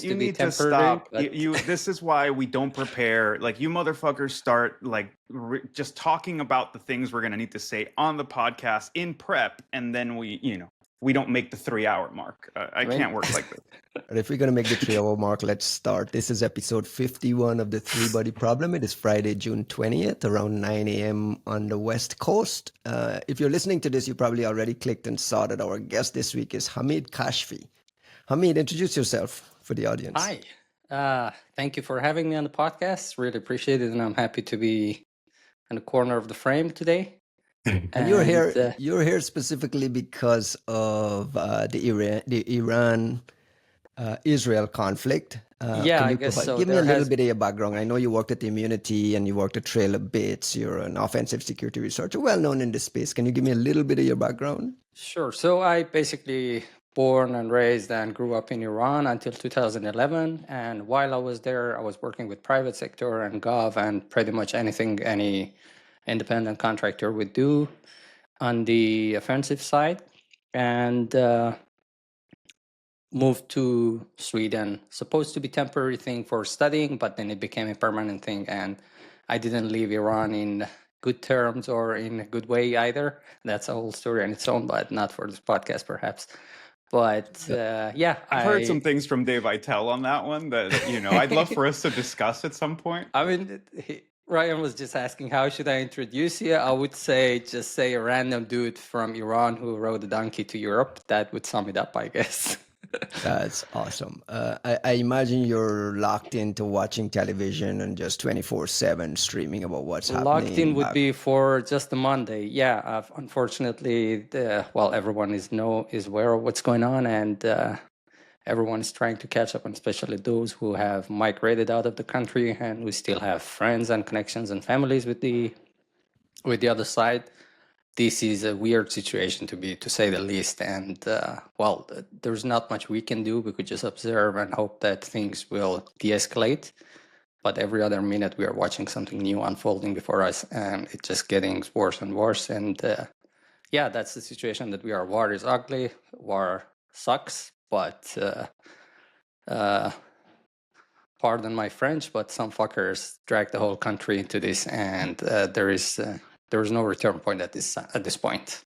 You to be need to temporary, stop. but This is why we don't prepare. Like, you motherfuckers start like just talking about the things we're gonna need to say on the podcast in prep, and then we don't make the 3 hour mark. I I mean, can't work like this. But if we're going to make the 3 hour mark, let's start. This is episode 51 of the Three Body Problem. It is Friday, June 20th, around 9 a.m. on the West Coast. If you're listening to this, you probably already clicked and saw that our guest this week is Hamid Kashfi. Hamid, introduce yourself for the audience. hi. Thank you for having me on the podcast. Really appreciate it, and I'm happy to be in the corner of the frame today. And you're here. You're here specifically because of the Iran Israel conflict. Yeah, I guess so. Give me a little bit of your background. I know you worked at the Immunity and you worked at Trail of Bits. You're an offensive security researcher, well known in this space. Can you give me a little bit of your background? Sure. So I basically born and raised and grew up in Iran until 2011. And while I was there, I was working with private sector and gov and pretty much anything any independent contractor would do on the offensive side. And moved to Sweden, supposed to be temporary thing for studying, but then it became a permanent thing. And I didn't leave Iran in good terms or in a good way either. That's a whole story on its own, but not for this podcast, perhaps. But yeah, I've heard some things from Dave Itel on that one that I'd love for us to discuss at some point. I mean, Ryan was just asking, how should I introduce you? I would say just say a random dude from Iran who rode a donkey to Europe. That would sum it up, I guess. That's awesome. I imagine you're locked into watching television and just 24/7 streaming about what's happening. Locked in would be for just a Monday. Yeah, unfortunately, everyone is aware of what's going on, and everyone is trying to catch up, and especially those who have migrated out of the country and who still have friends and connections and families with the other side. This is a weird situation to say the least, and there's not much we can do. We could just observe and hope that things will de-escalate. But every other minute we are watching something new unfolding before us, and it's just getting worse and worse. And yeah, that's the situation that we are. War is ugly. War sucks. But pardon my French, but some fuckers drag the whole country into this, and there is no return point at this point.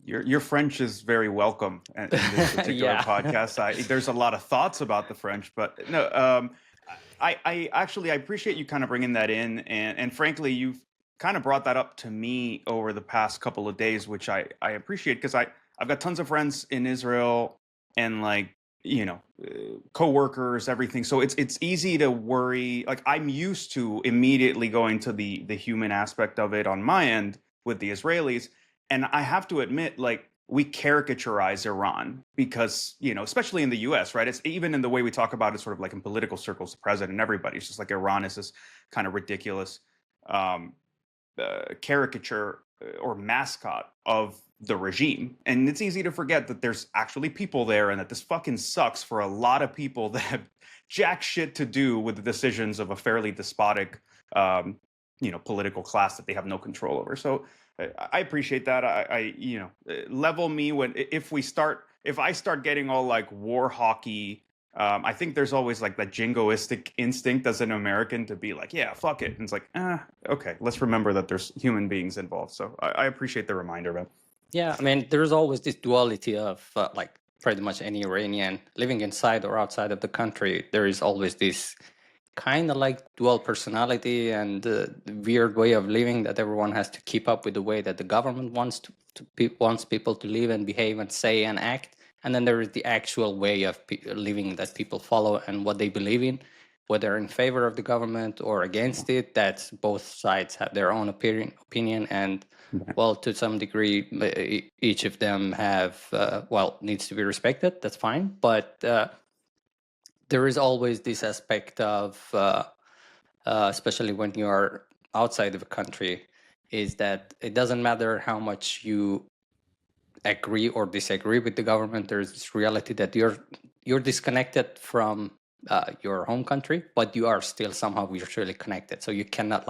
Your French is very welcome in this particular podcast. There's a lot of thoughts about the French, but no, I appreciate you kind of bringing that in, and frankly, you've kind of brought that up to me over the past couple of days, which I appreciate, because I've got tons of friends in Israel and co-workers, everything. So it's easy to worry. Like, I'm used to immediately going to the human aspect of it on my end with the Israelis. And I have to admit, like, we caricaturize Iran because, especially in the US, right? It's even in the way we talk about it, sort of like in political circles, the president and everybody. It's just like Iran is this kind of ridiculous caricature or mascot of the regime. And it's easy to forget that there's actually people there, and that this fucking sucks for a lot of people that have jack shit to do with the decisions of a fairly despotic political class that they have no control over. So I appreciate that. I level me if I start getting all like war hockey. I think there's always like that jingoistic instinct as an American to be like, yeah, fuck it. And it's like, okay, let's remember that there's human beings involved. So I appreciate the reminder, man. Yeah, I mean, there's always this duality of like pretty much any Iranian living inside or outside of the country. There is always this kind of like dual personality and weird way of living that everyone has to keep up with the way that the government wants people to live and behave and say and act. And then there is the actual way of living that people follow and what they believe in, whether in favor of the government or against it. That's both sides have their own opinion, and well, to some degree, each of them have needs to be respected. That's fine, but there is always this aspect of, especially when you are outside of a country, is that it doesn't matter how much you agree or disagree with the government. There's this reality that you're disconnected from your home country, but you are still somehow virtually connected. So you cannot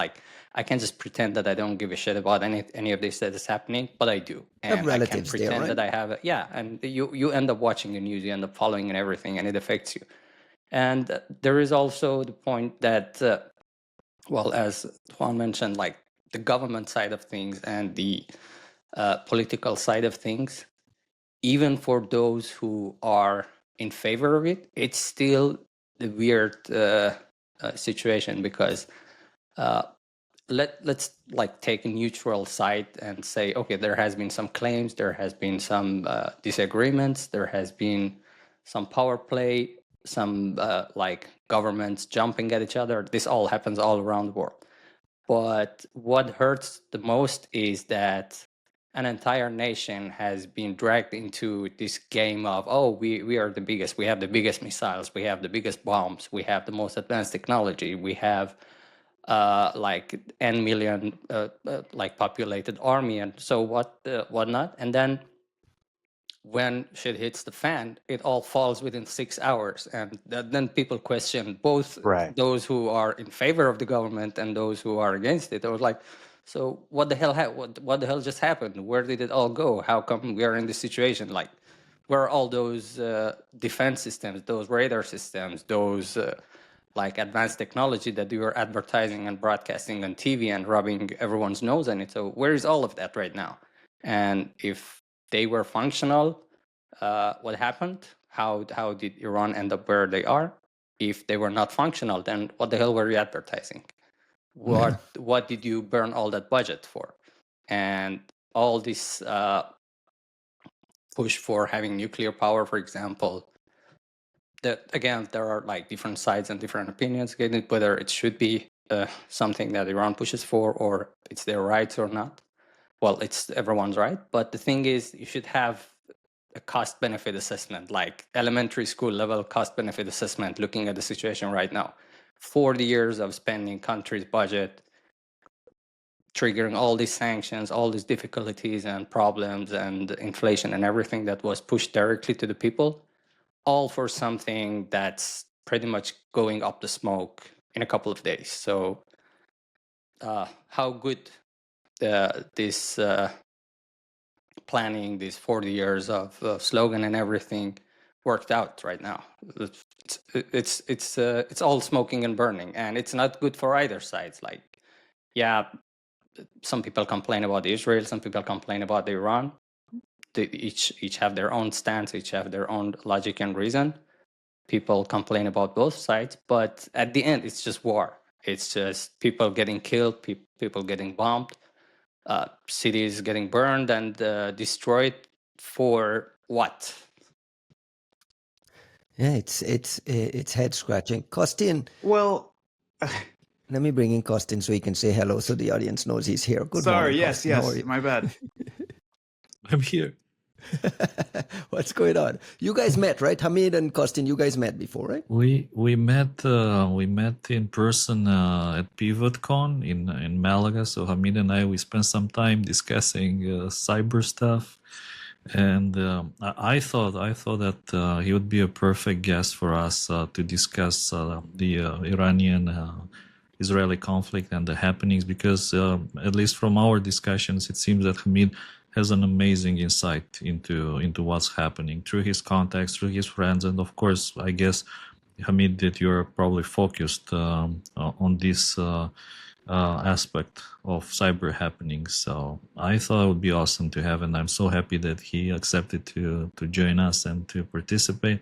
I can't just pretend that I don't give a shit about any of this that is happening, but I do. And I can pretend that I have it. Yeah, and you end up watching the news, you end up following and everything, and it affects you. And there is also the point that, well, as Juan mentioned, like the government side of things and the political side of things, even for those who are in favor of it, it's still the weird situation because let's like take a neutral side and say, okay, there has been some claims, there has been some disagreements, there has been some power play, some like governments jumping at each other. This all happens all around the world. But what hurts the most is that an entire nation has been dragged into this game of, oh, we are the biggest, we have the biggest missiles, we have the biggest bombs, we have the most advanced technology, we have like n million like populated army and so whatnot. And then when shit hits the fan, it all falls within 6 hours, and then people question both Right. those who are in favor of the government and those who are against it. I was like, so what the hell? What the hell just happened? Where did it all go? How come we are in this situation? Like, where are all those defense systems, those radar systems, those like advanced technology that we were advertising and broadcasting on TV and rubbing everyone's nose in it? So where is all of that right now? And if they were functional, what happened? How did Iran end up where they are? If they were not functional, then what the hell were you advertising? What did you burn all that budget for? And all this push for having nuclear power, for example, that again, there are like different sides and different opinions, whether it should be something that Iran pushes for or it's their rights or not. Well, it's everyone's right. But the thing is, you should have a cost benefit assessment, like elementary school level cost benefit assessment, looking at the situation right now. 40 years of spending country's budget, triggering all these sanctions, all these difficulties and problems and inflation and everything that was pushed directly to the people, all for something that's pretty much going up the smoke in a couple of days. So how good this planning, these 40 years of slogan and everything worked out right now. It's all smoking and burning, and it's not good for either sides. Like, yeah, some people complain about Israel, some people complain about Iran. They each have their own stance, each have their own logic and reason. People complain about both sides, but at the end, it's just war. It's just people getting killed, people getting bombed, cities getting burned and destroyed for what? Yeah, it's head scratching. Costin, Well, let me bring in Costin so he can say hello so the audience knows he's here. Good sorry. morning, Yes, Costin. How are yes. you? My bad. I'm here. What's going on? You guys met, right? Hamid and Costin, you guys met before, right? We met in person at PivotCon in Malaga. So Hamid and we spent some time discussing cyber stuff, and I thought that he would be a perfect guest for us to discuss the Iranian Israeli conflict and the happenings, because at least from our discussions, it seems that Hamid has an amazing insight into what's happening through his contacts, through his friends, and of course, I guess, Hamid, that you're probably focused on this aspect of cyber happenings. So I thought it would be awesome to have, and I'm so happy that he accepted to join us and to participate.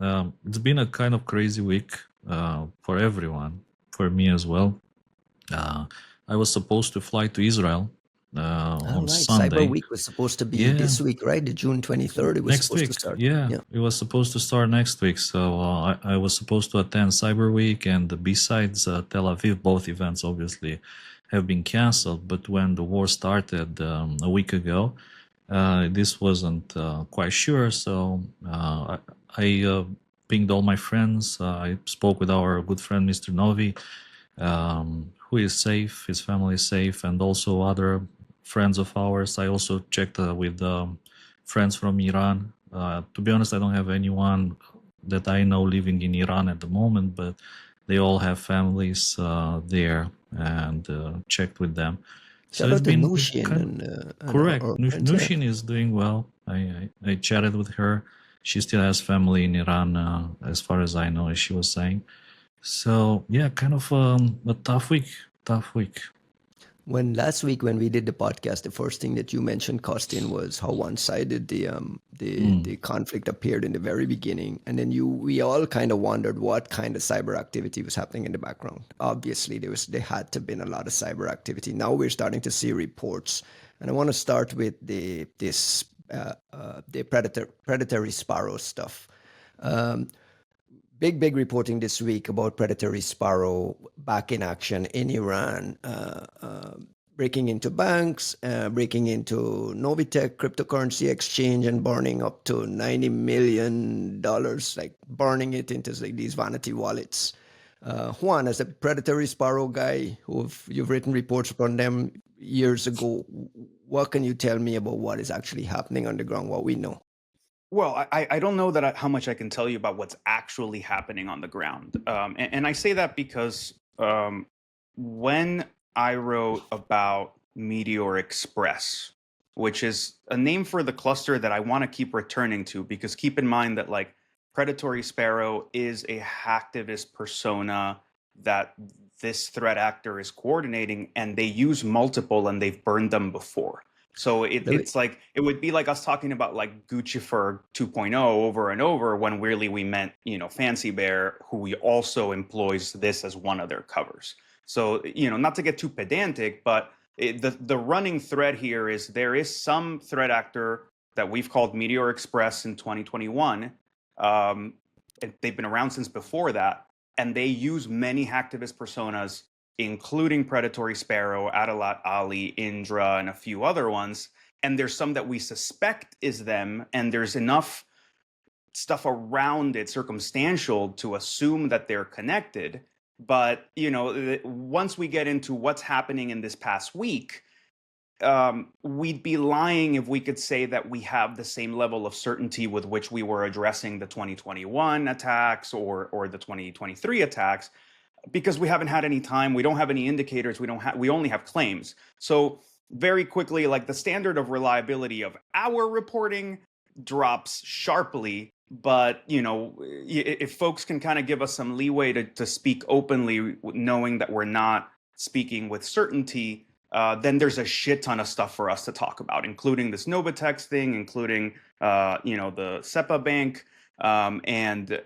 It's been a kind of crazy week for everyone, for me as well. I was supposed to fly to Israel on Sunday. Cyber Week was supposed to be this week, right? The June 23rd. It was next supposed week. to start. Yeah, it was supposed to start next week. So I was supposed to attend Cyber Week, and besides Tel Aviv, both events obviously have been canceled. But when the war started a week ago, this wasn't quite sure. So I pinged all my friends. I spoke with our good friend Mr. Novi, who is safe, his family is safe, and also other friends of ours. I also checked with friends from Iran. To be honest, I don't have anyone that I know living in Iran at the moment, but they all have families there, and checked with them. Shout out to Nushin. Correct. Nushin is doing well. I chatted with her. She still has family in Iran, as far as I know, as she was saying. So yeah, kind of a tough week. Tough week. When last week when we did the podcast, the first thing that you mentioned, Costin, was how one-sided the conflict appeared in the very beginning, and then we all kind of wondered what kind of cyber activity was happening in the background. Obviously, there had to have been a lot of cyber activity. Now we're starting to see reports, and I want to start with the predatory Sparrow stuff. Big reporting this week about Predatory Sparrow back in action in Iran, breaking into banks, breaking into Nobitex cryptocurrency exchange and burning up to $90 million, like burning it into like these vanity wallets. Juan, as a Predatory Sparrow guy, you've written reports on them years ago, what can you tell me about what is actually happening on the ground, what we know? Well, I don't know how much I can tell you about what's actually happening on the ground. And I say that because when I wrote about Meteor Express, which is a name for the cluster that I want to keep returning to, because keep in mind that like Predatory Sparrow is a hacktivist persona that this threat actor is coordinating, and they use multiple and they've burned them before. So it's like it would be like us talking about like Guccifer 2.0 over and over when really we meant, Fancy Bear, who we also employs this as one of their covers. So, not to get too pedantic, but the running thread here is there is some threat actor that we've called Meteor Express in 2021. They've been around since before that, and they use many hacktivist personas, including Predatory Sparrow, Adalat Ali, Indra, and a few other ones. And there's some that we suspect is them, and there's enough stuff around it, circumstantial, to assume that they're connected. But, once we get into what's happening in this past week, we'd be lying if we could say that we have the same level of certainty with which we were addressing the 2021 attacks or the 2023 attacks, because we haven't had any time. We don't have any indicators. We only have claims. So very quickly, like the standard of reliability of our reporting drops sharply. But, if folks can kind of give us some leeway to speak openly, knowing that we're not speaking with certainty, then there's a shit ton of stuff for us to talk about, including this Nobitex thing, including, the Sepah Bank and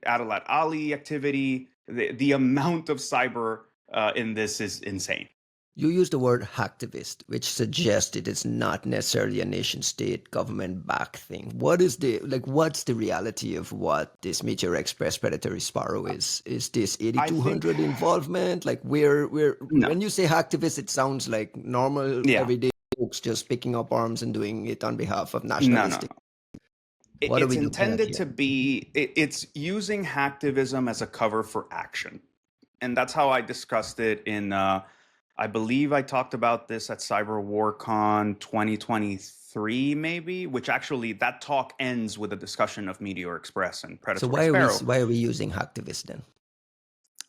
Adalat Ali activity. The amount of cyber in this is insane. You use the word hacktivist, which suggests it is not necessarily a nation state government backed thing. What's the reality of what this Meteor Express Predatory Sparrow is? Is this 8200 involvement? Like No. when you say hacktivist, it sounds like normal Yeah. everyday folks just picking up arms and doing it on behalf of nationalistic. No. What are It's we looking at intended here? to be, it's using hacktivism as a cover for action. And that's how I discussed it in, I believe I talked about this at CyberWarCon 2023, maybe, which actually that talk ends with a discussion of Meteor Express and So Predatory Sparrow. why are we using hacktivist then?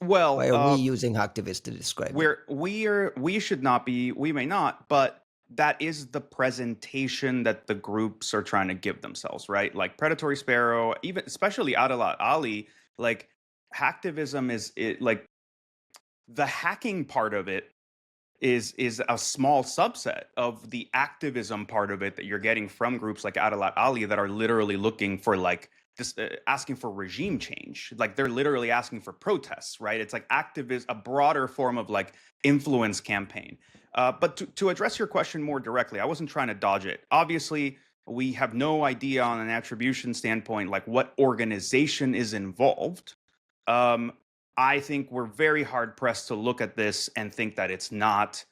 Well, Why are we using hacktivist to describe it? we should not be, we may not, but that is the presentation that the groups are trying to give themselves, right? Like Predatory Sparrow, even especially Adalat Ali, like hacktivism like the hacking part of it is a small subset of the activism part of it that you're getting from groups like Adalat Ali that are literally looking for like this, asking for regime change. Like they're literally asking for protests, right? It's like a broader form of like influence campaign. But to address your question more directly, I wasn't trying to dodge it. Obviously, we have no idea on an attribution standpoint, like what organization is involved. I think we're very hard pressed to look at this and think that it's not,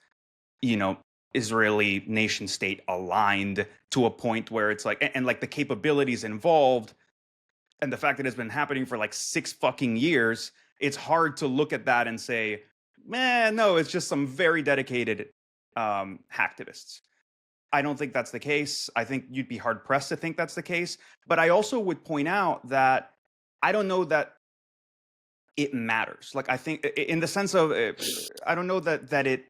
Israeli nation state aligned to a point where it's like, and like the capabilities involved and the fact that it's been happening for like 6 fucking years, it's hard to look at that and say, man, no, it's just some very dedicated hacktivists. I don't think that's the case. I think you'd be hard pressed to think that's the case. But I also would point out that I don't know that it matters. Like I think in the sense of, I don't know that it,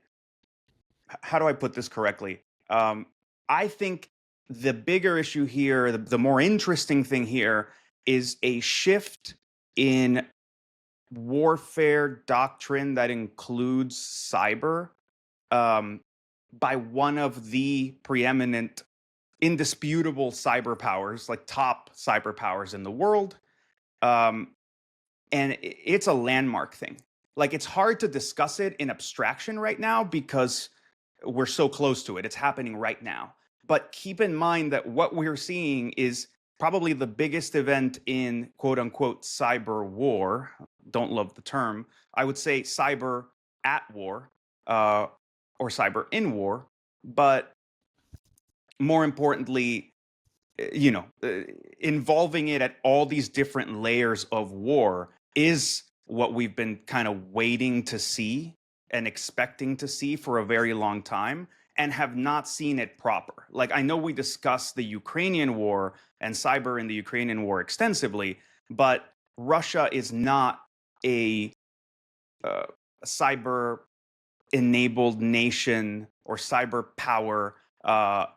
how do I put this correctly? I think the bigger issue here, the more interesting thing here, is a shift in warfare doctrine that includes cyber by one of the preeminent, indisputable cyber powers, like top cyber powers in the world. And it's a landmark thing. Like, it's hard to discuss it in abstraction right now because we're so close to it. It's happening right now. But keep in mind that what we're seeing is probably the biggest event in quote unquote cyber war. Don't love the term. I would say cyber at war or cyber in war. But more importantly, involving it at all these different layers of war is what we've been kind of waiting to see and expecting to see for a very long time, and have not seen it proper. Like, I know we discussed the Ukrainian war and cyber in the Ukrainian war extensively, but Russia is not a cyber enabled nation or cyber power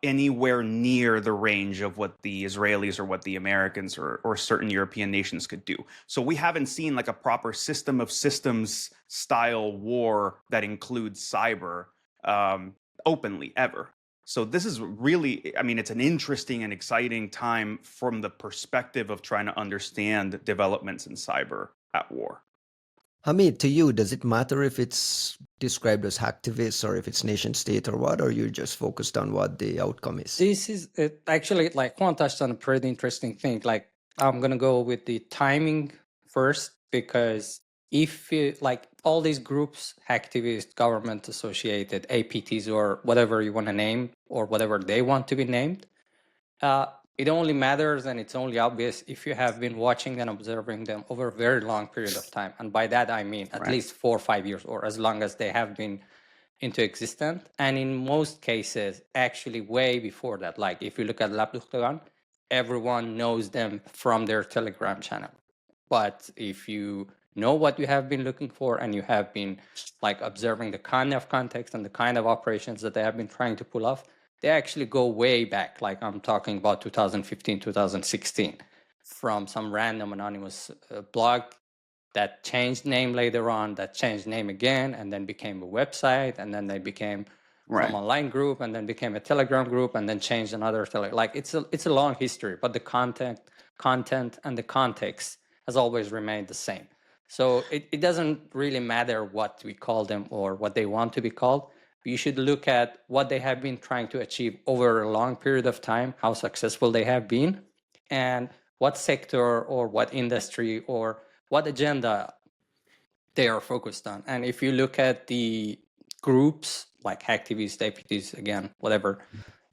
anywhere near the range of what the Israelis or what the Americans or certain European nations could do. So we haven't seen like a proper system of systems style war that includes cyber openly ever. So this is really, I mean, it's an interesting and exciting time from the perspective of trying to understand developments in cyber at war. Hamid, to you, does it matter if it's described as hacktivists or if it's nation state or what, or you're just focused on what the outcome is? This is actually, like, Juan touched on a pretty interesting thing. Like, I'm going to go with the timing first, because if you, like, all these groups, hacktivists, government associated, APTs, or whatever you want to name, or whatever they want to be named, it only matters and it's only obvious if you have been watching and observing them over a very long period of time. And by that, I mean at least 4 or 5 years, or as long as they have been into existence. And in most cases, actually way before that. Like, if you look at Lapdukhtagan, everyone knows them from their Telegram channel. But if you know what you have been looking for and you have been like observing the kind of context and the kind of operations that they have been trying to pull off, they actually go way back. Like, I'm talking about 2015, 2016, from some random anonymous blog that changed name later on, that changed name again, and then became a website, and then they became some online group, and then became a Telegram group, and then changed another like, it's a long history, but the content and the context has always remained the same. So it doesn't really matter what we call them or what they want to be called. You should look at what they have been trying to achieve over a long period of time, how successful they have been, and what sector or what industry or what agenda they are focused on. And if you look at the groups like hacktivists, APTs, again, whatever,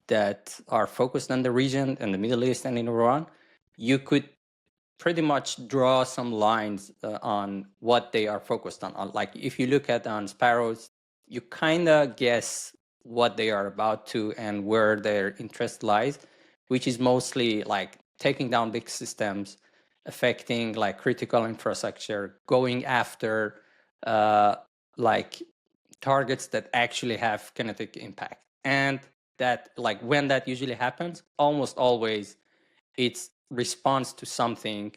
that are focused on the region and the Middle East and in Iran, you could pretty much draw some lines on what they are focused on. Like, if you look at on Sparrows, you kind of guess what they are about to and where their interest lies, which is mostly like taking down big systems, affecting like critical infrastructure, going after like targets that actually have kinetic impact. And that, like, when that usually happens, almost always it's response to something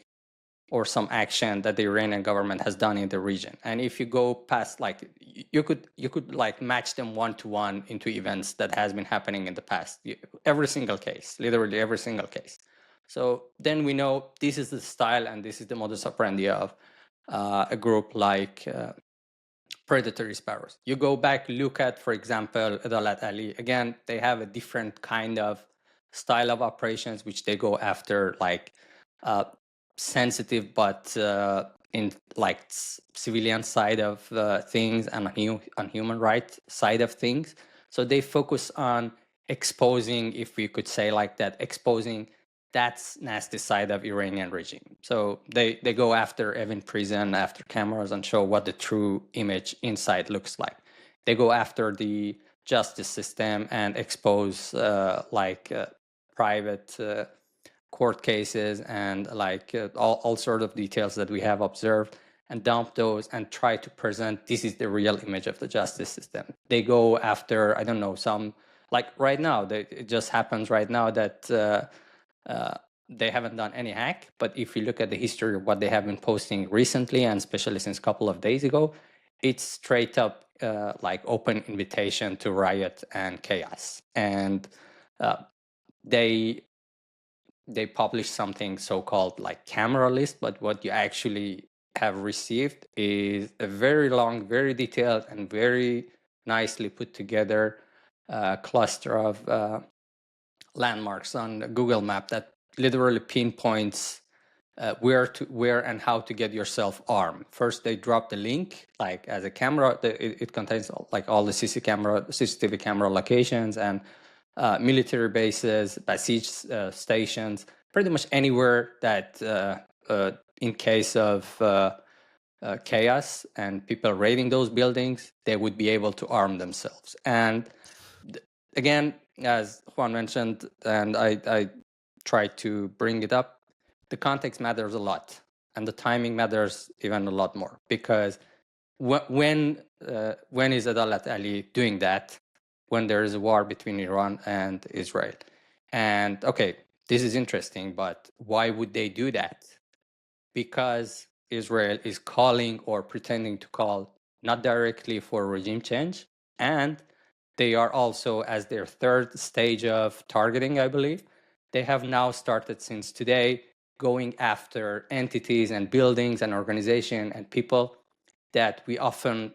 or some action that the Iranian government has done in the region. And if you go past, like, you could like match them one-to-one into events that has been happening in the past. Every single case, literally every single case. So then we know this is the style and this is the modus operandi of a group like Predatory Sparrows. You go back, look at, for example, Adalat Ali. Again, they have a different kind of style of operations, which they go after like sensitive but in like civilian side of things and on human rights side of things. So they focus on exposing, if we could say like that, exposing that's nasty side of Iranian regime. So they go after Evin prison, after cameras, and show what the true image inside looks like. They go after the justice system and expose private court cases and like all sort of details that we have observed, and dump those and try to present this is the real image of the justice system. They go after, I don't know, some like right now, it just happens right now that they haven't done any hack. But if you look at the history of what they have been posting recently, and especially since a couple of days ago, it's straight up like open invitation to riot and chaos. And they publish something so-called like camera list, but what you actually have received is a very long, very detailed, and very nicely put together cluster of landmarks on Google Map that literally pinpoints where and how to get yourself armed. First, they drop the link, like as a camera. It contains like all the CCTV camera locations and military bases, besieged stations, pretty much anywhere that, in case of chaos and people raiding those buildings, they would be able to arm themselves. And again, as Juan mentioned, and I tried to bring it up, the context matters a lot, and the timing matters even a lot more, because when is Adalat Ali doing that? When there is a war between Iran and Israel. And okay, this is interesting, but why would they do that? Because Israel is calling or pretending to call not directly for regime change, and they are also, as their third stage of targeting, I believe, they have now started since today going after entities and buildings and organizations and people that we often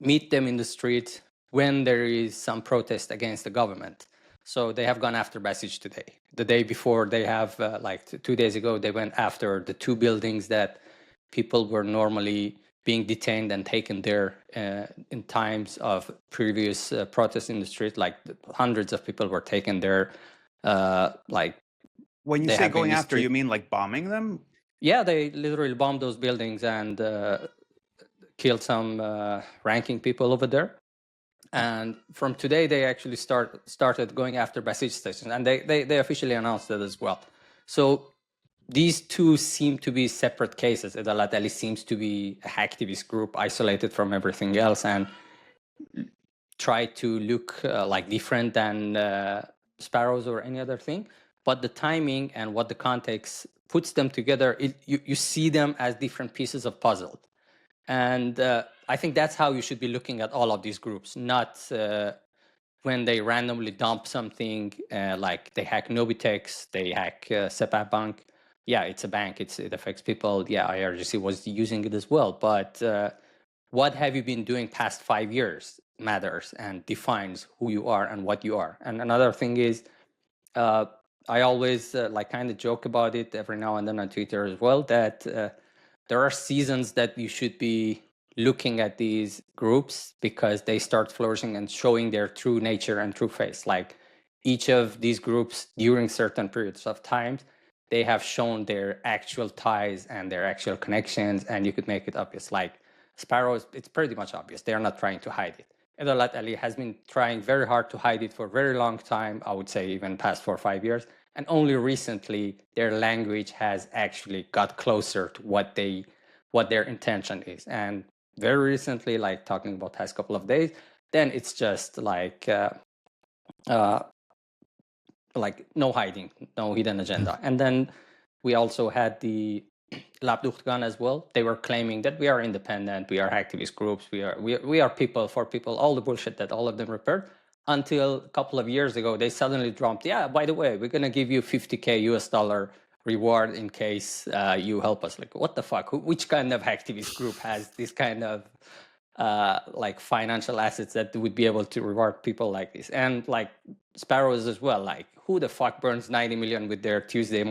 meet them in the street when there is some protest against the government. So they have gone after Basij today. The day before, they have, like 2 days ago, they went after the two buildings that people were normally being detained and taken there in times of previous protests in the street. Like hundreds of people were taken there. Like When you they say have been going in the after, street. you mean like bombing them? Yeah, they literally bombed those buildings and killed some ranking people over there. And from today, they actually started going after Basij stations, and they officially announced that as well. So these two seem to be separate cases. Adalat Ali seems to be a hacktivist group isolated from everything else and try to look like different than sparrows or any other thing. But the timing and what the context puts them together, you see them as different pieces of puzzle. And I think that's how you should be looking at all of these groups, not when they randomly dump something, like they hack Nobitex, they hack Sepah Bank. Yeah, it's a bank, it affects people. Yeah, IRGC was using it as well. But what have you been doing past 5 years matters and defines who you are and what you are. And another thing is, I always like kind of joke about it every now and then on Twitter as well, that there are seasons that you should be looking at these groups because they start flourishing and showing their true nature and true face. Like each of these groups during certain periods of time, they have shown their actual ties and their actual connections, and you could make it obvious. Like Sparrows, it's pretty much obvious. They are not trying to hide it. Adalat Ali has been trying very hard to hide it for a very long time, I would say even past 4 or 5 years. And only recently their language has actually got closer to what their intention is. And very recently, like talking about past couple of days, then it's just like no hiding, no hidden agenda. And then we also had the Labduchtgan as well. They were claiming that we are independent, we are activist groups, we are people for people, all the bullshit that all of them repaired. Until a couple of years ago, they suddenly dropped, yeah, by the way, we're gonna give you $50K US dollar reward in case you help us. Like, what the fuck? Which kind of activist group has this kind of like financial assets that would be able to reward people like this? And like Sparrows as well, like who the fuck burns 90 million with their Tuesday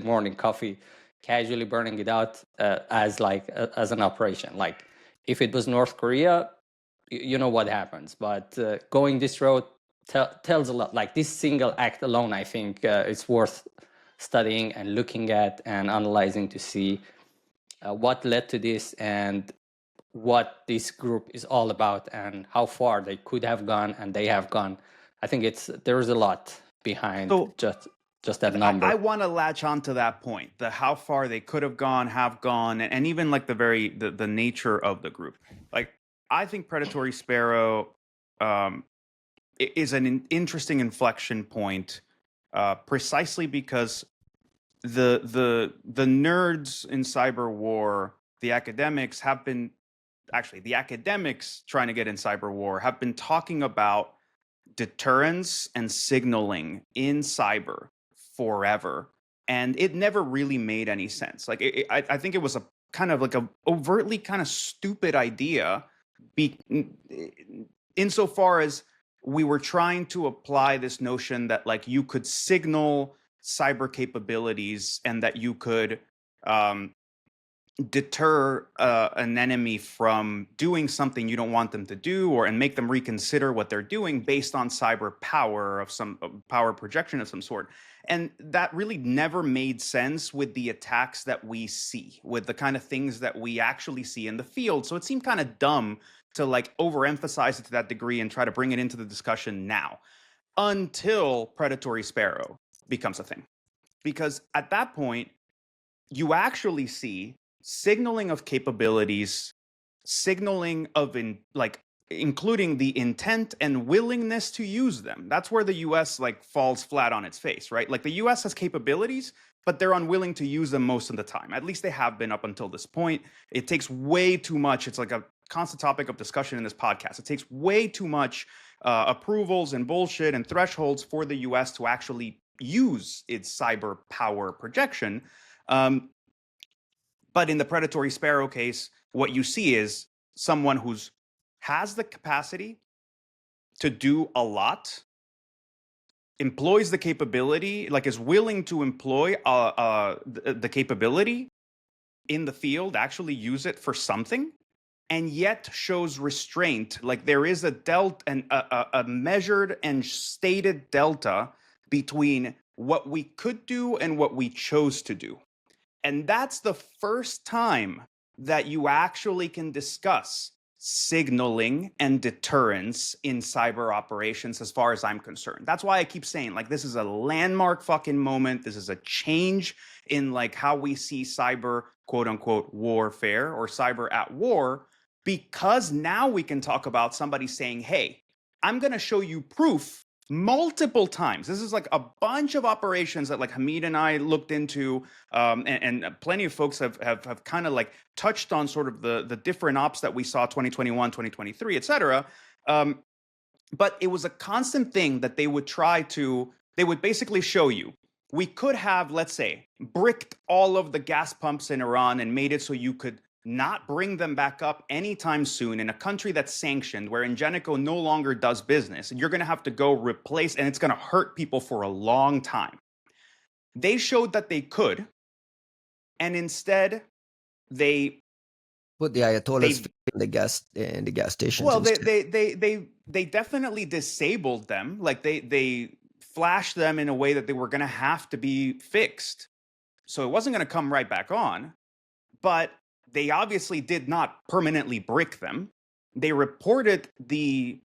morning coffee, casually burning it out as an operation? Like if it was North Korea, you know what happens. But going this road tells a lot. Like this single act alone, I think it's worth studying and looking at and analyzing to see what led to this and what this group is all about and how far they could have gone and they have gone. I think there's a lot behind just that number. I want to latch on to that point, the how far they could have gone, have gone, and even like the nature of the group. Like I think Predatory Sparrow is an interesting inflection point, precisely because the nerds in cyber war, the academics have been the academics trying to get in cyber war have been talking about deterrence and signaling in cyber forever, and it never really made any sense. Like I think it was a kind of like a overtly kind of stupid idea, be, insofar as we were trying to apply this notion that like you could signal cyber capabilities and that you could deter an enemy from doing something you don't want them to do, or and make them reconsider what they're doing based on cyber power of some power projection of some sort. And that really never made sense with the attacks that we see, with the kind of things that we actually see in the field. So it seemed kind of dumb to like overemphasize it to that degree and try to bring it into the discussion now, until Predatory Sparrow becomes a thing. Because at that point, you actually see signaling of capabilities, signaling of including the intent and willingness to use them. That's where the US like falls flat on its face, right? Like the US has capabilities, but they're unwilling to use them most of the time. At least they have been up until this point. It takes way too much. It's like a constant topic of discussion in this podcast. It takes way too much approvals and bullshit and thresholds for the US to actually use its cyber power projection. But in the Predatory Sparrow case, what you see is someone who's has the capacity to do a employs the capability, like is willing to employ the capability in the field, actually use it for something, and yet shows restraint. Like there is a a measured and stated delta between what we could do and what we chose to do. And that's the first time that you actually can discuss signaling and deterrence in cyber operations, as far as I'm concerned. That's why I keep saying, like, this is a landmark fucking moment. This is a change in like how we see cyber, quote unquote, warfare or cyber at war, because now we can talk about somebody saying, hey, I'm going to show you proof multiple times. This is like a bunch of operations that like Hamid and I looked into, and plenty of folks have kind of like touched on sort of the different ops that we saw 2021, 2023, et cetera. But it was a constant thing that they would they would basically show you, we could have, let's say, bricked all of the gas pumps in Iran and made it so you could not bring them back up anytime soon in a country that's sanctioned, where Ingenico no longer does business, and you're going to have to go replace, and it's going to hurt people for a long time. They showed that they could, and instead they put the Ayatollahs in the gas stations. Well, they definitely disabled them. Like they flashed them in a way that they were going to have to be fixed, so it wasn't going to come right back on. But they obviously did not permanently brick them. They reported a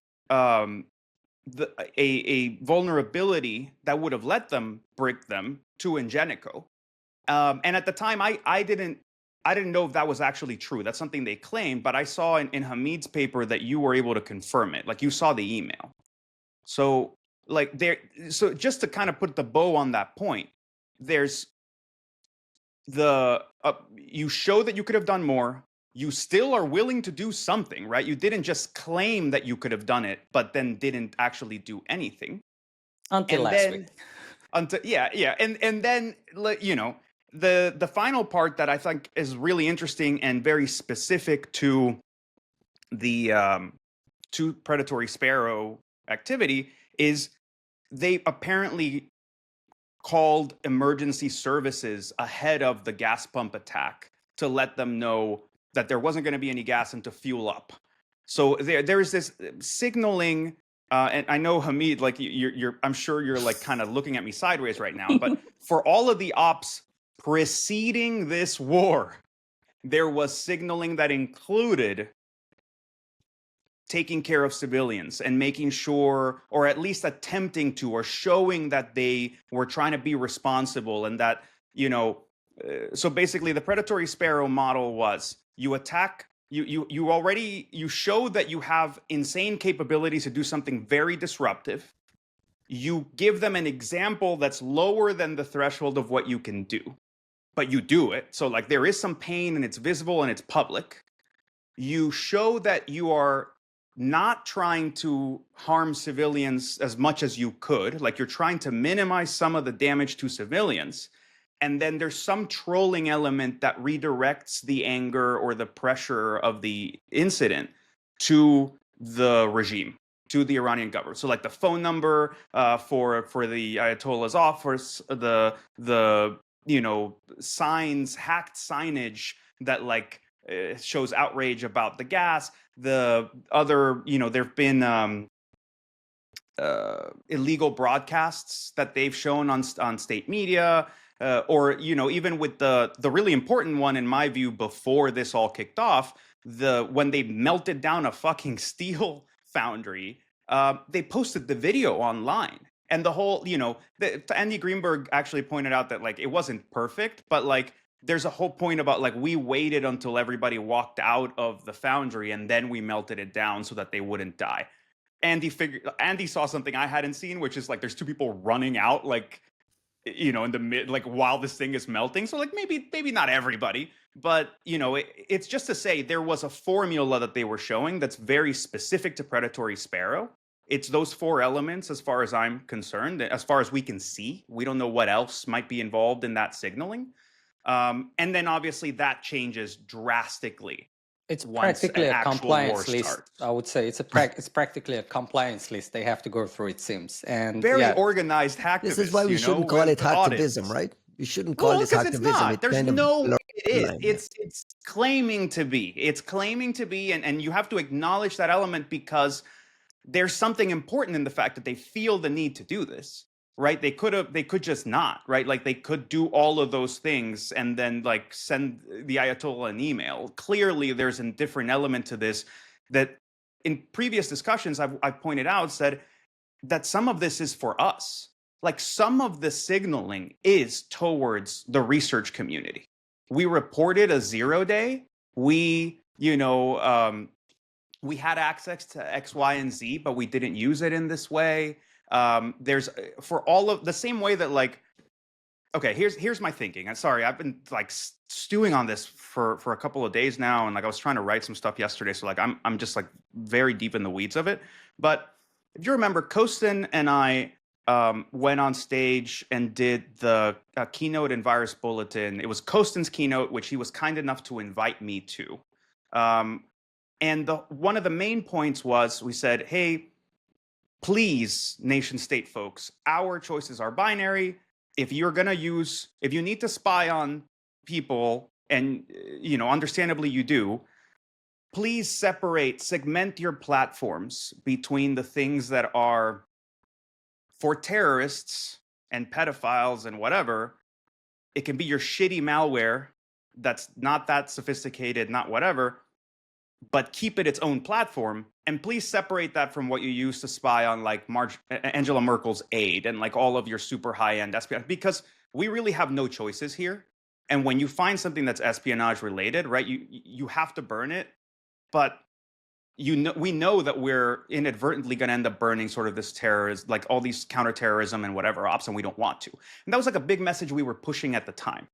vulnerability that would have let them brick them to Ingenico. And at the time, I didn't know if that was actually true. That's something they claimed, but I saw in Hamid's paper that you were able to confirm it. Like you saw the email. So so just to kind of put the bow on that point, there's you show that you could have done more. You still are willing to do something, right? You didn't just claim that you could have done it, but then didn't actually do anything until last week. And then you know, the final part that I think is really interesting and very specific to the to Predatory Sparrow activity is they apparently called emergency services ahead of the gas pump attack to let them know that there wasn't going to be any gas and to fuel up. So there is this signaling, and I know Hamid, like I'm sure you're like kind of looking at me sideways right now, but for all of the ops preceding this war, there was signaling that included taking care of civilians and making sure, or at least attempting to, or showing that they were trying to be responsible, and that, you know, so basically the Predatory Sparrow model was you attack you show that you have insane capabilities to do something very disruptive. You give them an example that's lower than the threshold of what you can do, but you do it. So like there is some pain and it's visible and it's public. You show that you are not trying to harm civilians as much as you could, like you're trying to minimize some of the damage to civilians. And then there's some trolling element that redirects the anger or the pressure of the incident to the regime, to the Iranian government. So like the phone number for the Ayatollah's office, the signs, hacked signage that like shows outrage about the gas. The other, there've been illegal broadcasts that they've shown on state media. Or even with the really important one in my view before this all kicked off, when they melted down a fucking steel foundry, they posted the video online, and the whole Andy Greenberg actually pointed out that like it wasn't perfect, but like there's a whole point about like we waited until everybody walked out of the foundry and then we melted it down so that they wouldn't die. Andy saw something I hadn't seen, which is like there's two people running out like in the mid, like while this thing is melting. So like maybe not everybody, but it's just to say there was a formula that they were showing that's very specific to Predatory Sparrow. It's those four elements as far as I'm concerned, as far as we can see. We don't know what else might be involved in that signaling. And then obviously that changes drastically. It's practically a compliance list. I would say it's practically a compliance list they have to go through, it seems. And very organized hacktivism. This is why we shouldn't call it hacktivism, right? We shouldn't call this hacktivism. There's no way it is. It's claiming to be. It's claiming to be, and you have to acknowledge that element because there's something important in the fact that they feel the need to do this. Right? They could just not, right? Like they could do all of those things and then like send the Ayatollah an email. Clearly, there's a different element to this that in previous discussions I've pointed out, said that some of this is for us. Like some of the signaling is towards the research community. We reported a 0-day. We, we had access to X, Y, and Z, but we didn't use it in this way. There's for all of the same way that like, okay, here's my thinking. I'm sorry, I've been like stewing on this for a couple of days now, and like I was trying to write some stuff yesterday, so like I'm just like very deep in the weeds of it. But if you remember, Costin and I went on stage and did the keynote in Virus Bulletin. It was Costin's keynote, which he was kind enough to invite me to. And one of the main points was we said, hey, please, nation state folks, our choices are binary. If you need to spy on people, and understandably you do, please segment your platforms between the things that are for terrorists and pedophiles and whatever. It can be your shitty malware that's not that sophisticated, not whatever, but keep it its own platform. And please separate that from what you use to spy on like Angela Merkel's aide and like all of your super high-end espionage, because we really have no choices here. And when you find something that's espionage related, right, you have to burn it. But we know that we're inadvertently going to end up burning sort of this terrorism, like all these counterterrorism and whatever ops, and we don't want to. And that was like a big message we were pushing at the time.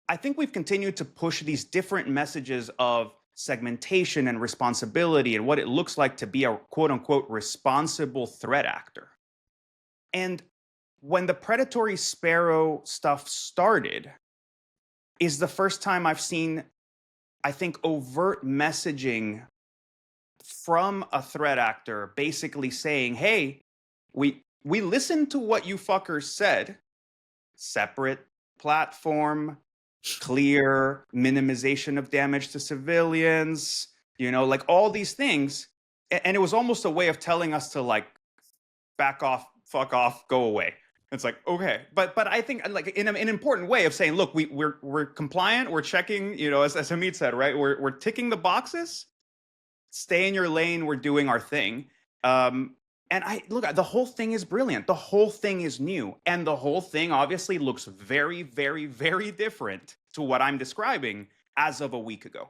I think we've continued to push these different messages of segmentation and responsibility and what it looks like to be a quote unquote responsible threat actor. And when the Predatory Sparrow stuff started is the first time I've seen, I think, overt messaging from a threat actor basically saying, hey, we listened to what you fuckers said, separate platform, clear minimization of damage to civilians, like all these things. And it was almost a way of telling us to like back off, fuck off, go away. It's like, okay. But I think like in an important way of saying, look, we're compliant, we're checking, as Hamid said, right? We're ticking the boxes, stay in your lane, we're doing our thing. And the whole thing is brilliant. The whole thing is new. And the whole thing obviously looks very, very, very different to what I'm describing as of a week ago.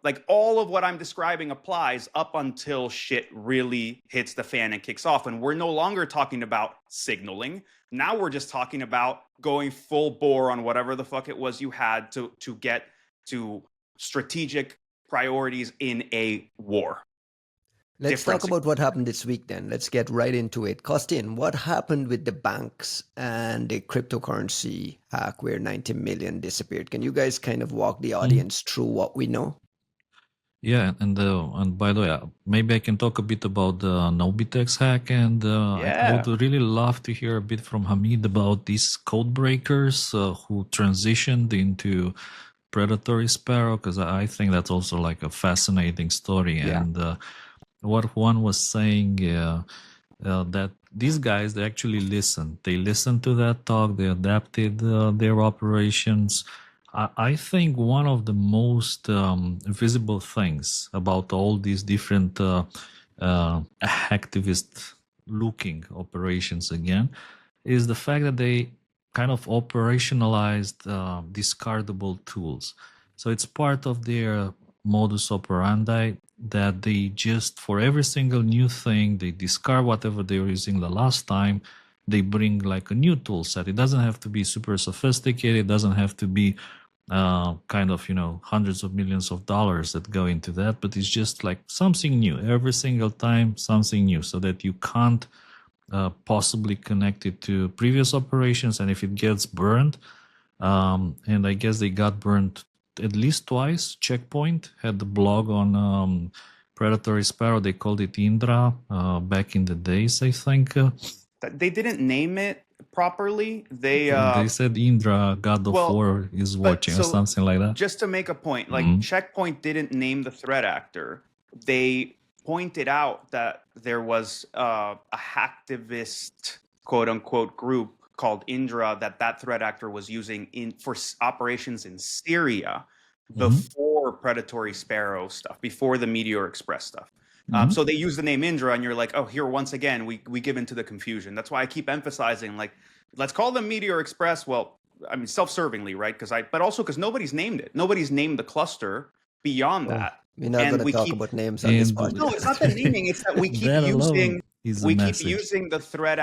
Like all of what I'm describing applies up until shit really hits the fan and kicks off. And we're no longer talking about signaling. Now we're just talking about going full bore on whatever the fuck it was you had to get to strategic priorities in a war. Let's talk about what happened this week then. Let's get right into it. Costin, what happened with the banks and the cryptocurrency hack where 90 million disappeared? Can you guys kind of walk the audience through what we know? Yeah, and by the way, maybe I can talk a bit about the Nobitex hack, and I would really love to hear a bit from Hamid about these code breakers who transitioned into Predatory Sparrow, because I think that's also like a fascinating story. Yeah. And what Juan was saying, that these guys, they actually listened. They listened to that talk. They adapted their operations. I think one of the most visible things about all these different activist-looking operations again is the fact that they kind of operationalized discardable tools. So it's part of their modus operandi that they just, for every single new thing, they discard whatever they were using the last time. They bring like a new tool set. It doesn't have to be super sophisticated. It doesn't have to be kind of, hundreds of millions of dollars that go into that, but it's just like something new every single time, something new, so that you can't possibly connect it to previous operations. And if it gets burned, and I guess they got burned at least twice. Checkpoint had the blog on Predatory Sparrow. They called it Indra back in the days, I think. They didn't name it properly. They said Indra, God of War, is watching, or something like that. Just to make a point, like Checkpoint didn't name the threat actor. They pointed out that there was a hacktivist, quote unquote, group called Indra that threat actor was using for operations in Syria before Predatory Sparrow stuff, before the Meteor Express stuff. So they use the name Indra, and you're like, oh, here once again we give into the confusion. That's why I keep emphasizing, like, let's call them Meteor Express. Well, I mean, self-servingly, right? But also because nobody's named it. Nobody's named the cluster beyond that. We're not going to talk about names on this podcast. No, it's not the naming. It's that we keep using the threat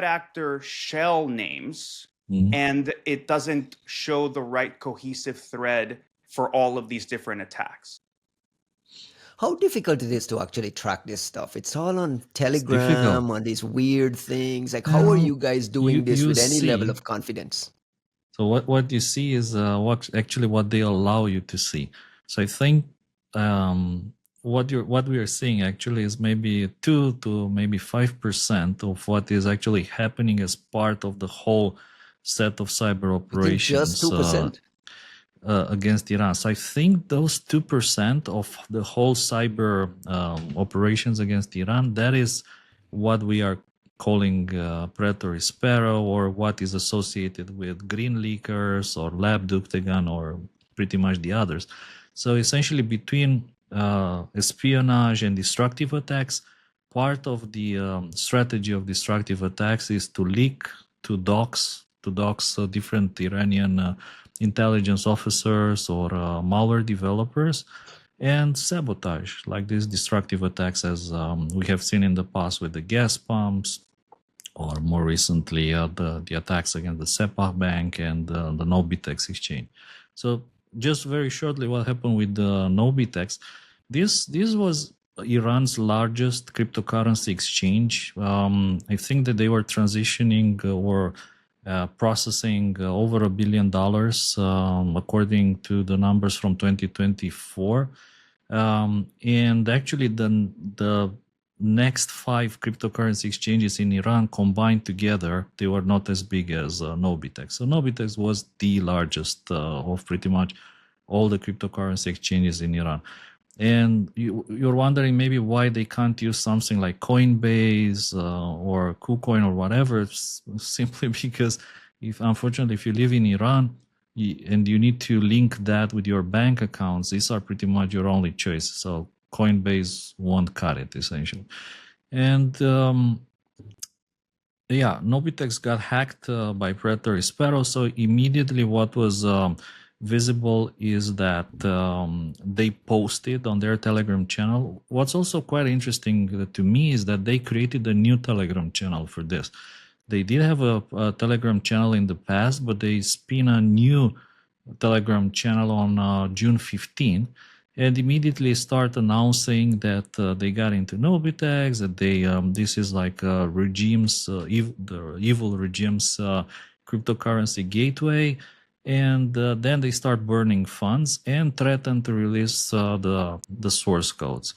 actor shell names, and it doesn't show the right cohesive thread for all of these different attacks. How difficult it is to actually track this stuff? It's all on Telegram, on these weird things. Like, how are you guys doing this with any level of confidence? So what you see is what they allow you to see. So I think what we are seeing actually is maybe 2 to maybe 5% of what is actually happening as part of the whole set of cyber operations. Just 2%? Against Iran. So I think those 2% of the whole cyber operations against Iran, that is what we are calling Predatory Sparrow, or what is associated with Green Leakers or Lab Duktegan or pretty much the others. So essentially between espionage and destructive attacks, part of the strategy of destructive attacks is to leak, to dox different Iranian intelligence officers or malware developers, and sabotage, like these destructive attacks, as we have seen in the past with the gas pumps, or more recently the attacks against the Sepah Bank and the Nobitex exchange. So just very shortly, what happened with the Nobitex? This was Iran's largest cryptocurrency exchange. I think that they were transitioning or processing over $1 billion, according to the numbers from 2024. And actually, the next 5 cryptocurrency exchanges in Iran combined together, they were not as big as Nobitex. So Nobitex was the largest of pretty much all the cryptocurrency exchanges in Iran. And you're wondering maybe why they can't use something like Coinbase or KuCoin or whatever. It's simply because unfortunately, if you live in Iran and you need to link that with your bank accounts, these are pretty much your only choice. So Coinbase won't cut it, essentially. And Nobitex got hacked by Predatory Sparrow. So immediately what was visible is that they posted on their Telegram channel. What's also quite interesting to me is that they created a new Telegram channel for this. They did have a Telegram channel in the past, but they spin a new Telegram channel on June 15 and immediately start announcing that they got into Nobitex, that they this is like regimes, the evil regimes cryptocurrency gateway, and then they start burning funds and threaten to release the source codes.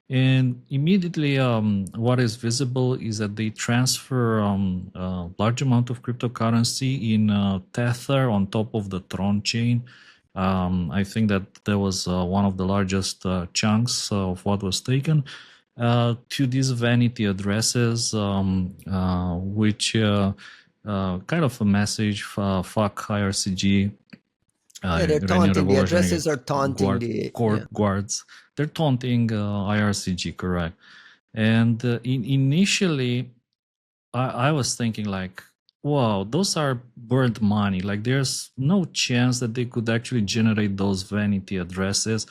And immediately, what is visible is that they transfer a large amount of cryptocurrency in Tether on top of the Tron chain. I think that there was one of the largest chunks of what was taken to these vanity addresses, which kind of a message, fuck IRCG. Yeah, they're Iranian taunting. The Revolutionary addresses are taunting the Court guards. They're taunting IRCG, correct? And initially, I was thinking like, wow, those are burnt money. Like, there's no chance that they could actually generate those vanity addresses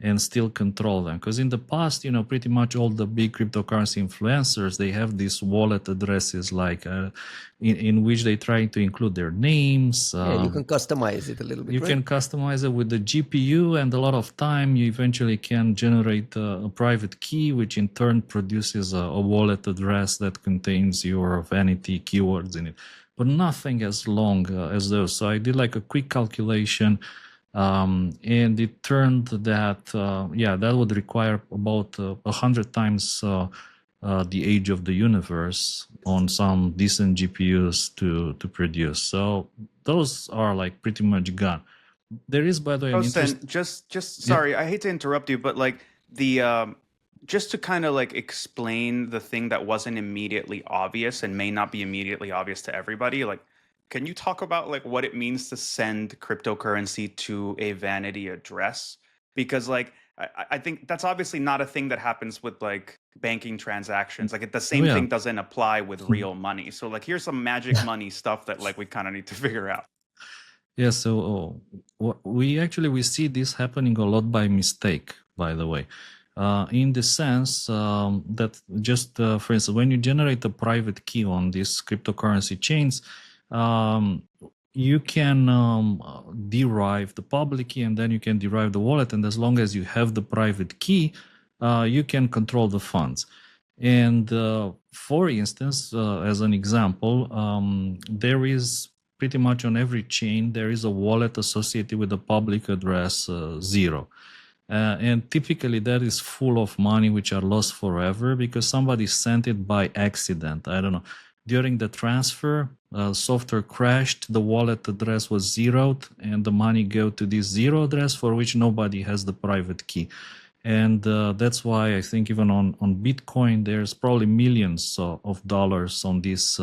and still control them. Because in the past, pretty much all the big cryptocurrency influencers, they have these wallet addresses, like in which they try to include their names. you can customize it a little bit. You right? can customize it with the GPU, and a lot of time you eventually can generate a private key, which in turn produces a wallet address that contains your vanity keywords in it. But nothing as long as those. So I did like a quick calculation, and it turned that that would require about 100 times the age of the universe on some decent GPUs to produce. So those are like pretty much gone. There is, by the way, Costin, just sorry, I hate to interrupt you, but like the just to kind of like explain the thing that wasn't immediately obvious and may not be immediately obvious to everybody, like, can you talk about like what it means to send cryptocurrency to a vanity address? Because like I think that's obviously not a thing that happens with like banking transactions. Like the same thing doesn't apply with real money. So like here's some magic money stuff that like we kind of need to figure out. Yeah, so we see this happening a lot by mistake, by the way, in the sense that just for instance, when you generate a private key on these cryptocurrency chains, you can derive the public key, and then you can derive the wallet. And as long as you have the private key, you can control the funds. And for instance, as an example, there is pretty much on every chain, there is a wallet associated with the public address 0. And typically that is full of money which are lost forever because somebody sent it by accident. I don't know. During the transfer, software crashed, the wallet address was zeroed, and the money go to this 0 address for which nobody has the private key. And that's why I think even on Bitcoin, there's probably millions of dollars on these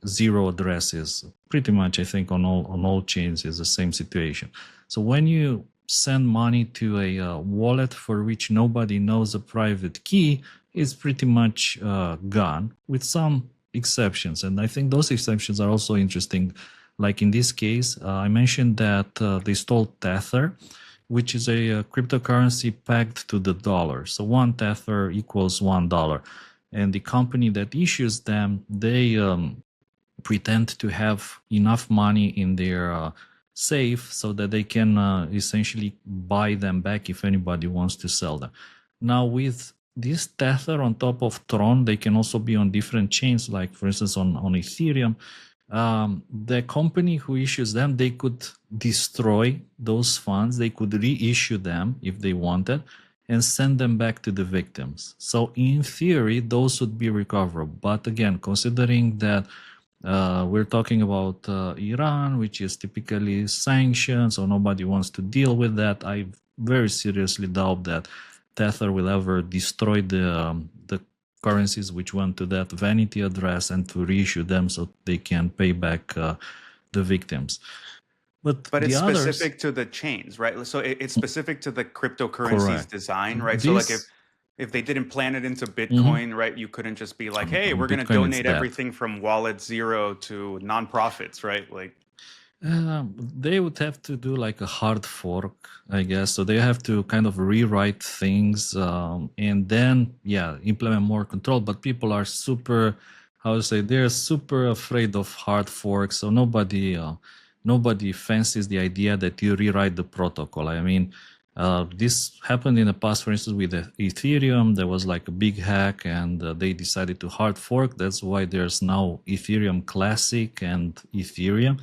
0 addresses. Pretty much, I think on all chains is the same situation. So when you send money to a wallet for which nobody knows a private key, it's pretty much gone, with some exceptions. And I think those exceptions are also interesting. Like in this case, I mentioned that they stole Tether, which is a cryptocurrency pegged to the dollar. So 1 Tether equals $1. And the company that issues them, they pretend to have enough money in their safe so that they can essentially buy them back if anybody wants to sell them. Now with this Tether on top of Tron, they can also be on different chains, like for instance on Ethereum. The company who issues them, they could destroy those funds, they could reissue them if they wanted, and send them back to the victims. So in theory, those would be recoverable. But again, considering that we're talking about Iran, which is typically sanctions, so nobody wants to deal with that, I very seriously doubt that Tether will ever destroy the currencies which went to that vanity address and to reissue them so they can pay back the victims. But it's others, specific to the chains, right? So it's specific to the cryptocurrency's correct. design, right? So like if they didn't plan it into Bitcoin, right, you couldn't just be like, hey, we're going to donate everything from wallet 0 to nonprofits, right? Like, They would have to do like a hard fork, I guess. So they have to kind of rewrite things, and then implement more control. But people are super, how to say, they're super afraid of hard forks. So nobody fancies the idea that you rewrite the protocol. I mean, this happened in the past, for instance, with Ethereum. There was like a big hack, and they decided to hard fork. That's why there's now Ethereum Classic and Ethereum.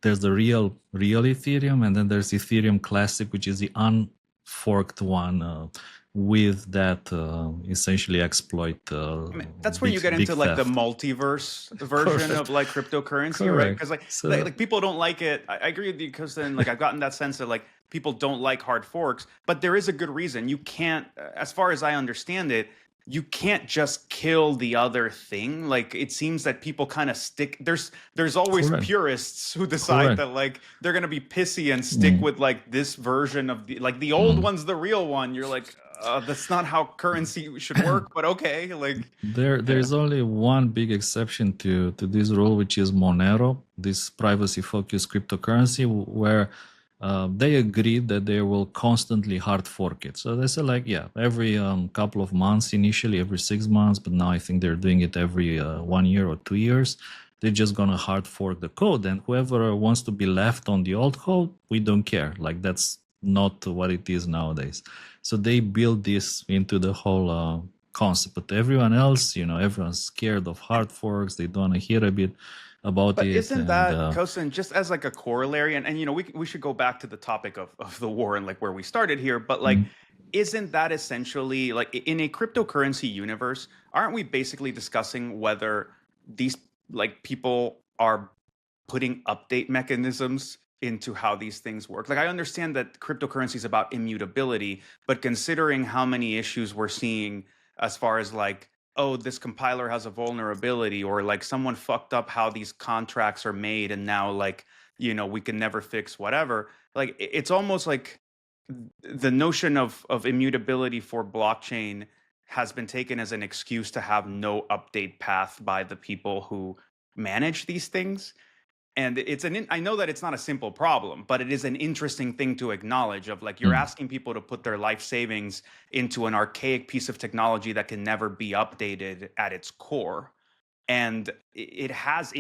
There's the real Ethereum, and then there's Ethereum Classic, which is the unforked one with that essentially exploit. I mean, that's where you get into like the multiverse version of like cryptocurrency, right? Correct. Because like, So- like people don't like it. I agree with you because then like I've gotten that sense that like people don't like hard forks, but there is a good reason. You can't, as far as I understand it, you can't just kill the other thing. Like it seems that people kind of stick. There's always Correct. purists who decide Correct. that like they're gonna be pissy and stick with like this version of the old one's the real one. You're like, that's not how currency should work. But okay, like There's only one big exception to this rule, which is Monero, this privacy-focused cryptocurrency, where they agreed that they will constantly hard fork it. So they said like, every couple of months, initially every 6 months, but now I think they're doing it every 1 year or 2 years. They're just gonna hard fork the code, and whoever wants to be left on the old code, we don't care. Like that's not what it is nowadays. So they build this into the whole concept. But everyone else, everyone's scared of hard forks. They don't want to hear a bit about But it. isn't that, Costin, just as like a corollary, and we should go back to the topic of the war and like where we started here, but like, isn't that essentially like in a cryptocurrency universe, aren't we basically discussing whether these like people are putting update mechanisms into how these things work? Like I understand that cryptocurrency is about immutability, but considering how many issues we're seeing as far as like, oh, this compiler has a vulnerability, or like someone fucked up how these contracts are made and now like, we can never fix whatever. Like it's almost like the notion of immutability for blockchain has been taken as an excuse to have no update path by the people who manage these things. And I know that it's not a simple problem, but it is an interesting thing to acknowledge of like, you're asking people to put their life savings into an archaic piece of technology that can never be updated at its core. And it has had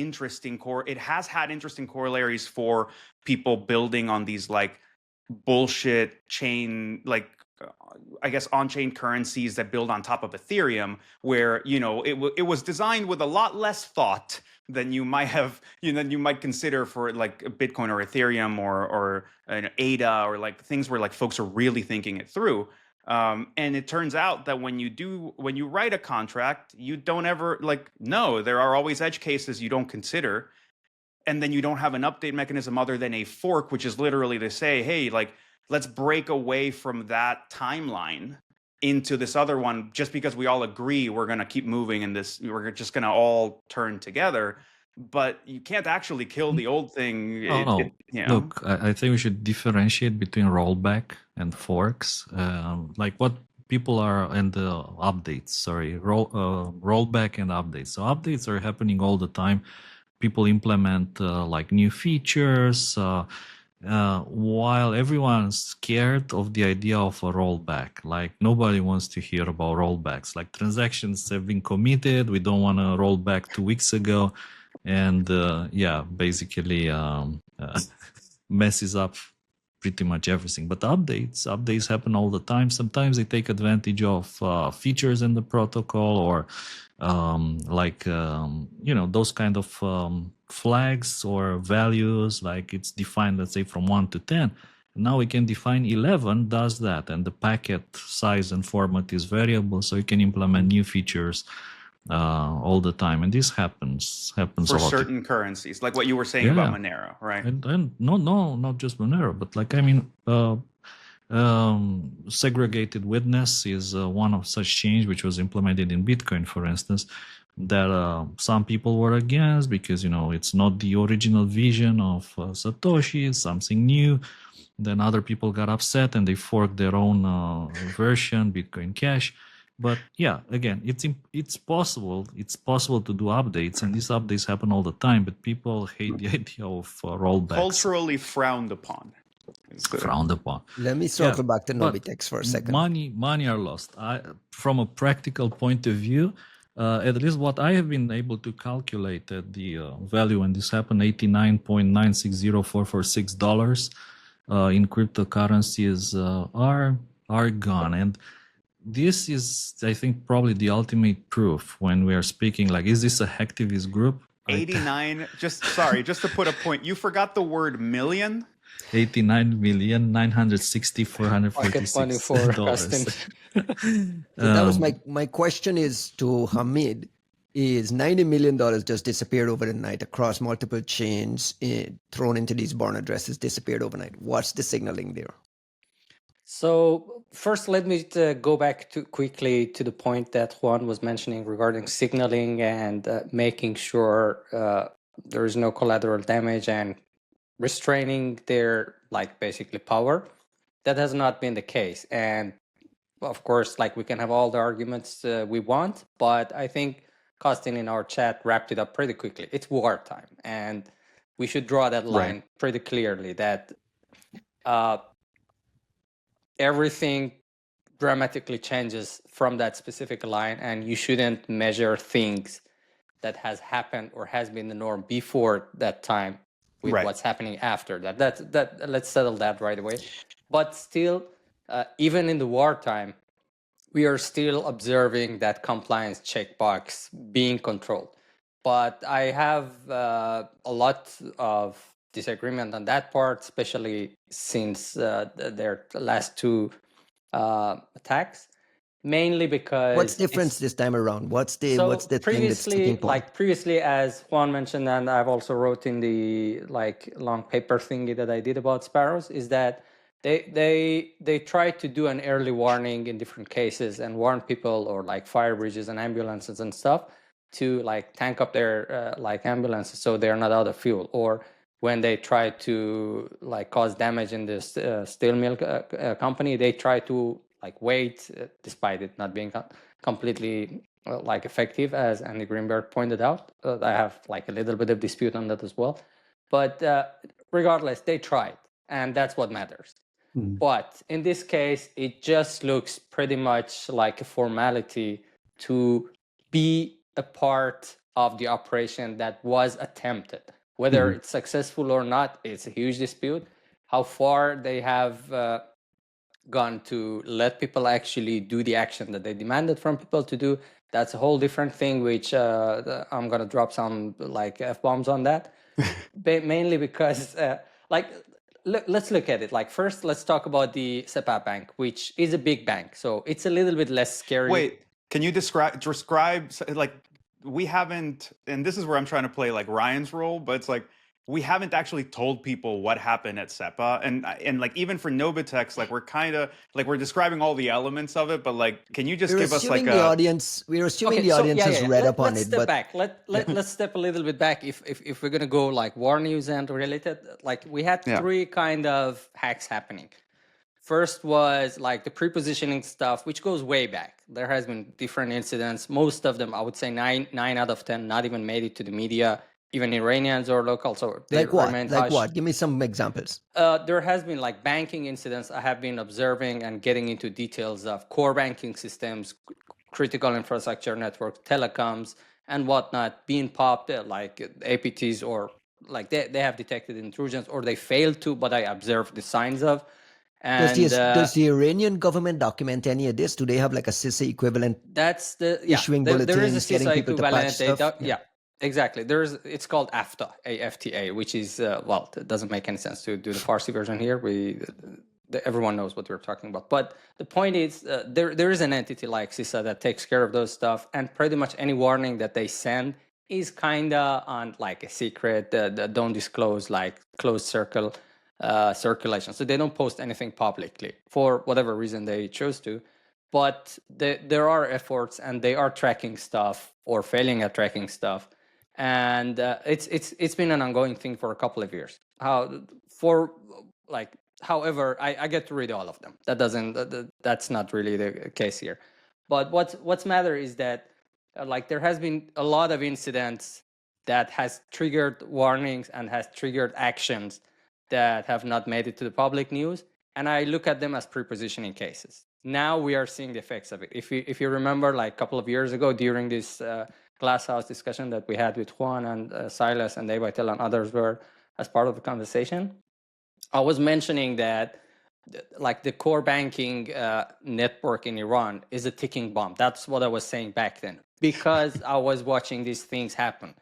interesting corollaries for people building on these like bullshit chain, like I guess on-chain currencies that build on top of Ethereum, where it was designed with a lot less thought than you might have, than you might consider for like Bitcoin or Ethereum or ADA, or like things where like folks are really thinking it through. And it turns out that when you write a contract, you don't ever there are always edge cases you don't consider. And then you don't have an update mechanism other than a fork, which is literally to say, hey, like, let's break away from that timeline into this other one, just because we all agree we're going to keep moving in this, we're just going to all turn together. But you can't actually kill the old thing. Look, I think we should differentiate between rollback and forks. Like what people are, and the updates, rollback and updates. So updates are happening all the time. People implement like new features, while everyone's scared of the idea of a rollback. Like nobody wants to hear about rollbacks. Like transactions have been committed, we don't want to roll back 2 weeks ago, and basically messes up pretty much everything. But updates happen all the time. Sometimes they take advantage of features in the protocol, or those kind of flags or values, like it's defined, let's say, from 1 to 10. Now we can define 11 does that, and the packet size and format is variable, so you can implement new features all the time. And this happens a for lot. certain currencies, like what you were saying about Monero, right? And no, not just Monero, but like, segregated witness is one of such change, which was implemented in Bitcoin, for instance, that some people were against, because it's not the original vision of Satoshi, it's something new. Then other people got upset and they forked their own version, Bitcoin Cash. But yeah, again, it's possible. It's possible to do updates, and these updates happen all the time. But people hate the idea of rollbacks. Culturally frowned upon. Frowned upon. Let me circle back to but Nobitex for a second. Money are lost. From a practical point of view, at least what I have been able to calculate at the value when this happened, $89.960446 in cryptocurrencies are gone. And this is, I think, probably the ultimate proof when we are speaking, like, is this a hacktivist group? 89, just to put a point, you forgot the word million? 89,960,446 So that was my question is to Hamid, is $90 million just disappeared over the night across multiple chains, thrown into these born addresses, disappeared overnight. What's the signaling there? So first, let me go back quickly to the point that Juan was mentioning regarding signaling and making sure there is no collateral damage and restraining their, like, basically power. That has not been the case. And of course, like, we can have all the arguments we want, but I think Costin in our chat wrapped it up pretty quickly. It's wartime, and we should draw that line pretty clearly that everything dramatically changes from that specific line, and you shouldn't measure things that has happened or has been the norm before that time with what's happening after that. That let's settle that right away. But still, even in the wartime, we are still observing that compliance checkbox being controlled. But I have a lot of disagreement on that part, especially since their last two attacks, mainly because what's difference this time around? What's the thing that's sticking point? Like previously, as Juan mentioned, and I've also wrote in the long paper thingy that I did about sparrows, is that they try to do an early warning in different cases and warn people, or like fire bridges and ambulances and stuff, to tank up their ambulances so they're not out of fuel, or when they try to cause damage in this steel mill company, they try to wait, despite it not being completely effective, as Andy Greenberg pointed out. I have a little bit of dispute on that as well, but regardless, they tried, and that's what matters. But in this case, it just looks pretty much like a formality to be a part of the operation that was attempted. Whether it's successful or not, it's a huge dispute. How far they have gone to let people actually do the action that they demanded from people to do, that's a whole different thing, which I'm going to drop some F-bombs on that. Mainly because, let's look at it. First, let's talk about the Sepah Bank, which is a big bank. So it's a little bit less scary. Wait, can you describe, we haven't, and this is where I'm trying to play Ryan's role, but it's we haven't actually told people what happened at Sepah, and even for Nobitex, we're kind of we're describing all the elements of it, but can you just give us we're assuming the audience has read up on it. Let's step back. Let's step a little bit back. If we're gonna go war news and related, we had three kind of hacks happening. First was the pre-positioning stuff, which goes way back. There has been different incidents. Most of them, I would say 9 out of 10, not even made it to the media, even Iranians or locals. So what? Give me some examples. There has been banking incidents. I have been observing and getting into details of core banking systems, critical infrastructure networks, telecoms, and whatnot being popped, APTs, or they have detected intrusions, or they failed to, but I observed the signs of. And, does the Iranian government document any of this? Do they have a CISA equivalent? That's issuing bulletins, there is a CISA getting people to patch stuff? Exactly. It's called AFTA, which is it doesn't make any sense to do the Farsi version here. Everyone knows what we're talking about. But the point is, there is an entity like CISA that takes care of those stuff, and pretty much any warning that they send is kinda on a secret, don't disclose, closed circle circulation. So they don't post anything publicly for whatever reason they chose to. But there are efforts, and they are tracking stuff or failing at tracking stuff, and it's been an ongoing thing for a couple of years. However, I get to read all of them. That's not really the case here. But what's matter is that like there has been a lot of incidents that has triggered warnings and has triggered actions that have not made it to the public news, and I look at them as prepositioning cases. Now we are seeing the effects of it. If you remember, like a couple of years ago during this glass house discussion that we had with Juan and Silas and Devitel and others were as part of the conversation, I was mentioning that like the core banking network in Iran is a ticking bomb. That's what I was saying back then, because I was watching these things happen.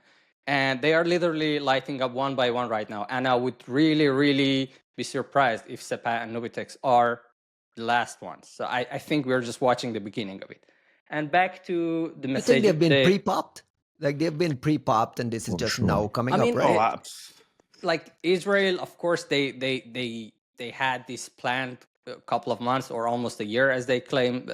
And they are literally lighting up one by one right now. And I would really, really be surprised if Sepah and Nobitex are the last ones. So I think we're just watching the beginning of it. And back to the You message. think they've been pre-popped? Like they've been pre-popped, and this is just now coming up, right? Like Israel, of course, they had this planned a couple of months or almost a year, as they claim.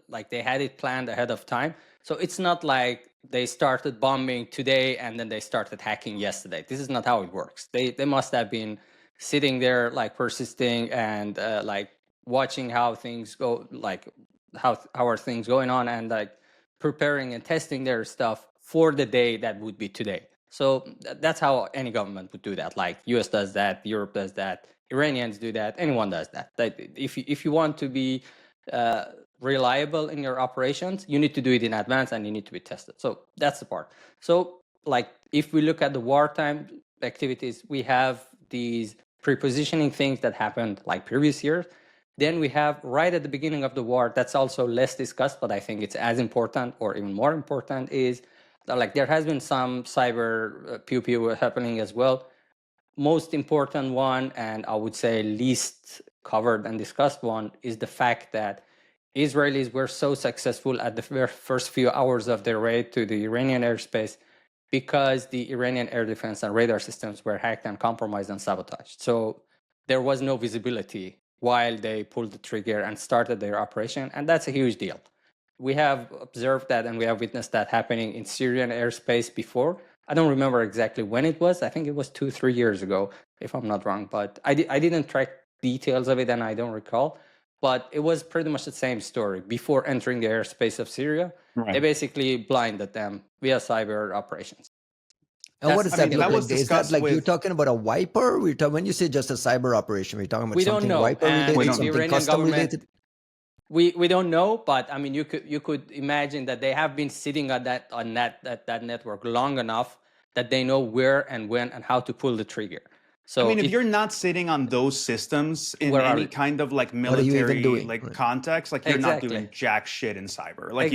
Like they had it planned ahead of time. So it's not like they started bombing today and then they started hacking yesterday. This is not how it works. They must have been sitting there, like persisting and like watching how things go, like how are things going on, and like preparing and testing their stuff for the day that would be today. So that's how any government would do that. Like US does that, Europe does that, Iranians do that, anyone does that. If you want to be reliable in your operations, you need to do it in advance and you need to be tested. So that's the part. So like if we look at the wartime activities, we have these prepositioning things that happened like previous years. Then we have right at the beginning of the war, that's also less discussed, but I think it's as important or even more important, is that like there has been some cyber pew-pew happening as well. Most important one, and I would say least covered and discussed one, is the fact that Israelis were so successful at the first few hours of their raid to the Iranian airspace because the Iranian air defense and radar systems were hacked and compromised and sabotaged. So there was no visibility while they pulled the trigger and started their operation, and that's a huge deal. We have observed that and we have witnessed that happening in Syrian airspace before. I don't remember exactly when it was. I think it was 2-3 years ago, if I'm not wrong. But I didn't track details of it and I don't recall. But it was pretty much the same story. Before entering the airspace of Syria, they basically blinded them via cyber operations. And what does that look like? Is that like you're talking about a wiper? When you say just a cyber operation, we're talking about something wiper related, something custom related? We don't know, but I mean, you could imagine that they have been sitting on that network long enough that they know where and when and how to pull the trigger. So I mean, if you're not sitting on those systems in any kind of like military like context, like you're not doing jack shit in cyber. Like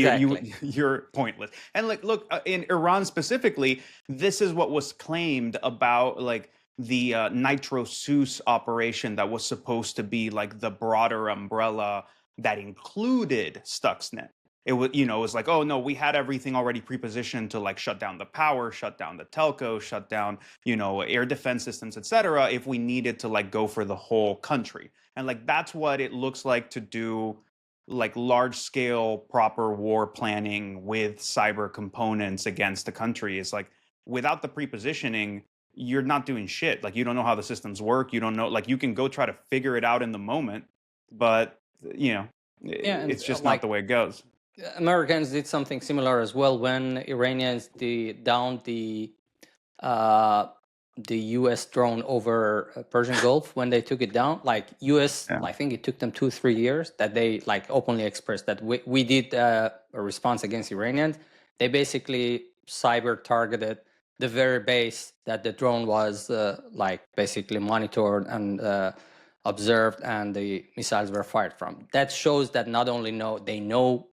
you're pointless. And like, look, in Iran specifically, this is what was claimed about like the Nitro Seuss operation that was supposed to be like the broader umbrella that included Stuxnet. It was, it was like, oh no, we had everything already prepositioned to like shut down the power, shut down the telco, shut down, air defense systems, etc. if we needed to like go for the whole country. And like that's what it looks like to do like large scale proper war planning with cyber components against the country. Is like without the prepositioning, you're not doing shit. Like you don't know how the systems work. You don't know, like you can go try to figure it out in the moment, but it's just not the way it goes. Americans did something similar as well when Iranians downed the U.S. drone over Persian Gulf. When they took it down, like U.S., I think it took them 2-3 years that they like openly expressed that we did a response against Iranians. They basically cyber targeted the very base that the drone was like basically monitored and observed, and the missiles were fired from. That shows that not only they know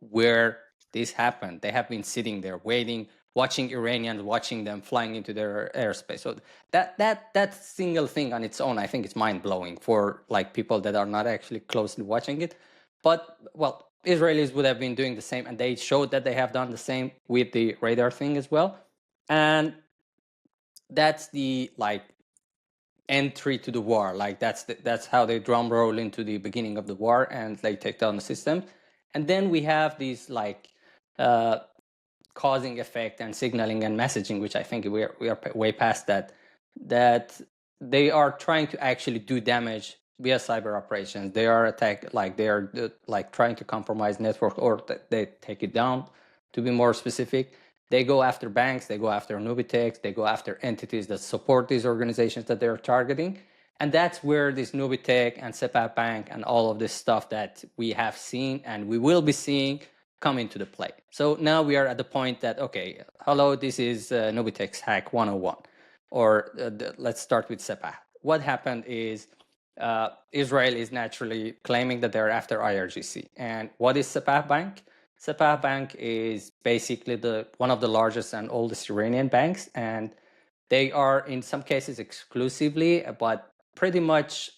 where this happened, they have been sitting there waiting, watching Iranians, watching them flying into their airspace. So that single thing on its own, I think it's mind-blowing for like people that are not actually closely watching it. But well, Israelis would have been doing the same, and they showed that they have done the same with the radar thing as well. And that's the like entry to the war. Like that's how they drum roll into the beginning of the war, and they take down the system. And then we have these like causing effect and signaling and messaging, which I think we are way past that. That they are trying to actually do damage via cyber operations. They are they are like trying to compromise network, or they take it down. To be more specific, they go after banks, they go after Nobitex, they go after entities that support these organizations that they're targeting. And that's where this Nobitech and Sepah Bank and all of this stuff that we have seen and we will be seeing come into the play. So now we are at the point that, okay, hello, this is Nobitech's hack 101. Or let's start with Sepah. What happened is Israel is naturally claiming that they're after IRGC. And what is Sepah Bank? Sepah Bank is basically one of the largest and oldest Iranian banks, and they are in some cases exclusively, but pretty much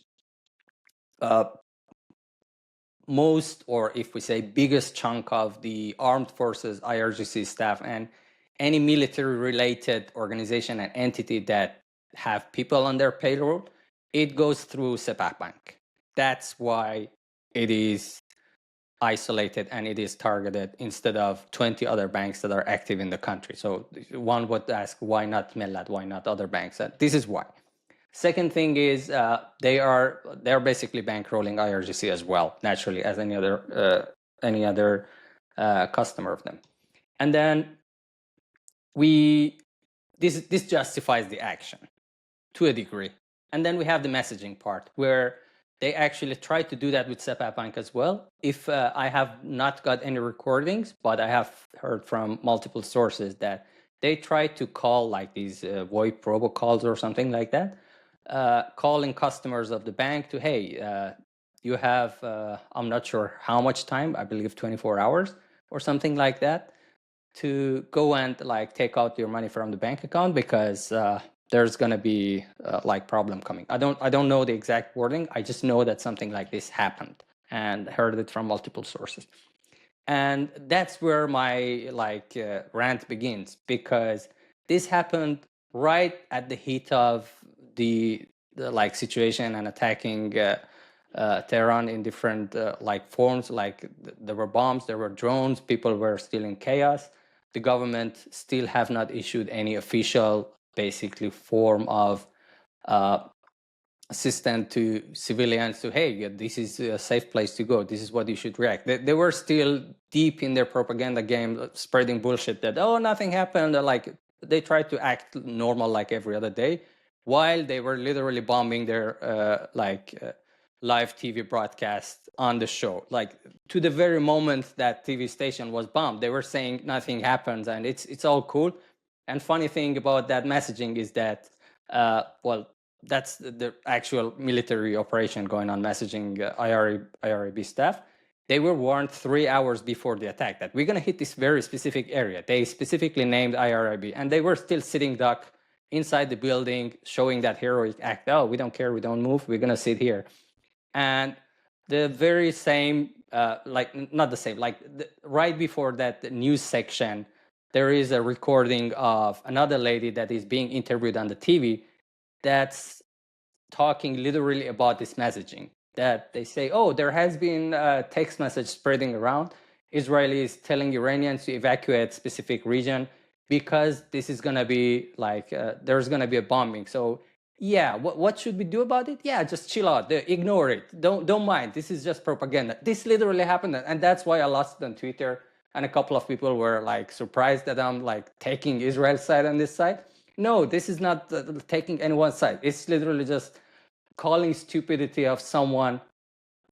most, or if we say biggest chunk of the armed forces, IRGC staff, and any military related organization and entity that have people on their payroll, it goes through Sepah Bank. That's why it is isolated and it is targeted instead of 20 other banks that are active in the country. So one would ask, why not Millat? Why not other banks? This is why. Second thing is they're basically bankrolling IRGC as well, naturally, as any other customer of them. And then this justifies the action to a degree. And then we have the messaging part where they actually try to do that with Sepah Bank as well. If I have not got any recordings, but I have heard from multiple sources that they try to call like these VoIP robocalls or something like that, calling customers of the bank to, hey, you have, I'm not sure how much time, I believe 24 hours or something like that, to go and like take out your money from the bank account because there's going to be like problem coming. I don't know the exact wording. I just know that something like this happened and heard it from multiple sources. And that's where my rant begins, because this happened right at the heat of the like situation and attacking Tehran in different forms. Like there were bombs, there were drones, people were still in chaos. The government still have not issued any official basically form of assistance to civilians to, hey, this is a safe place to go, this is what you should react. They were still deep in their propaganda game, spreading bullshit that, oh, nothing happened. Like they tried to act normal like every other day, while they were literally bombing their live TV broadcast on the show. Like to the very moment that TV station was bombed, they were saying nothing happens and it's all cool. And funny thing about that messaging is that, that's the actual military operation going on, messaging IRAB staff. They were warned 3 hours before the attack that we're going to hit this very specific area. They specifically named IRAB, and they were still sitting duck inside the building, showing that heroic act. Oh, we don't care, we don't move, we're going to sit here. And the very same, not the same, right before that news section, there is a recording of another lady that is being interviewed on the TV that's talking literally about this messaging, that they say, oh, there has been a text message spreading around. Israelis telling Iranians to evacuate specific region because this is going to be there's going to be a bombing. So yeah, what should we do about it? Yeah, just chill out, ignore it, don't mind, this is just propaganda. This literally happened, and that's why I lost it on Twitter, and a couple of people were surprised that I'm taking Israel's side on this side. No, this is not taking anyone's side. It's literally just calling stupidity of someone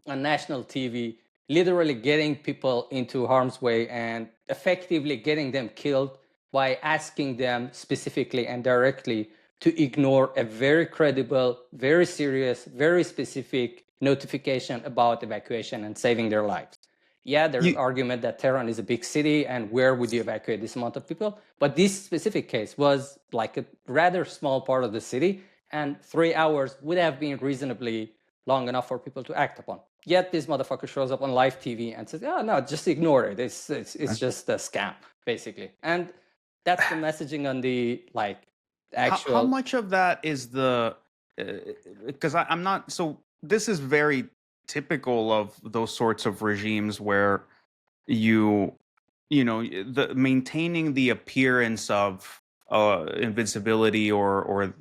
on national TV, literally getting people into harm's way and effectively getting them killed by asking them specifically and directly to ignore a very credible, very serious, very specific notification about evacuation and saving their lives. Yeah, there's an argument that Tehran is a big city and where would you evacuate this amount of people? But this specific case was like a rather small part of the city, and 3 hours would have been reasonably long enough for people to act upon. Yet this motherfucker shows up on live TV and says, oh, no, just ignore it. It's just a scam, basically. And that's the messaging on the actual... How much of that is the... Because I'm not... So this is very typical of those sorts of regimes where maintaining the appearance of invincibility or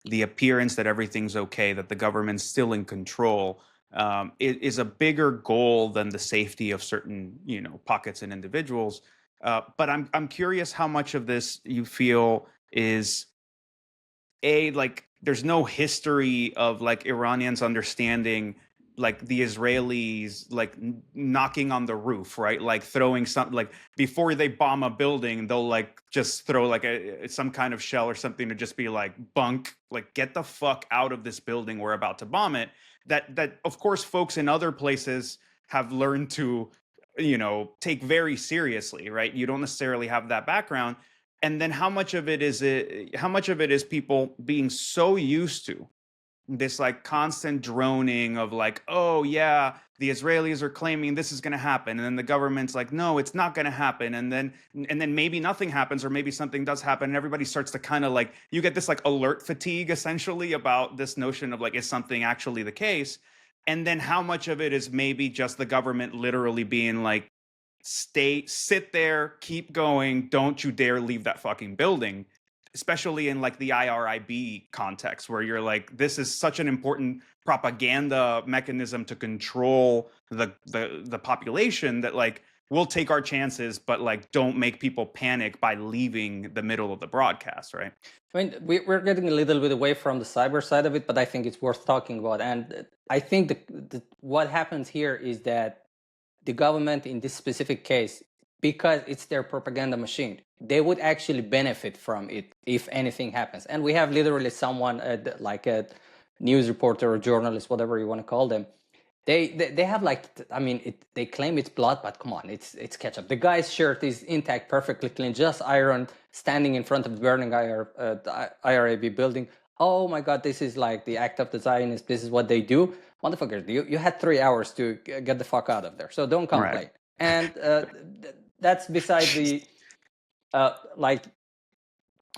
the appearance that everything's okay, that the government's still in control, is a bigger goal than the safety of certain, pockets and individuals. But I'm curious how much of this you feel is like there's no history of like Iranians understanding like the Israelis like knocking on the roof, right? Like throwing something, like before they bomb a building, they'll like just throw like some kind of shell or something to just be like bunk, like get the fuck out of this building, we're about to bomb it. That of course folks in other places have learned to take very seriously, right? You don't necessarily have that background. And then how much of it is people being so used to this like constant droning of like, oh yeah, the Israelis are claiming this is going to happen, and then the government's like, no, it's not going to happen, and then maybe nothing happens, or maybe something does happen, and everybody starts to kind of like, you get this like alert fatigue essentially about this notion of like, is something actually the case? And then how much of it is maybe just the government literally being like, sit there, keep going, don't you dare leave that fucking building, especially in like the IRIB context, where you're like, this is such an important propaganda mechanism to control the population that like we'll take our chances, but like don't make people panic by leaving the middle of the broadcast, right? I mean, we're getting a little bit away from the cyber side of it, but I think it's worth talking about. And I think what happens here is that the government in this specific case, because it's their propaganda machine, they would actually benefit from it if anything happens. And we have literally someone like a news reporter or journalist, whatever you want to call them. They have like, I mean, they claim it's blood, but come on, it's ketchup. The guy's shirt is intact, perfectly clean, just ironed, standing in front of the burning IRAB building. Oh my God, this is like the act of the Zionists. This is what they do. Motherfucker, you had 3 hours to get the fuck out of there. So don't complain. Right. And that's beside the, like,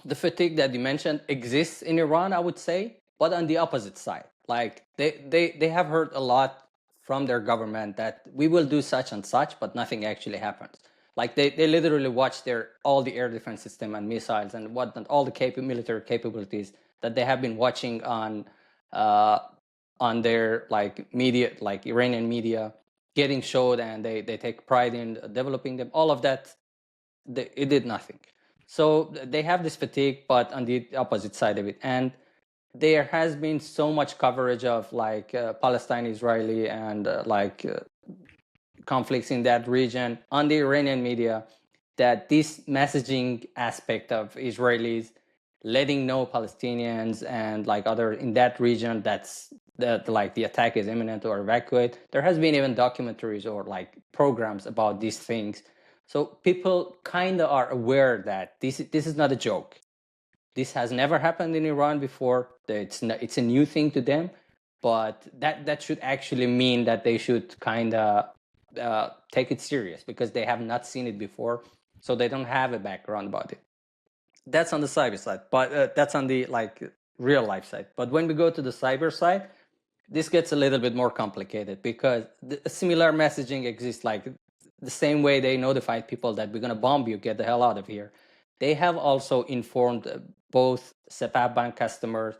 the fatigue that you mentioned exists in Iran, I would say, but on the opposite side. Like, they have heard a lot from their government that we will do such and such, but nothing actually happens. Like, they literally watch all the air defense system and missiles and whatnot, all the military capabilities that they have been watching on their like media, like Iranian media, getting showed, and they take pride in developing them. All of that, it did nothing. So they have this fatigue, but on the opposite side of it. And there has been so much coverage of like Palestine, Israeli, and conflicts in that region on the Iranian media, that this messaging aspect of Israelis letting know Palestinians and like other in that region that like the attack is imminent or evacuate. There has been even documentaries or like programs about these things. So people kind of are aware that this is not a joke. This has never happened in Iran before. It's a new thing to them, but that should actually mean that they should kind of take it serious, because they have not seen it before, so they don't have a background about it. That's on the cyber side, but that's on the like real life side. But when we go to the cyber side, this gets a little bit more complicated, because similar messaging exists. Like the same way they notified people that we're going to bomb you, get the hell out of here, they have also informed both Sepah Bank customers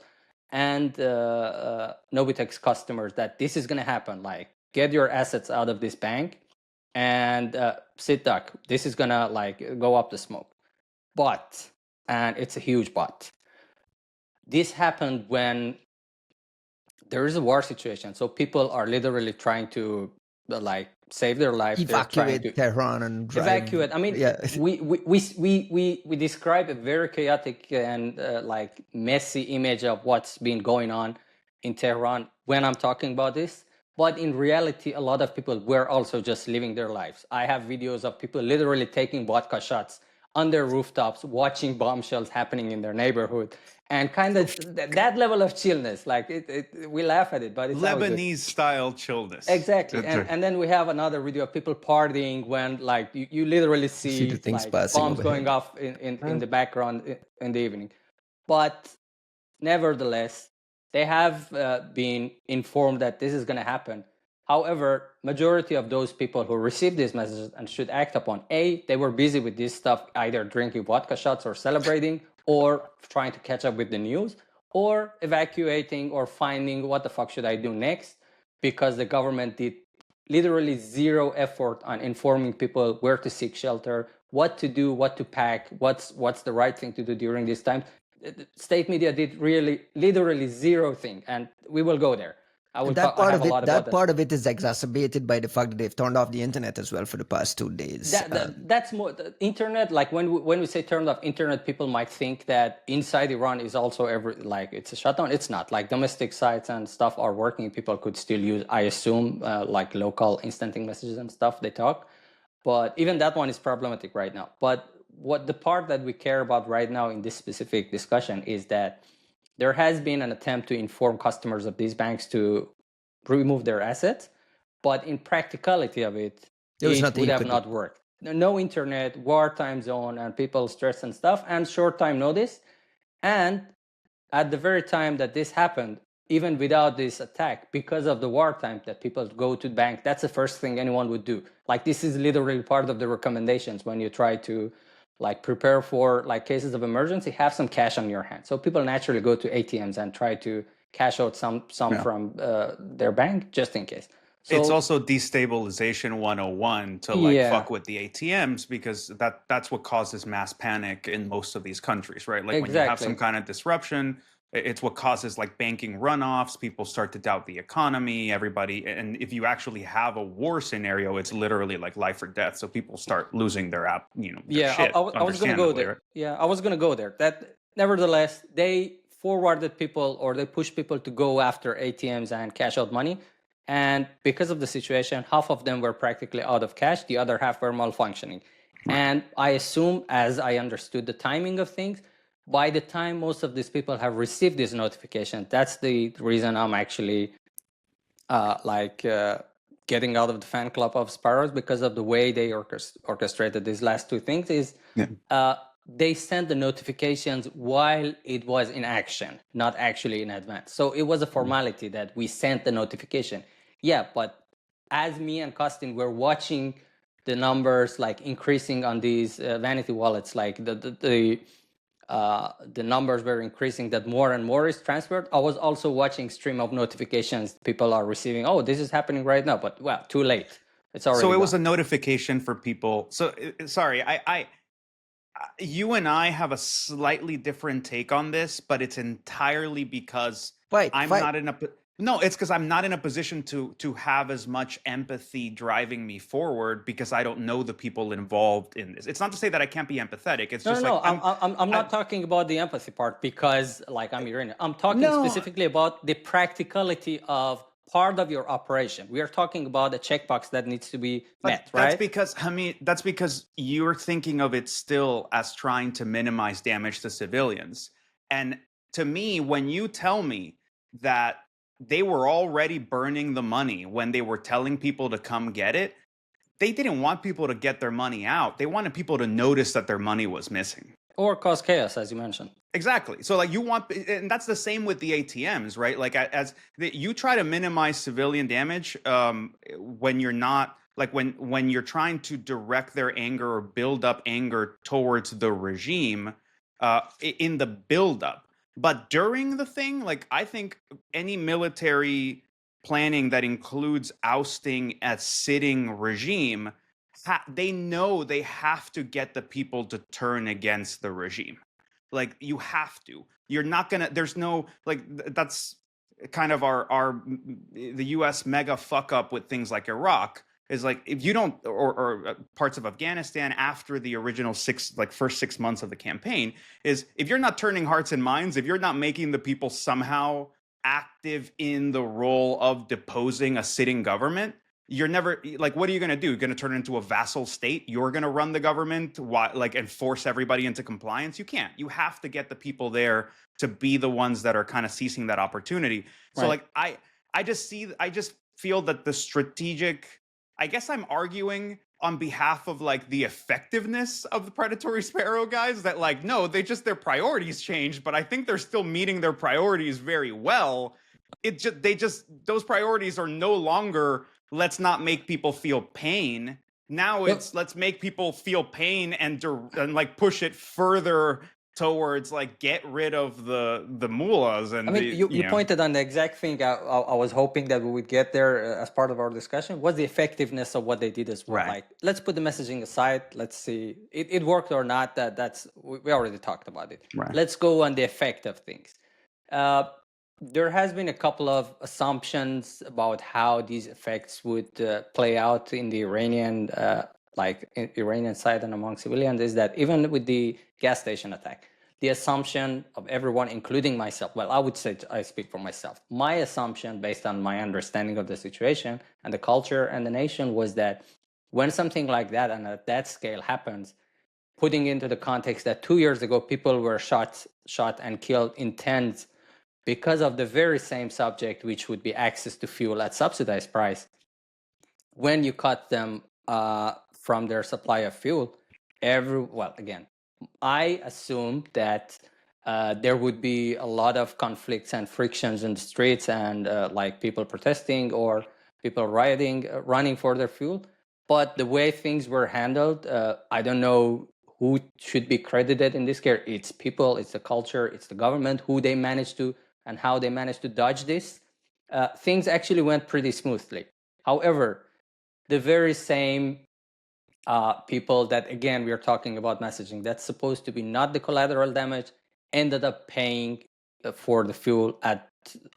and Nobitex customers that this is going to happen. Like, get your assets out of this bank and sit duck. This is going to like go up the smoke. But, and it's a huge but, this happened when there is a war situation. So people are literally trying to like save their life. Evacuate Tehran and drive. Evacuate. I mean, yeah. we describe a very chaotic and like messy image of what's been going on in Tehran when I'm talking about this. But in reality, a lot of people were also just living their lives. I have videos of people literally taking vodka shots on their rooftops, watching bombshells happening in their neighborhood, and kind of that level of chillness. Like we laugh at it, but it's Lebanese style chillness. Exactly. And then we have another video of people partying when like you literally see like bombs going off in the background in the evening. But nevertheless, they have been informed that this is going to happen. However, majority of those people who received these messages and should act upon, A, they were busy with this stuff, either drinking vodka shots or celebrating, or trying to catch up with the news, or evacuating or finding what the fuck should I do next, because the government did literally zero effort on informing people where to seek shelter, what to do, what to pack, what's the right thing to do during this time. State media did really literally zero thing, and we will go there. I And have a lot about that. part of it is exacerbated by the fact that they've turned off the internet as well for the past 2 days. That's more the internet. Like when we say turned off internet, people might think that inside Iran is also it's a shutdown. It's not. Like domestic sites and stuff are working. People could still use, I assume, like local instanting messages and stuff they talk. But even that one is problematic right now. But what the part that we care about right now in this specific discussion is that there has been an attempt to inform customers of these banks to remove their assets, but in practicality of it, it would have not worked. No internet, wartime zone, and people stress and stuff, and short time notice. And at the very time that this happened, even without this attack, because of the wartime that people go to the bank, that's the first thing anyone would do. Like this is literally part of the recommendations when you try to like prepare for like cases of emergency, have some cash on your hand. So people naturally go to ATMs and try to cash out some from their bank just in case. So, it's also destabilization 101 to like fuck with the ATMs, because that's what causes mass panic in most of these countries, right? Like when you have some kind of disruption, it's what causes like banking runoffs. People start to doubt the economy, everybody. And if you actually have a war scenario, it's literally like life or death. So people start losing their shit, I was going to go there. Right? Yeah, I was going to go there. That nevertheless, they forwarded people or they pushed people to go after ATMs and cash out money. And because of the situation, half of them were practically out of cash. The other half were malfunctioning. Right. And I assume, as I understood the timing of things, by the time most of these people have received this notification, that's the reason I'm actually getting out of the fan club of Sparrows, because of the way they orchestrated these last two things is they sent the notifications while it was in action, not actually in advance. So it was a formality that we sent the notification. Yeah, but as me and Costin were watching the numbers like increasing on these vanity wallets, like the numbers were increasing, that more and more is transferred. I was also watching stream of notifications people are receiving. Oh, this is happening right now, but well, too late. It's already so it gone. Was a notification for people. So sorry, you and I have a slightly different take on this, but it's entirely because not in a. No, it's because I'm not in a position to have as much empathy driving me forward, because I don't know the people involved in this. It's not to say that I can't be empathetic. It's just I'm not talking about the empathy part, because like I'm Iranian. I'm talking specifically about the practicality of part of your operation. We are talking about a checkbox that needs to be met, right? That's because, Hamid, that's because you're thinking of it still as trying to minimize damage to civilians. And to me, when you tell me that they were already burning the money when they were telling people to come get it, they didn't want people to get their money out. They wanted people to notice that their money was missing. Or cause chaos, as you mentioned. Exactly. So like and that's the same with the ATMs, right? Like you try to minimize civilian damage when you're not, like when you're trying to direct their anger or build up anger towards the regime in the buildup. But during the thing, like I think any military planning that includes ousting a sitting regime, they know they have to get the people to turn against the regime. Like you have to. You're not gonna. There's no like. That's kind of the U.S. mega fuck up with things like Iraq. Is like if you don't, or parts of Afghanistan after the original first 6 months of the campaign, is if you're not turning hearts and minds, if you're not making the people somehow active in the role of deposing a sitting government, you're never, like, what are you going to do? You're going to turn it into a vassal state? You're going to run the government, and force everybody into compliance? You can't. You have to get the people there to be the ones that are kind of seizing that opportunity. Right. So like I just feel that the strategic, I guess I'm arguing on behalf of like the effectiveness of the Predatory Sparrow guys, that like, no, their priorities changed, but I think they're still meeting their priorities very well. Those priorities are no longer, let's not make people feel pain. Now it's let's make people feel pain and like push it further towards like get rid of the mullahs and I mean, you you know. pointed on the exact thing I was hoping that we would get there as part of our discussion. Was the effectiveness of what they did as well? Right. Like, let's put the messaging aside. Let's see it worked or not. We already talked about it. Right. Let's go on the effect of things. There has been a couple of assumptions about how these effects would play out in the Iranian, Iranian side and among civilians. Is that even with the gas station attack? The assumption of everyone, including myself, well, I would say I speak for myself. My assumption, based on my understanding of the situation and the culture and the nation, was that when something like that and at that scale happens, putting into the context that 2 years ago people were shot and killed in tens because of the very same subject, which would be access to fuel at subsidized price, when you cut them from their supply of fuel, again, I assume that there would be a lot of conflicts and frictions in the streets and like people protesting or people rioting, running for their fuel. But the way things were handled, I don't know who should be credited in this case. It's people, it's the culture, it's the government, who they managed to and how they managed to dodge this. Things actually went pretty smoothly. However, the very same people that, again, we are talking about messaging, that's supposed to be not the collateral damage, ended up paying for the fuel at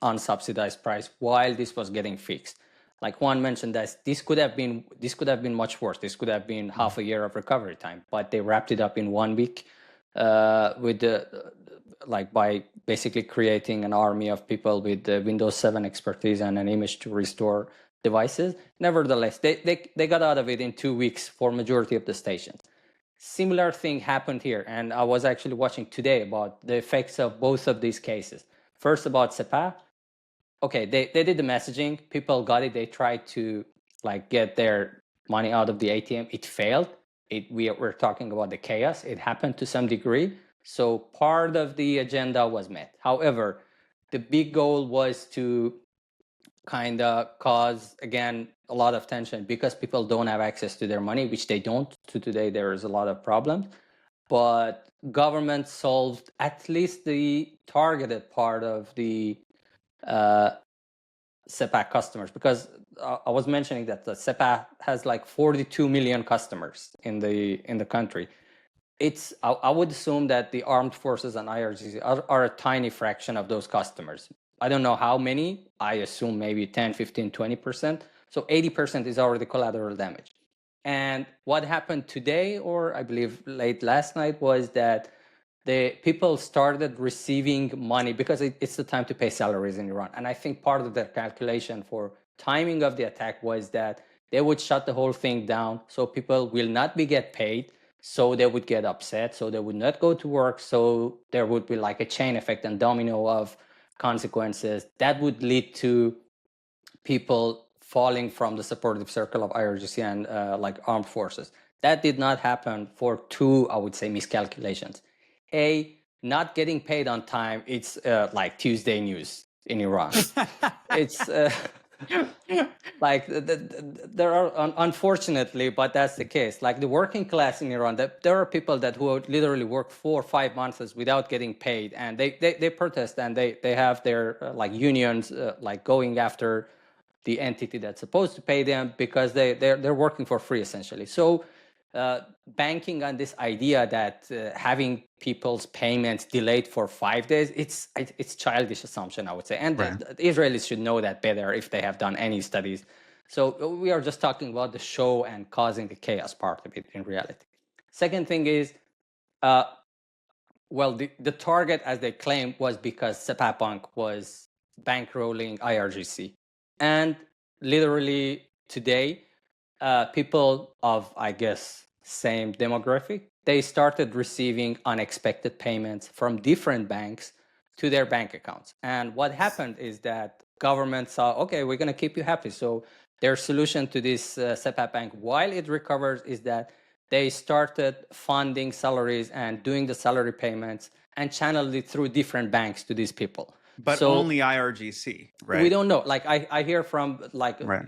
unsubsidized price while this was getting fixed. Like Juan mentioned, that this could have been much worse. This could have been half a year of recovery time, but they wrapped it up in 1 week with by basically creating an army of people with Windows 7 expertise and an image to restore devices. Nevertheless, they got out of it in 2 weeks for majority of the stations. Similar thing happened here, and I was actually watching today about the effects of both of these cases. First, about Sepah. Okay, they did the messaging. People got it. They tried to get their money out of the ATM. It failed. We're talking about the chaos. It happened to some degree. So part of the agenda was met. However, the big goal was to kind of cause, again, a lot of tension because people don't have access to their money, which they don't. To today, there is a lot of problems. But government solved at least the targeted part of the Sepah customers, because I was mentioning that the Sepah has 42 million customers in the country. I would assume that the armed forces and IRGC are a tiny fraction of those customers. I don't know how many. I assume maybe 10, 15, 20%. So 80% is already collateral damage. And what happened today, or I believe late last night, was that the people started receiving money because it's the time to pay salaries in Iran. And I think part of their calculation for timing of the attack was that they would shut the whole thing down so people will not get paid. So they would get upset, so they would not go to work. So there would be a chain effect and domino of consequences that would lead to people falling from the supportive circle of IRGC and armed forces. That did not happen for two, I would say, miscalculations. Not getting paid on time, it's like Tuesday news in Iran. It's there are, unfortunately, but that's the case. The working class in Iran, there are people who literally work 4 or 5 months without getting paid, and they protest, and they have their unions going after the entity that's supposed to pay them because they're working for free essentially. So banking on this idea that having people's payments delayed for 5 days, it's childish assumption, I would say. And right. The Israelis should know that better if they have done any studies. So we are just talking about the show and causing the chaos part of it in reality. Second thing is, the target, as they claim, was because Sepah Bank was bankrolling IRGC. And literally today, people of, I guess, same demographic, they started receiving unexpected payments from different banks to their bank accounts. And what happened is that government saw, okay, we're going to keep you happy. So their solution to this Sepah Bank, while it recovers, is that they started funding salaries and doing the salary payments and channeled it through different banks to these people. But only IRGC, right? We don't know. I hear from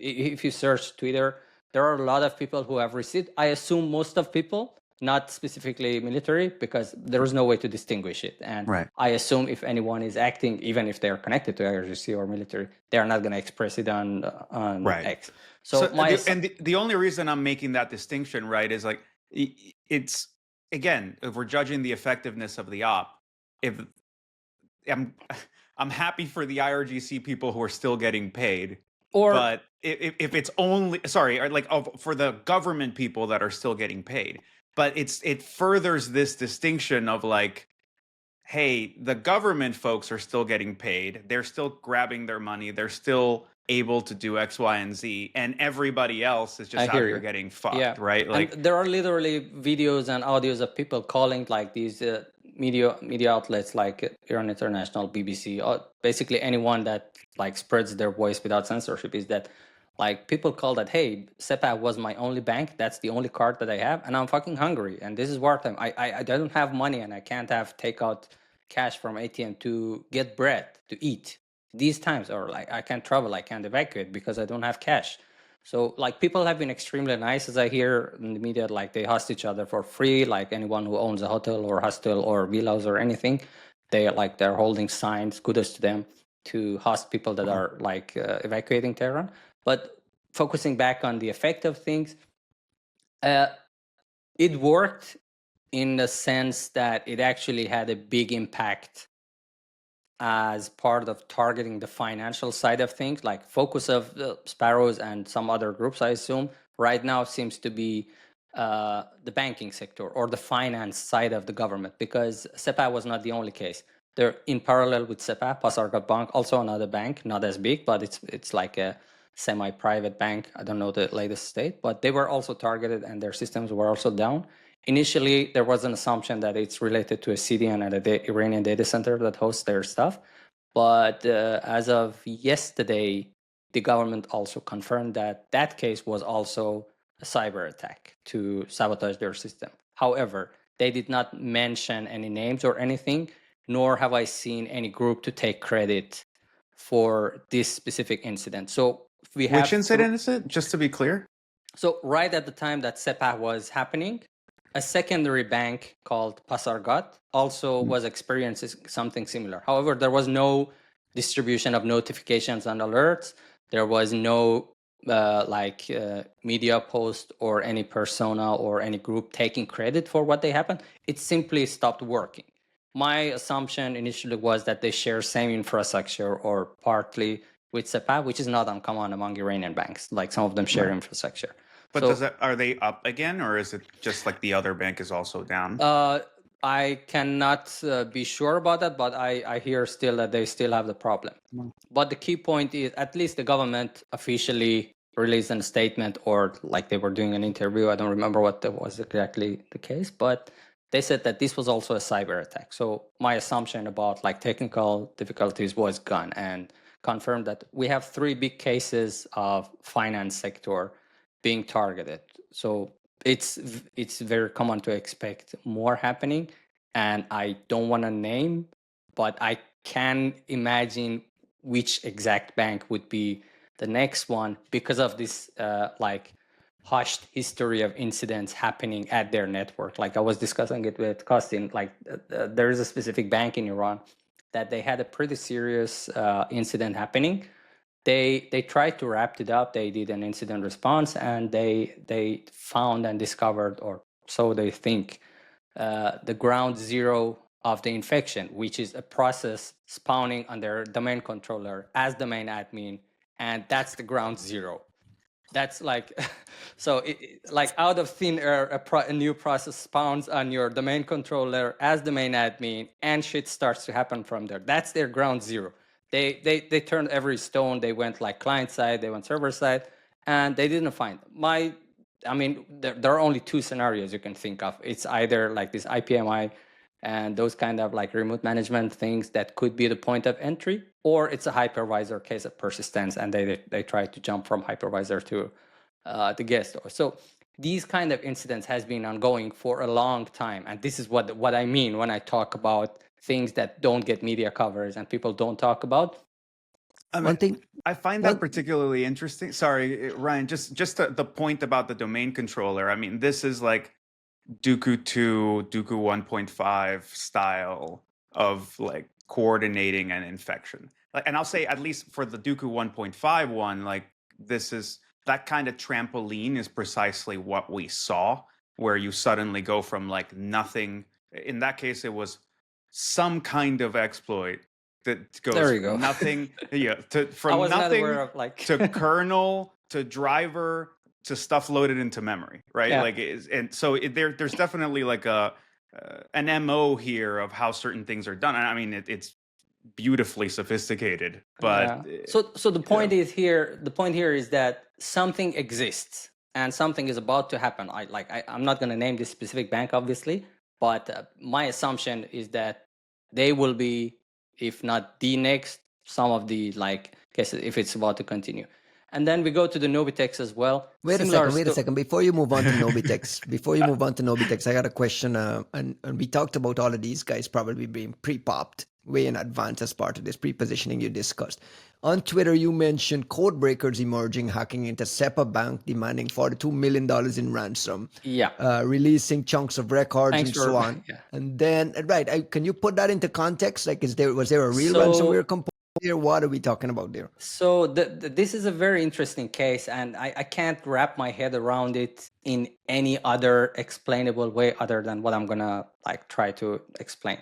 if you search Twitter, there are a lot of people who have received. I assume most of people, not specifically military, because there is no way to distinguish it. And Right. I assume if anyone is acting, even if they're connected to IRGC or military, they're not going to express it on Right. X. So the only reason I'm making that distinction, right, is like it's, again, if we're judging the effectiveness of the op, if I'm I'm happy for the IRGC people who are still getting paid, but if it's only, sorry, or like for the government people that are still getting paid, but it furthers this distinction of like, hey, the government folks are still getting paid, they're still grabbing their money, they're still able to do X, Y, and Z, and everybody else is just out here getting fucked, right? Like, and there are literally videos and audios of people calling like these media outlets like Iran International, BBC, or basically anyone that like spreads their voice without censorship, is that like people call that, hey, Sepah was my only bank, that's the only card that I have, and I'm fucking hungry, and this is wartime. I don't have money, and I can't take out cash from ATM to get bread to eat these times, or like I can't travel, I can't evacuate because I don't have cash. So like people have been extremely nice, as I hear in the media, like they host each other for free, like anyone who owns a hotel or hostel or villas or anything, they're holding signs, kudos to them, to host people that are like evacuating Tehran. But focusing back on the effect of things, it worked in the sense that it actually had a big impact as part of targeting the financial side of things. Like focus of the Sparrows and some other groups, I assume, right now seems to be the banking sector or the finance side of the government, because Sepah was not the only case. They're in parallel with Sepah, Pasargad Bank, also another bank, not as big, but it's like a semi-private bank. I don't know the latest state, but they were also targeted and their systems were also down. Initially, there was an assumption that it's related to a CDN and a Iranian data center that hosts their stuff. But as of yesterday, the government also confirmed that that case was also a cyber attack to sabotage their system. However, they did not mention any names or anything, nor have I seen any group to take credit for this specific incident. So we have... Which incident is it, just to be clear? So right at the time that Sepah was happening, a secondary bank called Pasargad also was experiencing something similar. However, there was no distribution of notifications and alerts. There was no media post or any persona or any group taking credit for what they happened. It simply stopped working. My assumption initially was that they share same infrastructure or partly with Sepah, which is not uncommon among Iranian banks. Like some of them share infrastructure. But are they up again, or is it just like the other bank is also down? I cannot be sure about that, but I hear still that they still have the problem. But the key point is, at least the government officially released a statement, or like they were doing an interview. I don't remember what that was exactly the case, but they said that this was also a cyber attack. So my assumption about like technical difficulties was gone, and confirmed that we have 3 big cases of finance sector being targeted. So it's very common to expect more happening, and I don't want to name, but I can imagine which exact bank would be the next one because of this hushed history of incidents happening at their network. Like I was discussing it with Costin, like there is a specific bank in Iran that they had a pretty serious incident happening. They tried to wrap it up. They did an incident response, and they found and discovered, or so they think, the ground zero of the infection, which is a process spawning on their domain controller as domain admin, and that's the ground zero. That's like, so like out of thin air, a new process spawns on your domain controller as domain admin, and shit starts to happen from there. That's their ground zero. They turned every stone. They went like client side, they went server side, and they didn't find there are only 2 scenarios you can think of. It's either like this IPMI and those kind of like remote management things that could be the point of entry, or it's a hypervisor case of persistence, and they try to jump from hypervisor to the guest store. So these kind of incidents has been ongoing for a long time, and this is what I mean when I talk about things that don't get media coverage and people don't talk about. One thing I find that particularly interesting. Sorry, Ryan, just the point about the domain controller. I mean, this is like Dooku 2, Dooku 1.5 style of like coordinating an infection. And I'll say, at least for the Dooku 1.5 one, like this is that kind of trampoline is precisely what we saw, where you suddenly go from like nothing. In that case, it was some kind of exploit that goes There you go. from nothing, yeah, to I from was not aware nothing of like to kernel to driver to stuff loaded into memory, right? yeah. Like, and so there's definitely like an MO here of how certain things are done. And I mean, it's beautifully sophisticated, but So the point is here. The point here is that something exists and something is about to happen. I'm not going to name this specific bank, obviously, but my assumption is that they will be, if not the next, some of the like cases if it's about to continue. And then we go to the Nobitex as well. Wait a second. Before you move on to Nobitex, I got a question. And we talked about all of these guys probably being pre-popped way in advance as part of this pre-positioning you discussed. On Twitter, you mentioned code breakers emerging, hacking into Sepah Bank, demanding $42 million in ransom. Yeah. Releasing chunks of records and so on. Yeah. And then, right, can you put that into context? Like, was there a real ransomware component here? What are we talking about there? So this is a very interesting case, and I can't wrap my head around it in any other explainable way other than what I'm gonna like try to explain.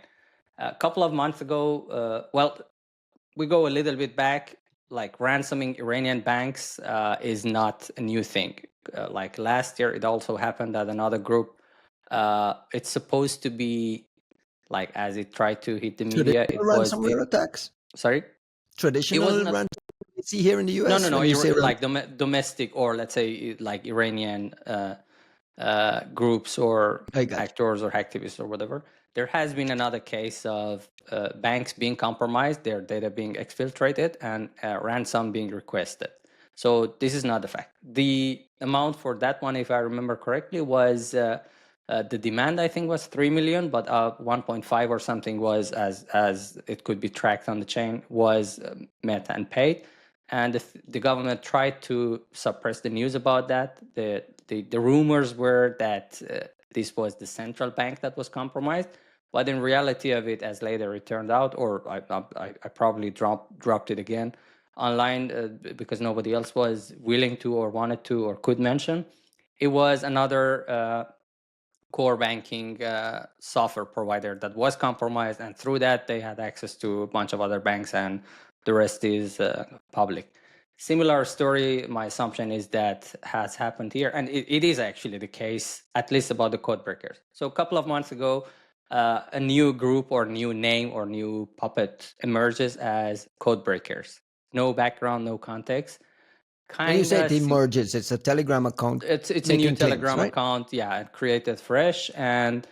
A couple of months ago, well, we go a little bit back. Like ransoming Iranian banks is not a new thing. Like last year, it also happened at another group. It's supposed to be like as it tried to hit the media. It was ransomware attacks. Sorry. Traditional ransomware we see here in the US. No. Like domestic, or let's say like Iranian groups or actors or activists or whatever. There has been another case of banks being compromised, their data being exfiltrated, and ransom being requested. So this is not the fact. The amount for that one, if I remember correctly, was the demand, I think, was 3 million, but 1.5 or something was, as it could be tracked on the chain, was met and paid. And the government tried to suppress the news about that. The rumors were that this was the central bank that was compromised, but in reality of it, as later it turned out, or I probably dropped it again online because nobody else was willing to or wanted to or could mention, it was another core banking software provider that was compromised, and through that they had access to a bunch of other banks, and the rest is public. Similar story, my assumption is that has happened here, and it is actually the case, at least about the code breakers. So a couple of months ago, a new group or new name or new puppet emerges as code breakers. No background, no context. When you say it emerges, it's a Telegram account. It's a new Telegram account, yeah, created fresh, and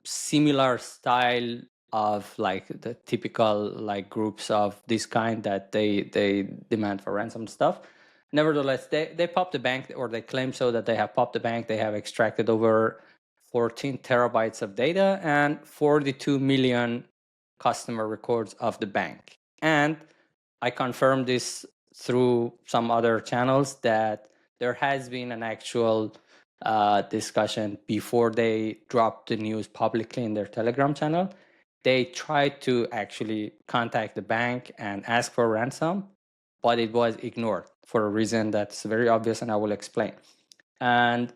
similar style of like the typical like groups of this kind that they demand for ransom stuff. Nevertheless, they popped the bank, or they claim so that they have popped the bank. They have extracted over 14 terabytes of data and 42 million customer records of the bank. And I confirmed this through some other channels that there has been an actual discussion before they dropped the news publicly in their Telegram channel. They tried to actually contact the bank and ask for ransom, but it was ignored for a reason that's very obvious, and I will explain. And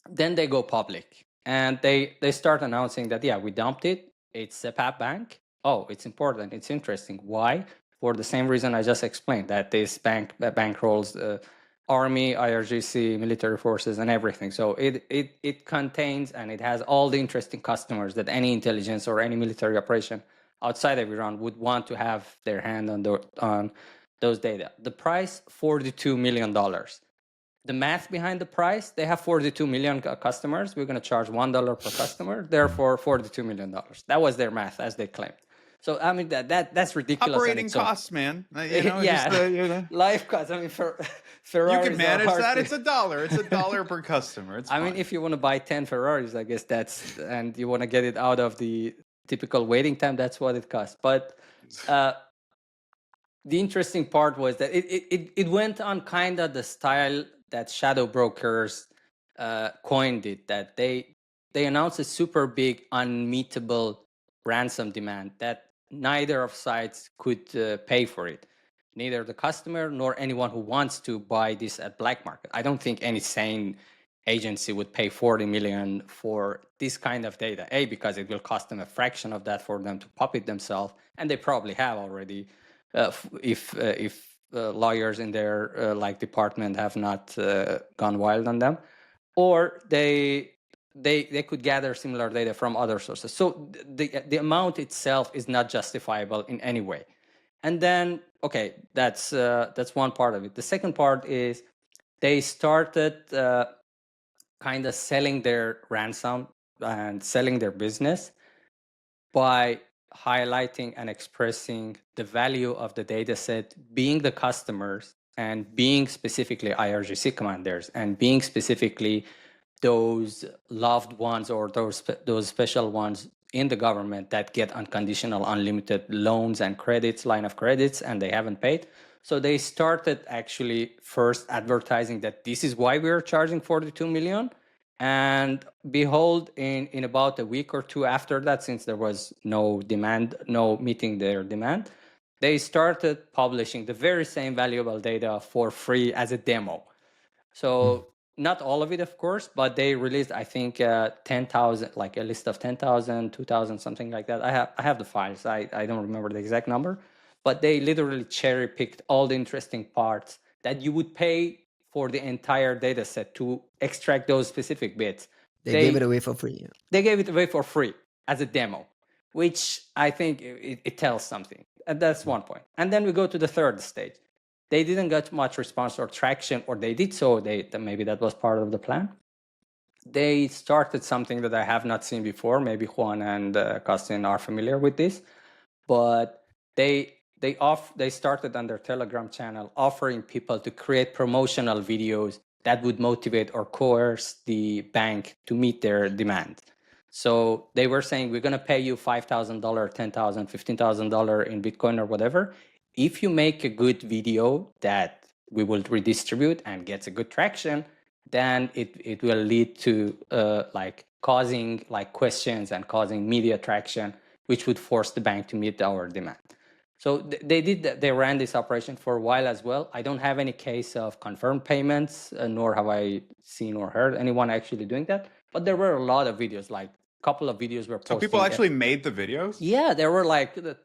then they go public, and they start announcing that, yeah, we dumped it. It's Sepah Bank. Oh, it's important. It's interesting. Why? For the same reason I just explained, that this bank bankrolls army, IRGC, military forces, and everything. So it contains, and it has all the interesting customers that any intelligence or any military operation outside of Iran would want to have their hand on those data. The price, $42 million. The math behind the price, they have 42 million customers. We're going to charge $1 per customer, therefore $42 million. That was their math, as they claimed. So I mean that's ridiculous. Operating costs, man. You know, yeah, just life costs. I mean, for Ferraris, you can manage that. It's $1. It's $1 per customer. It's I mean, if you want to buy 10 Ferraris, I guess that's, and you want to get it out of the typical waiting time, that's what it costs. But the interesting part was that it went on kind of the style that shadow brokers coined it, that they announced a super big unmeetable ransom demand that neither of sides could pay for it, neither the customer nor anyone who wants to buy this at black market. I don't think any sane agency would pay 40 million for this kind of data, because it will cost them a fraction of that for them to pop it themselves, and they probably have already, if lawyers in their department have not gone wild on them, or they could gather similar data from other sources. So the amount itself is not justifiable in any way. And then, okay, that's one part of it. The second part is they started kind of selling their ransom and selling their business by highlighting and expressing the value of the data set being the customers and being specifically IRGC commanders and being specifically those loved ones or those special ones in the government that get unconditional unlimited loans and credits, line of credits, and they haven't paid. So they started actually first advertising that this is why we're charging 42 million. And behold, in about a week or two after that, since there was no demand, no meeting their demand, they started publishing the very same valuable data for free as a demo. So not all of it, of course, but they released, I think, 10,000, like a list of 10,000, 2,000, something like that. I have the files. I don't remember the exact number, but they literally cherry picked all the interesting parts that you would pay for the entire data set to extract those specific bits. They gave it away for free. Yeah. They gave it away for free as a demo, which I think it tells something. And that's one point. And then we go to the third stage. They didn't get much response or traction, or they did so. Maybe that was part of the plan. They started something that I have not seen before. Maybe Juan and Costin are familiar with this, but they started on their Telegram channel offering people to create promotional videos that would motivate or coerce the bank to meet their demand. So they were saying, we're going to pay you $5,000, $10,000, $15,000 in Bitcoin or whatever. If you make a good video that we will redistribute and gets a good traction, then it will lead to causing questions and causing media traction, which would force the bank to meet our demand. So they ran this operation for a while as well. I don't have any case of confirmed payments, nor have I seen or heard anyone actually doing that. But there were a lot of videos, like a couple of videos were posting. So people actually made the videos? Yeah, there were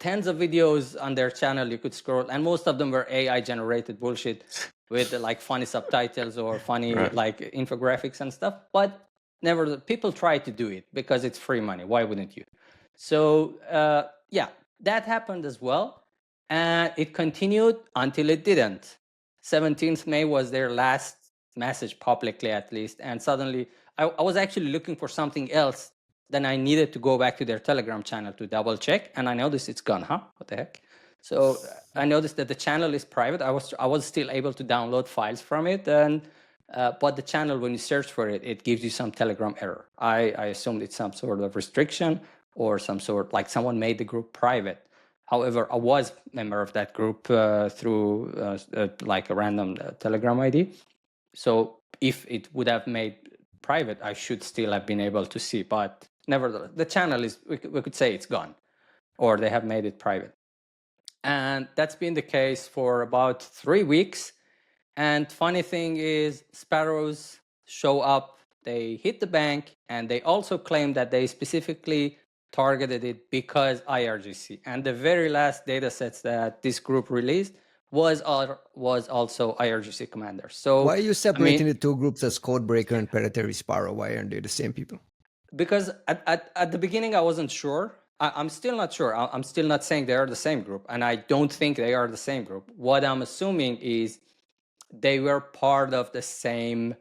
tens of videos on their channel you could scroll, and most of them were AI generated bullshit with funny subtitles or funny infographics and stuff. But never, people try to do it because it's free money. Why wouldn't you? So yeah, that happened as well. And it continued until it didn't. 17th May was their last message publicly, at least. And suddenly I was actually looking for something else. Then I needed to go back to their Telegram channel to double check. And I noticed it's gone, What the heck? So I noticed that the channel is private. I was still able to download files from it. And but the channel, when you search for it, it gives you some Telegram error. I assumed it's some sort of restriction or some sort, someone made the group private. However, I was a member of that group through a random Telegram ID. So if it would have made private, I should still have been able to see. But nevertheless, the channel is, we could say it's gone, or they have made it private. And that's been the case for about 3 weeks. And funny thing is, sparrows show up, they hit the bank, and they also claim that they specifically targeted it because IRGC. And the very last data sets that this group released was also IRGC commanders. So why are you separating the two groups as Codebreaker and Predatory Sparrow? Why aren't they the same people? Because at the beginning, I wasn't sure. I'm still not sure. I'm still not saying they are the same group. And I don't think they are the same group. What I'm assuming is they were part of the same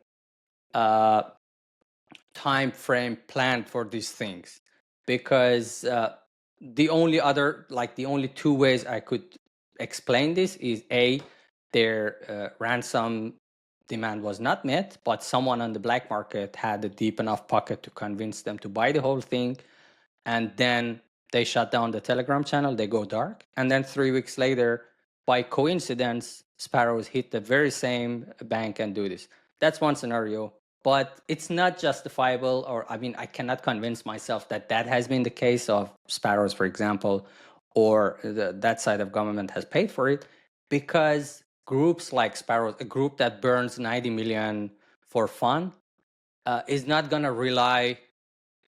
time frame planned for these things. Because the only two ways I could explain this is A, their ransom demand was not met, but someone on the black market had a deep enough pocket to convince them to buy the whole thing. And then they shut down the Telegram channel, they go dark. And then 3 weeks later, by coincidence, sparrows hit the very same bank and do this. That's one scenario. but it's not justifiable, or I mean, I cannot convince myself that that has been the case of Sparrows, for example, or that side of government has paid for it, because groups like Sparrows, a group that burns 90 million for fun, is not going to rely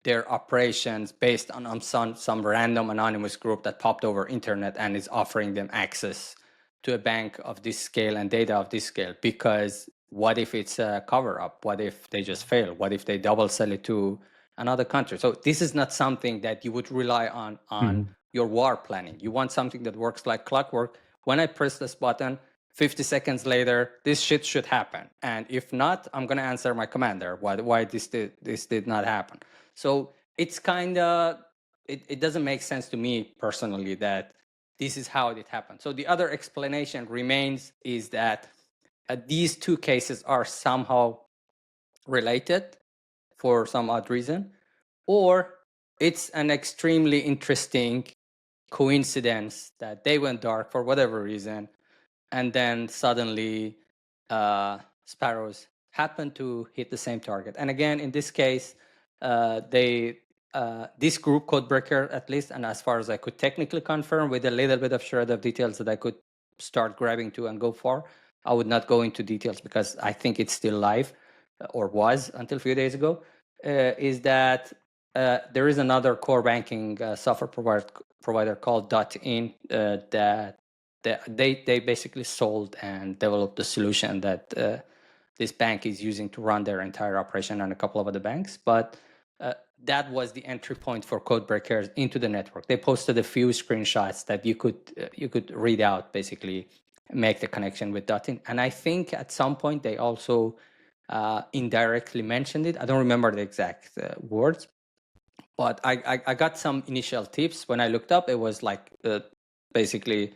their operations based on some random anonymous group that popped over internet and is offering them access to a bank of this scale and data of this scale. Because what if it's a cover up? What if they just fail? What if they double sell it to another country? So this is not something that you would rely on your war planning. You want something that works like clockwork. When I press this button, 50 seconds later, this shit should happen. And if not, I'm going to answer my commander why this did not happen. So it's kind of, it doesn't make sense to me personally that this is how it happened. So the other explanation remains is that these two cases are somehow related for some odd reason, or it's an extremely interesting coincidence that they went dark for whatever reason, and then suddenly Sparrows happen to hit the same target. And again, in this case, this group Codebreaker, at least, and as far as I could technically confirm with a little bit of shred of details that I could start grabbing to and go for, I would not go into details because I think it's still live, or was until a few days ago, is that there is another core banking software provider called .in that they basically sold and developed the solution that this bank is using to run their entire operation and a couple of other banks. But that was the entry point for Codebreakers into the network. They posted a few screenshots that you could read out, basically make the connection with .in. And I think at some point they also indirectly mentioned it. I don't remember the exact words, but I got some initial tips. When I looked up, it was like basically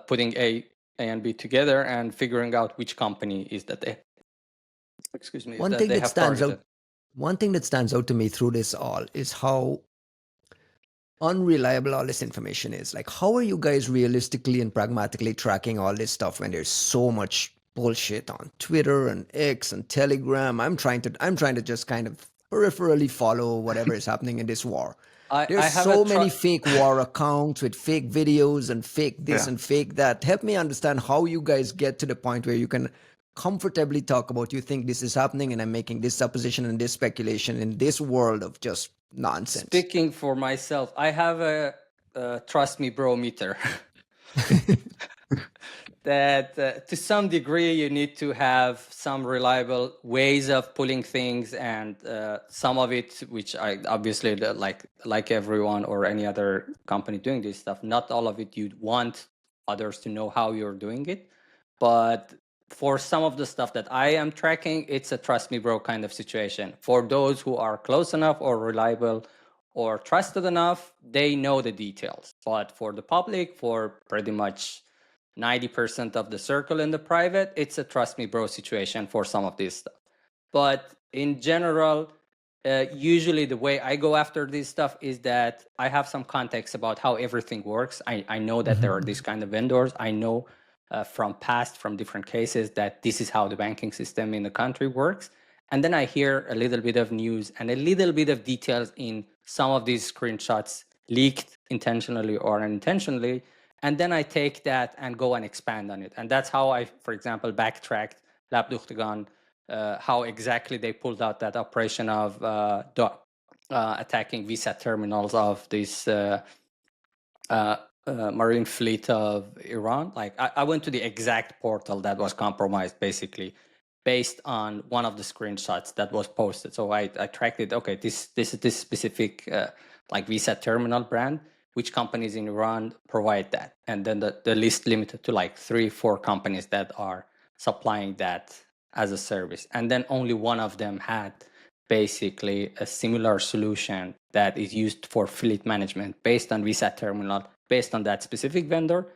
putting A and B together and figuring out which company is that they, excuse me, One that thing they that have stands targeted. out, one thing that stands out to me through this all is how unreliable all this information is. Like, how are you guys realistically and pragmatically tracking all this stuff when there's so much bullshit on Twitter and X and Telegram? I'm trying to just kind of peripherally follow whatever is happening in this war. There's I have a so many fake war accounts with fake videos and fake this Yeah. and fake that. Help me understand how you guys get to the point where you can comfortably talk about you think this is happening and I'm making this supposition and this speculation in this world of just nonsense. Speaking for myself, I have a trust me bro meter. That to some degree you need to have some reliable ways of pulling things, and some of it, which I obviously like everyone or any other company doing this stuff, not all of it you'd want others to know how you're doing it. But for some of the stuff that I am tracking, it's a trust me bro kind of situation. For those who are close enough or reliable or trusted enough, they know the details. But for the public, for pretty much 90% of the circle in the private, it's a trust me bro situation for some of this stuff. But in general, usually the way I go after this stuff is that I have some context about how everything works. I know that there are these kind of vendors. I know from different cases that this is how the banking system in the country works. And then I hear a little bit of news and a little bit of details in some of these screenshots leaked intentionally or unintentionally. And then I take that and go and expand on it. And that's how I, for example, backtracked Labduchtagan, how exactly they pulled out that operation of attacking Visa terminals of this marine fleet of Iran. Like I went to the exact portal that was compromised, basically, based on one of the screenshots that was posted. So I tracked it. Okay, this is this specific like Visa terminal brand. Which companies in Iran provide that? And then the list limited to like 3-4 companies that are supplying that as a service. And then only one of them had basically a similar solution that is used for fleet management based on Visa terminal, based on that specific vendor.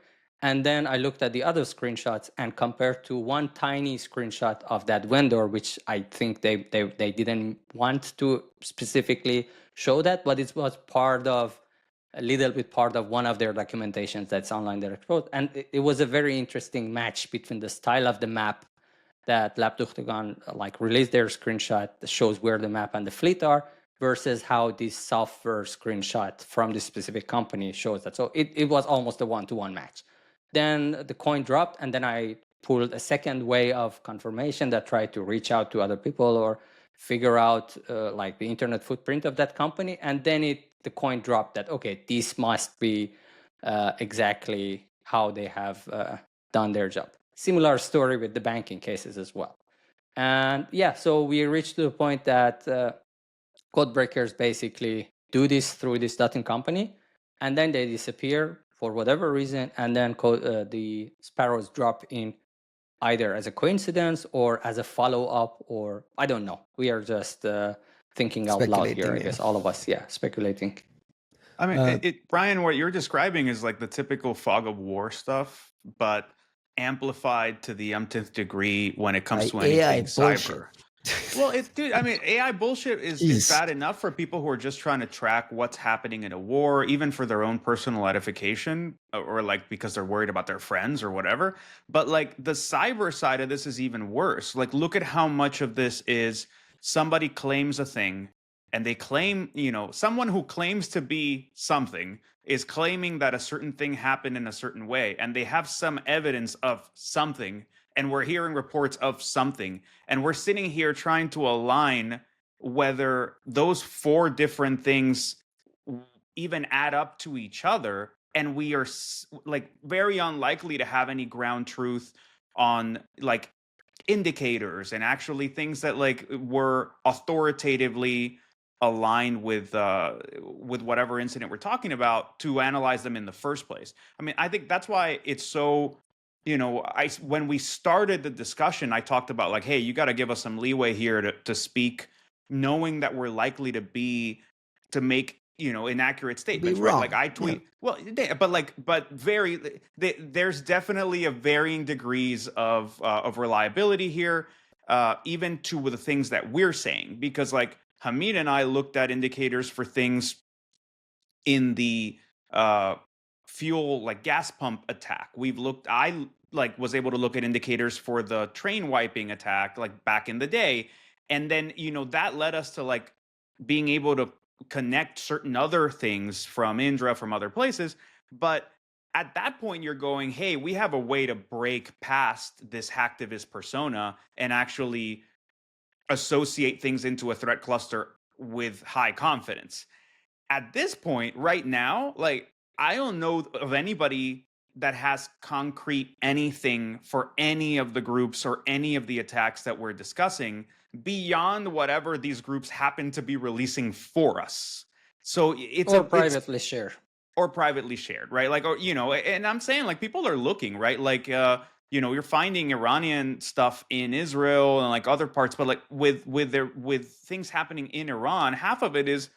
And then I looked at the other screenshots and compared to one tiny screenshot of that vendor, which I think they didn't want to specifically show that, but it was a little bit part of one of their documentations that's online there exposed. And it was a very interesting match between the style of the map that Laptoctagon like released their screenshot that shows where the map and the fleet are versus how this software screenshot from this specific company shows that. So it was almost a one-to-one match. Then the coin dropped, and then I pulled a second way of confirmation that tried to reach out to other people or figure out like the internet footprint of that company, and then the coin dropped that okay, this must be exactly how they have done their job. Similar story with the banking cases as well. And yeah, so we reached to the point that code breakers basically do this through this Dutton company, and then they disappear for whatever reason, and then the sparrows drop in either as a coincidence or as a follow-up, or I don't know. We are just thinking out loud here, I guess, all of us, speculating. I mean, Brian, what you're describing is like the typical fog of war stuff, but amplified to the umpteenth degree when it comes to anything cyber. Well, dude, I mean, AI bullshit is bad enough for people who are just trying to track what's happening in a war, even for their own personal edification, or like because they're worried about their friends or whatever. But like the cyber side of this is even worse. Like, look at how much of this is somebody claims a thing, and they claim, someone who claims to be something is claiming that a certain thing happened in a certain way, and they have some evidence of something, and we're hearing reports of something, and we're sitting here trying to align whether those four different things even add up to each other, and we are like very unlikely to have any ground truth on like indicators and actually things that like were authoritatively aligned with whatever incident we're talking about to analyze them in the first place. I mean, I think that's why it's so, when we started the discussion, I talked about like, hey, you got to give us some leeway here to speak, knowing that we're likely to make inaccurate statements, right? Like I tweet, there's definitely a varying degrees of reliability here, even to the things that we're saying, because like Hamid and I looked at indicators for things in the fuel, like gas pump attack. I like was able to look at indicators for the train wiping attack, like back in the day. And then, that led us to like being able to connect certain other things from Indra, from other places. But at that point, you're going, hey, we have a way to break past this hacktivist persona and actually associate things into a threat cluster with high confidence. At this point, right now, like, I don't know of anybody that has concrete anything for any of the groups or any of the attacks that we're discussing beyond whatever these groups happen to be releasing for us. So it's privately shared. Or privately shared, right? Like, or, and I'm saying like people are looking, right? Like, you're finding Iranian stuff in Israel and like other parts, but like with things happening in Iran, half of it is,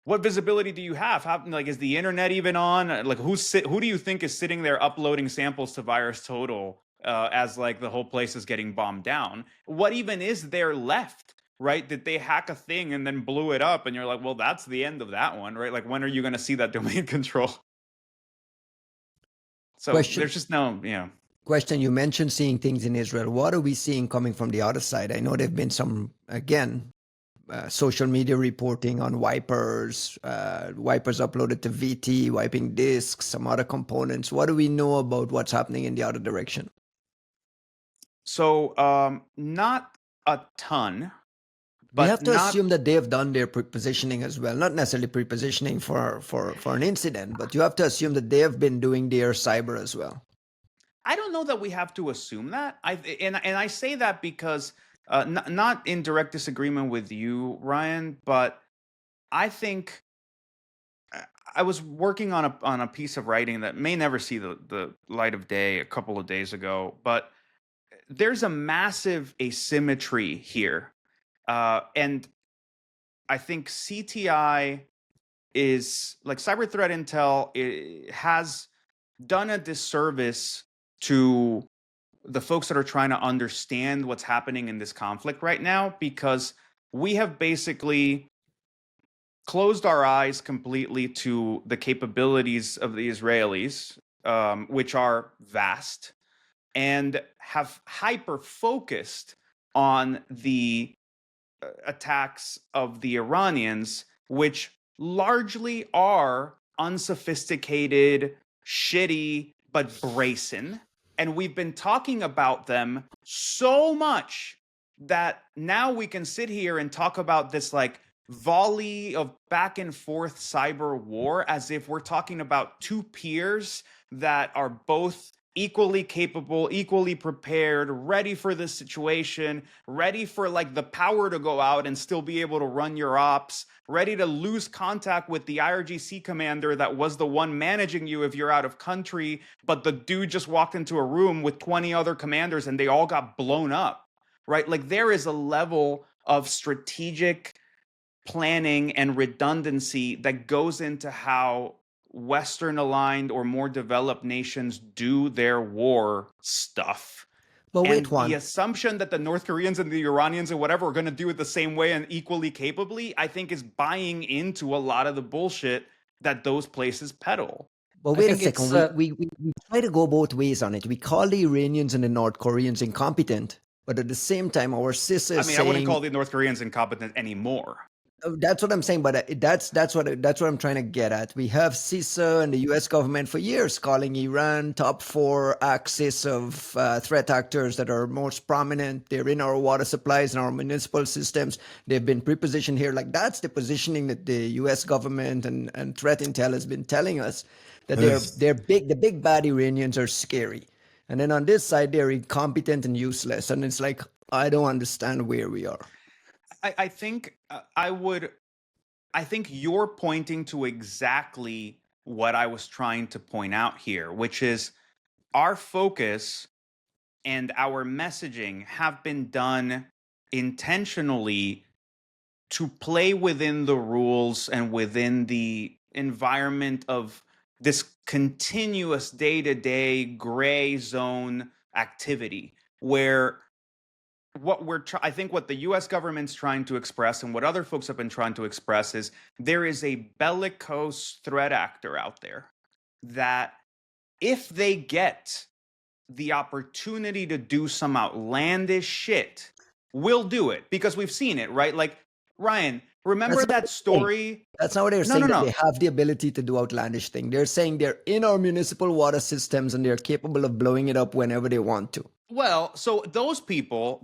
what visibility do you have? Like, is the internet even on? Like, who do you think is sitting there uploading samples to VirusTotal as like the whole place is getting bombed down? What even is there left, right? Did they hack a thing and then blew it up? And you're like, well, that's the end of that one, right? Like, when are you going to see that domain control? So there's just no, Question, you mentioned seeing things in Israel. What are we seeing coming from the other side? I know there have been some, again, social media reporting on wipers uploaded to VT, wiping disks, some other components. What do we know about what's happening in the other direction? So not a ton. But we have to assume that they have done their pre-positioning as well. Not necessarily pre-positioning for an incident, but you have to assume that they have been doing their cyber as well. I don't know that we have to assume that. I say that because not in direct disagreement with you, Ryan, but I think I was working on a piece of writing that may never see the light of day a couple of days ago, but there's a massive asymmetry here. And I think CTI is like cyber threat intel has done a disservice to the folks that are trying to understand what's happening in this conflict right now, because we have basically closed our eyes completely to the capabilities of the Israelis, which are vast, and have hyper focused on the attacks of the Iranians, which largely are unsophisticated, shitty, but brazen. And we've been talking about them so much that now we can sit here and talk about this like volley of back and forth cyber war as if we're talking about two peers that are both equally capable, equally prepared, ready for this situation, ready for like the power to go out and still be able to run your ops, ready to lose contact with the IRGC commander that was the one managing you if you're out of country, but the dude just walked into a room with 20 other commanders and they all got blown up, right? Like there is a level of strategic planning and redundancy that goes into how Western aligned or more developed nations do their war stuff. But And wait, Juan. the assumption that the North Koreans and the Iranians and whatever are going to do it the same way and equally capably, I think is buying into a lot of the bullshit that those places peddle. But wait a second, we try to go both ways on it. We call the Iranians and the North Koreans incompetent, but at the same time, our CISA is saying... I wouldn't call the North Koreans incompetent anymore. That's what I'm saying, but that's what I'm trying to get at. We have CISA and the U.S. government for years calling Iran top 4 axis of threat actors that are most prominent. They're in our water supplies and our municipal systems. They've been prepositioned here. Like that's the positioning that the U.S. government and threat intel has been telling us that they're big. The big bad Iranians are scary, and then on this side they're incompetent and useless. And it's like I don't understand where we are. I think I think you're pointing to exactly what I was trying to point out here, which is our focus and our messaging have been done intentionally to play within the rules and within the environment of this continuous day-to-day gray zone activity where I think what the U.S. government's trying to express and what other folks have been trying to express is there is a bellicose threat actor out there that if they get the opportunity to do some outlandish shit, will do it because we've seen it, right? Like, Ryan, remember that story? That's not what they're saying. They have the ability to do outlandish things. They're saying they're in our municipal water systems and they're capable of blowing it up whenever they want to. Well, so those people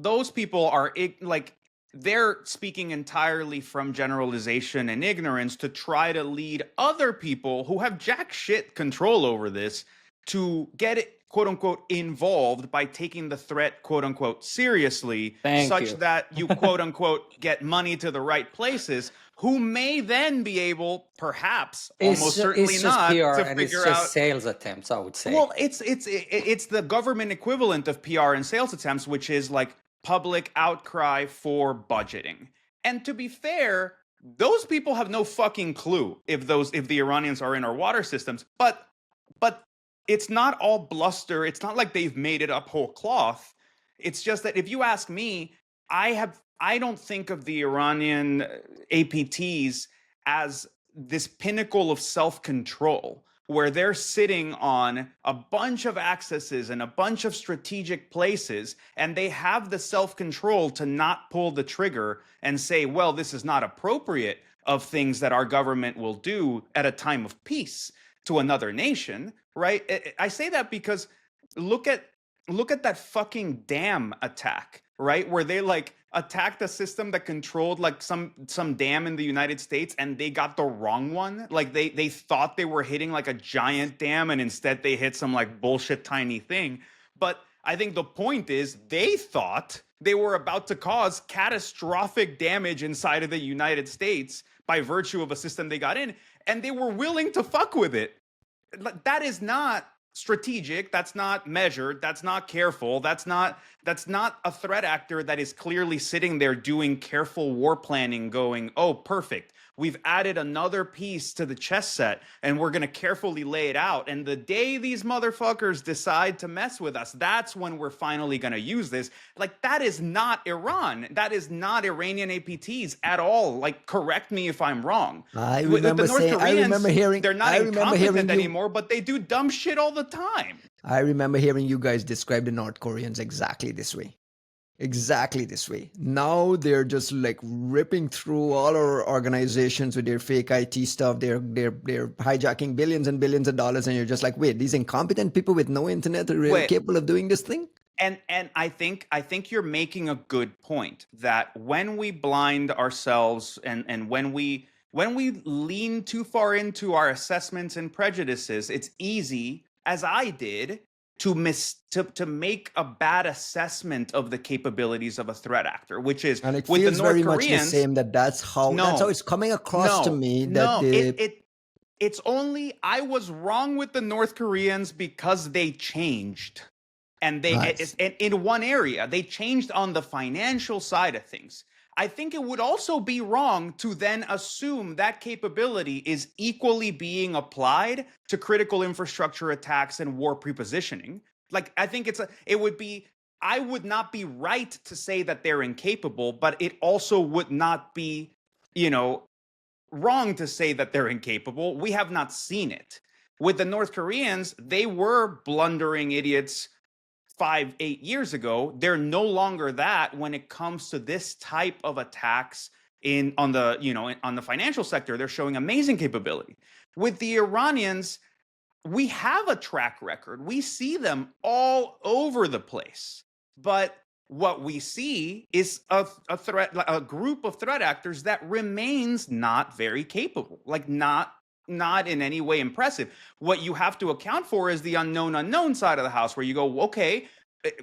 are like, they're speaking entirely from generalization and ignorance to try to lead other people who have jack shit control over this to get it, quote unquote, involved by taking the threat, quote unquote, seriously, that you, quote unquote, get money to the right places, who may then be able, perhaps, almost certainly not, to figure out sales attempts, I would say. Well, it's the government equivalent of PR and sales attempts, which is like public outcry for budgeting. And to be fair, those people have no fucking clue if the Iranians are in our water systems. But it's not all bluster. It's not like they've made it up whole cloth. It's just that if you ask me, I don't think of the Iranian APTs as this pinnacle of self-control where they're sitting on a bunch of accesses and a bunch of strategic places, and they have the self-control to not pull the trigger and say, well, this is not appropriate of things that our government will do at a time of peace to another nation, right? I say that because look at that fucking dam attack, right? Where they like attacked a system that controlled like some dam in the United States and they got the wrong one. Like they thought they were hitting like a giant dam and instead they hit some like bullshit tiny thing. But I think the point is they thought they were about to cause catastrophic damage inside of the United States by virtue of a system they got in, and they were willing to fuck with it. That is not strategic, that's not measured, that's not careful, that's not a threat actor that is clearly sitting there doing careful war planning going, oh, perfect, we've added another piece to the chess set and we're going to carefully lay it out, and the day these motherfuckers decide to mess with us, that's when we're finally going to use this. Like, that is not Iran, that is not Iranian APTs at all. Like, correct me if I'm wrong. I remember hearing they're not incompetent anymore, but they do dumb shit all the the time. I remember hearing you guys describe the North Koreans exactly this way. Exactly this way. Now they're just like ripping through all our organizations with their fake IT stuff. They're hijacking billions and billions of dollars, and you're just like, wait, these incompetent people with no internet are really Wait. capable of doing this thing? And I think you're making a good point that when we blind ourselves and when we lean too far into our assessments and prejudices, it's easy, as I did, to make a bad assessment of the capabilities of a threat actor, which is And it with feels the North very much the Koreans. same. That's how it's coming across to me. It's only I was wrong with the North Koreans because they changed. And in one area, they changed on the financial side of things. I think it would also be wrong to then assume that capability is equally being applied to critical infrastructure attacks and war prepositioning. Like, I think I would not be right to say that they're incapable, but it also would not be, wrong to say that they're incapable. We have not seen it. With the North Koreans, they were blundering idiots 5-8 years ago. They're no longer that when it comes to this type of attacks on the financial sector. They're showing amazing capability. With the Iranians, we have a track record. We see them all over the place. But what we see is a group of threat actors that remains not very capable, like not in any way impressive. What you have to account for is the unknown side of the house, where you go, okay,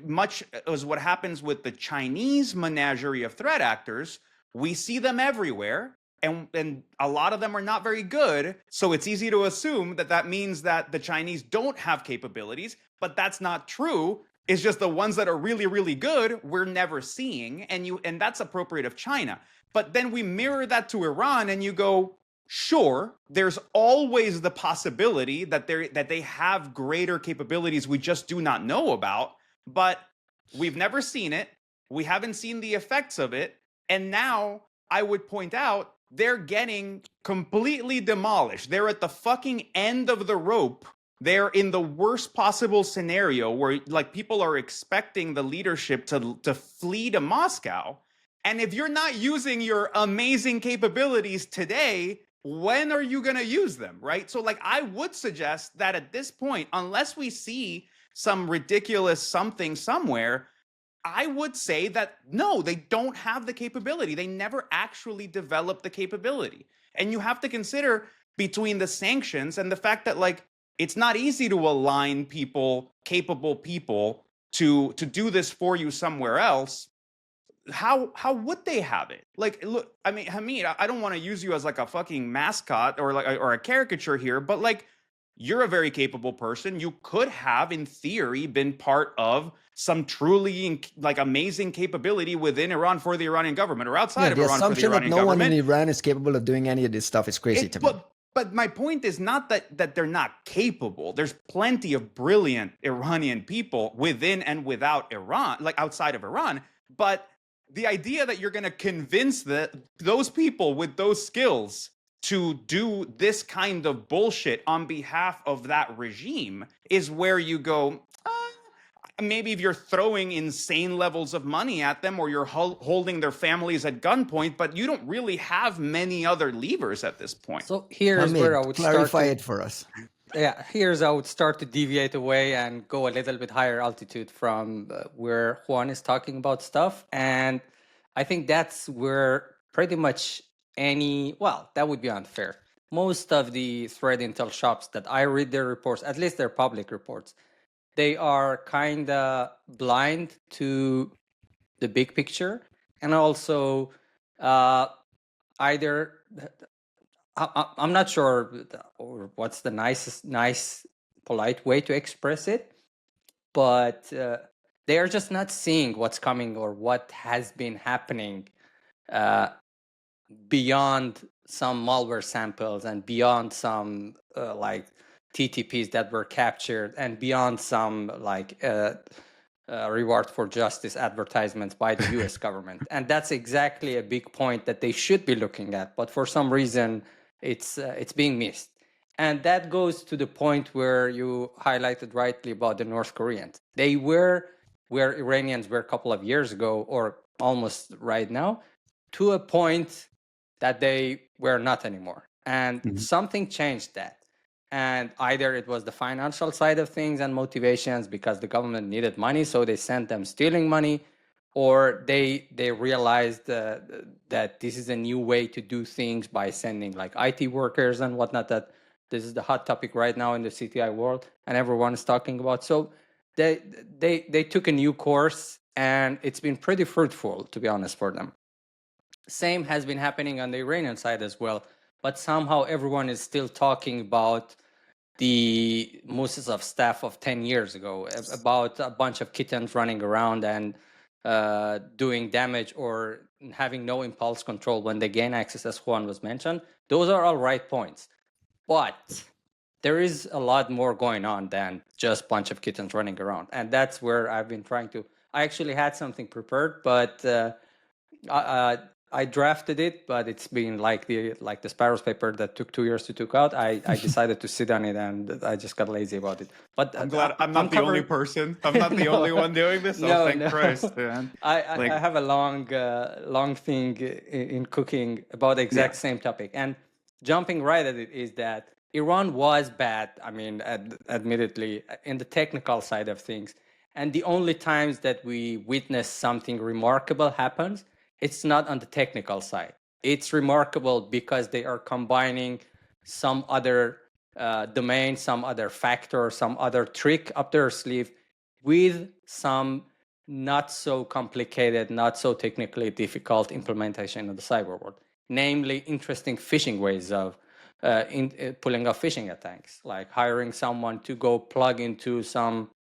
much as what happens with the Chinese menagerie of threat actors, we see them everywhere, and a lot of them are not very good. So it's easy to assume that means that the Chinese don't have capabilities, but that's not true. It's just the ones that are really, really good we're never seeing, and that's appropriate of China. But then we mirror that to Iran, and you go, sure, there's always the possibility that they have greater capabilities we just do not know about, but we've never seen it. We haven't seen the effects of it. And now I would point out they're getting completely demolished. They're at the fucking end of the rope. They're in the worst possible scenario where, like, people are expecting the leadership to flee to Moscow. And if you're not using your amazing capabilities today, when are you going to use them, right? So, like, I would suggest that at this point, unless we see some ridiculous something somewhere, I would say that no, they don't have the capability. They never actually developed the capability. And you have to consider between the sanctions and the fact that, like, it's not easy to align capable people to do this for you somewhere else. How would they have it? Like, look, I mean, Hamid, I don't want to use you as like a fucking mascot or a caricature here, but like, you're a very capable person. You could have, in theory, been part of some truly like amazing capability within Iran for the Iranian government or outside of Iran for the Iranian government. The assumption that no one in Iran is capable of doing any of this stuff is crazy to me. But my point is not that they're not capable. There's plenty of brilliant Iranian people within and without Iran, like outside of Iran. But the idea that you're going to convince those people with those skills to do this kind of bullshit on behalf of that regime is where you go, maybe if you're throwing insane levels of money at them or you're holding their families at gunpoint, but you don't really have many other levers at this point. So here's where I would clarify it for us. Yeah, here's I would start to deviate away and go a little bit higher altitude from where Juan is talking about stuff. And I think that's where pretty much that would be unfair. Most of the threat intel shops that I read their reports, at least their public reports, they are kind of blind to the big picture. And also either... I'm not sure or what's the nice, polite way to express it, but they are just not seeing what's coming or what has been happening beyond some malware samples and beyond some like TTPs that were captured and beyond some like reward for justice advertisements by the US government. And that's exactly a big point that they should be looking at, but for some reason, it's being missed. And that goes to the point where you highlighted rightly about the North Koreans. They were where Iranians were a couple of years ago, or almost right now, to a point that they were not anymore. And something changed that. And either it was the financial side of things and motivations because the government needed money, so they sent them stealing money, or they realized that this is a new way to do things by sending like IT workers and whatnot, that this is the hot topic right now in the CTI world and everyone is talking about. So they took a new course and it's been pretty fruitful, to be honest, for them. Same has been happening on the Iranian side as well, but somehow everyone is still talking about the Moses of staff of 10 years ago, about a bunch of kittens running around and doing damage or having no impulse control when they gain access, as Juan was mentioned. Those are all right points. But there is a lot more going on than just a bunch of kittens running around. And that's where I've been trying to... I actually had something prepared, but I drafted it, but it's been like the Sparrow's paper that took 2 years to took out. I decided to sit on it, and I just got lazy about it. But I'm glad I'm not the only person. I'm not the only one doing this. So thank Christ, man. I have a long thing in cooking about the exact same topic. And jumping right at it is that Iran was bad, I mean, admittedly, in the technical side of things. And the only times that we witness something remarkable happens, it's not on the technical side. It's remarkable because they are combining some other domain, some other factor, some other trick up their sleeve with some not so complicated, not so technically difficult implementation of the cyber world. Namely, interesting phishing ways of pulling off phishing attacks, like hiring someone to go plug into some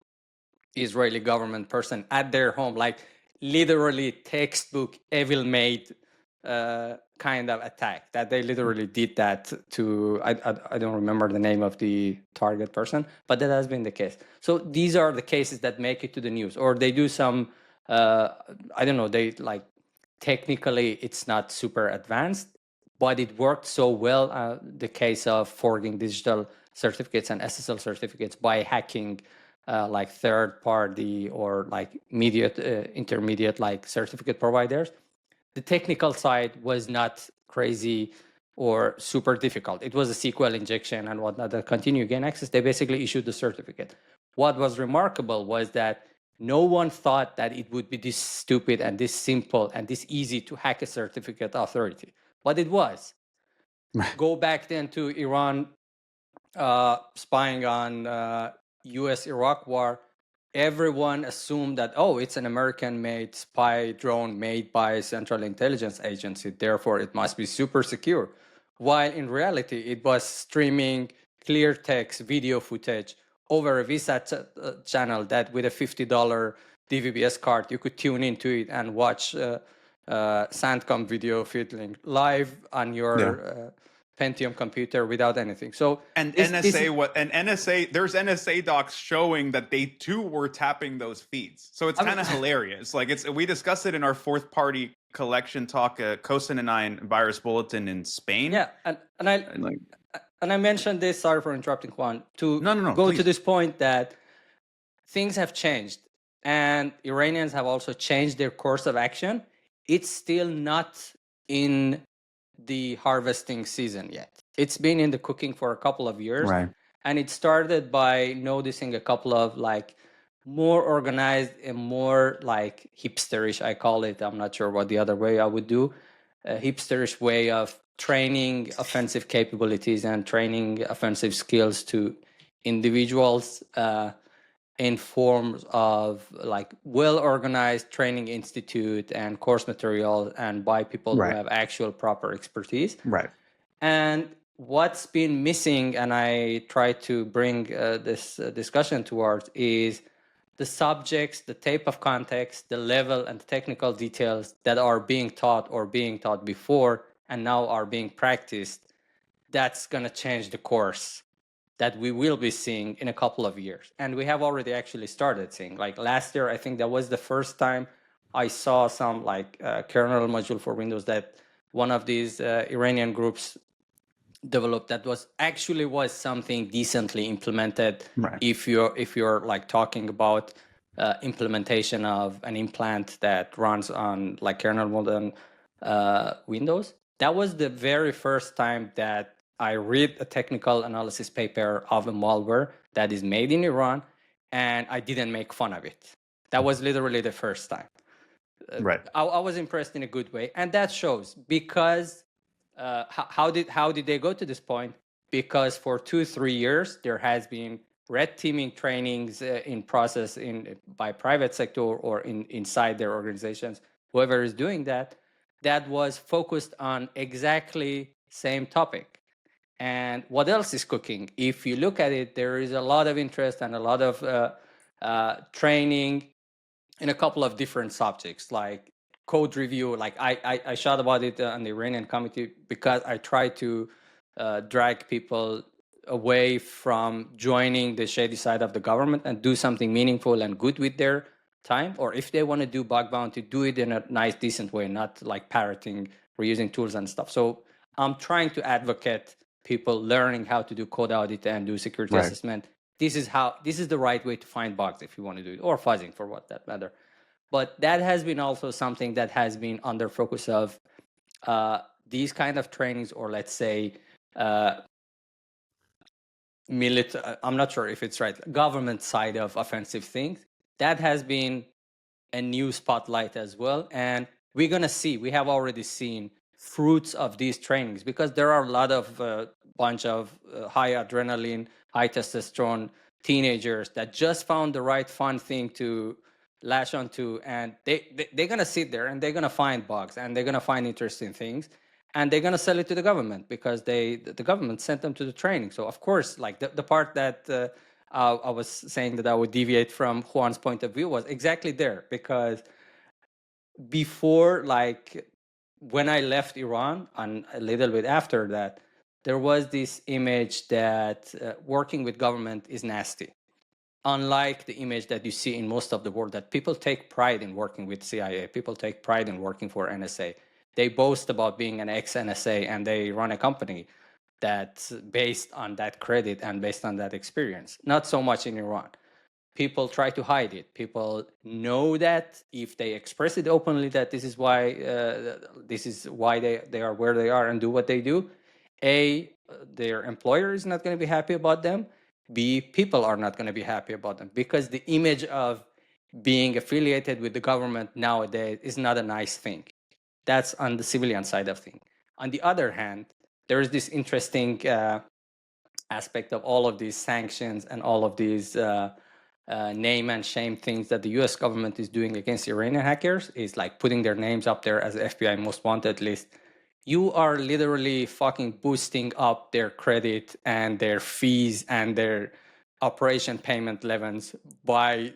Israeli government person at their home, like literally textbook evil-made kind of attack that they literally did that to, I don't remember the name of the target person, but that has been the case. So these are the cases that make it to the news, or they do some, I don't know, they like, technically it's not super advanced, but it worked so well, the case of forging digital certificates and SSL certificates by hacking like third party or like intermediate like certificate providers. The technical side was not crazy or super difficult. It was a SQL injection and whatnot that continue gain access. They basically issued the certificate. What was remarkable was that no one thought that it would be this stupid and this simple and this easy to hack a certificate authority, but it was. Go back then to Iran spying on US-Iraq war. Everyone assumed that, oh, it's an American-made spy drone made by Central Intelligence Agency, therefore it must be super secure. While in reality, it was streaming clear text video footage over a VSAT channel that with a $50 DVB-S card, you could tune into it and watch Sandcom video fiddling live on your Pentium computer without anything. So there's NSA docs showing that they too were tapping those feeds. So it's kind of hilarious. Like we discussed it in our fourth party collection talk, Costin and I in Virus Bulletin in Spain. Yeah, and I mentioned this. Sorry for interrupting, Juan. To go to this point that things have changed, and Iranians have also changed their course of action. It's still not in the harvesting season yet. It's been in the cooking for a couple of years, right? And it started by noticing a couple of like more organized and more like hipsterish, I call it. I'm not sure what the other way I would do. A hipsterish way of training offensive capabilities and training offensive skills to individuals in forms of like well-organized training institute and course material and by people who have actual proper expertise. Right. And what's been missing, and I try to bring this discussion towards, is the subjects, the type of context, the level and the technical details that are being taught or being taught before and now are being practiced. That's going to change the course that we will be seeing in a couple of years. And we have already actually started seeing. Like last year, I think that was the first time I saw some like kernel module for Windows that one of these Iranian groups developed that was something decently implemented. Right. If you're like talking about implementation of an implant that runs on like kernel modern Windows, that was the very first time that I read a technical analysis paper of a malware that is made in Iran, and I didn't make fun of it. That was literally the first time. Right. I was impressed in a good way, and that shows because how did they go to this point? Because for 2-3 years there has been red teaming trainings in process by private sector or inside their organizations. Whoever is doing that was focused on exactly same topic. And what else is cooking? If you look at it, there is a lot of interest and a lot of training in a couple of different subjects, like code review. Like I shot about it on the Iranian committee because I try to drag people away from joining the shady side of the government and do something meaningful and good with their time. Or if they want to do bug bounty, do it in a nice, decent way, not like parroting, reusing tools and stuff. So I'm trying to advocate people learning how to do code audit and do security assessment. This is the right way to find bugs if you want to do it, or fuzzing for what that matter. But that has been also something that has been under focus of these kind of trainings, or let's say I'm not sure if it's right, government side of offensive things. That has been a new spotlight as well. And we have already seen fruits of these trainings, because there are a lot of bunch of high adrenaline, high testosterone teenagers that just found the right fun thing to latch onto, and they're going to sit there and they're going to find bugs and they're going to find interesting things, and they're going to sell it to the government because the government sent them to the training. So of course, like the part that I was saying that I would deviate from Juan's point of view was exactly there, because before, like when I left Iran and a little bit after that, there was this image that working with government is nasty. Unlike the image that you see in most of the world, that people take pride in working with CIA, people take pride in working for NSA. They boast about being an ex-NSA, and they run a company that's based on that credit and based on that experience. Not so much in Iran. People try to hide it. People know that if they express it openly, that this is why they are where they are and do what they do, A, their employer is not going to be happy about them. B, people are not going to be happy about them, because the image of being affiliated with the government nowadays is not a nice thing. That's on the civilian side of things. On the other hand, there is this interesting aspect of all of these sanctions and all of these name and shame things that the US government is doing against Iranian hackers, is like putting their names up there as the FBI most wanted list. You are literally fucking boosting up their credit and their fees and their operation payment levels by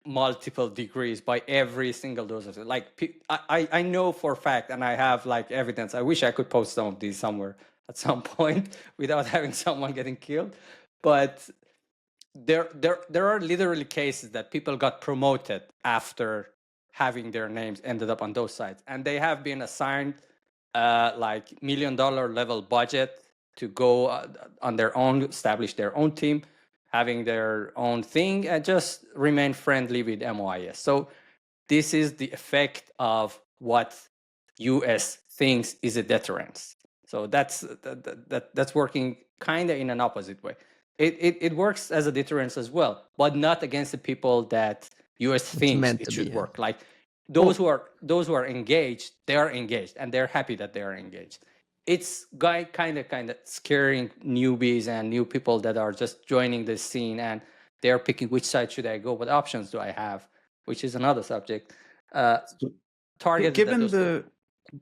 multiple degrees, by every single dose of it. Like I know for a fact, and I have like evidence. I wish I could post some of these somewhere at some point without having someone getting killed. But there are literally cases that people got promoted after having their names ended up on those sites, and they have been assigned like $1 million level budget to go on their own, establish their own team, having their own thing, and just remain friendly with MOIS. So this is the effect of what US thinks is a deterrence. So that's working kind of in an opposite way. It works as a deterrence as well, but not against the people that US thinks it should work. Like those who are engaged, they are engaged, and they're happy that they are engaged. It's kind of scaring newbies and new people that are just joining the scene, and they're picking which side should I go, what options do I have, which is another subject. Target. Given the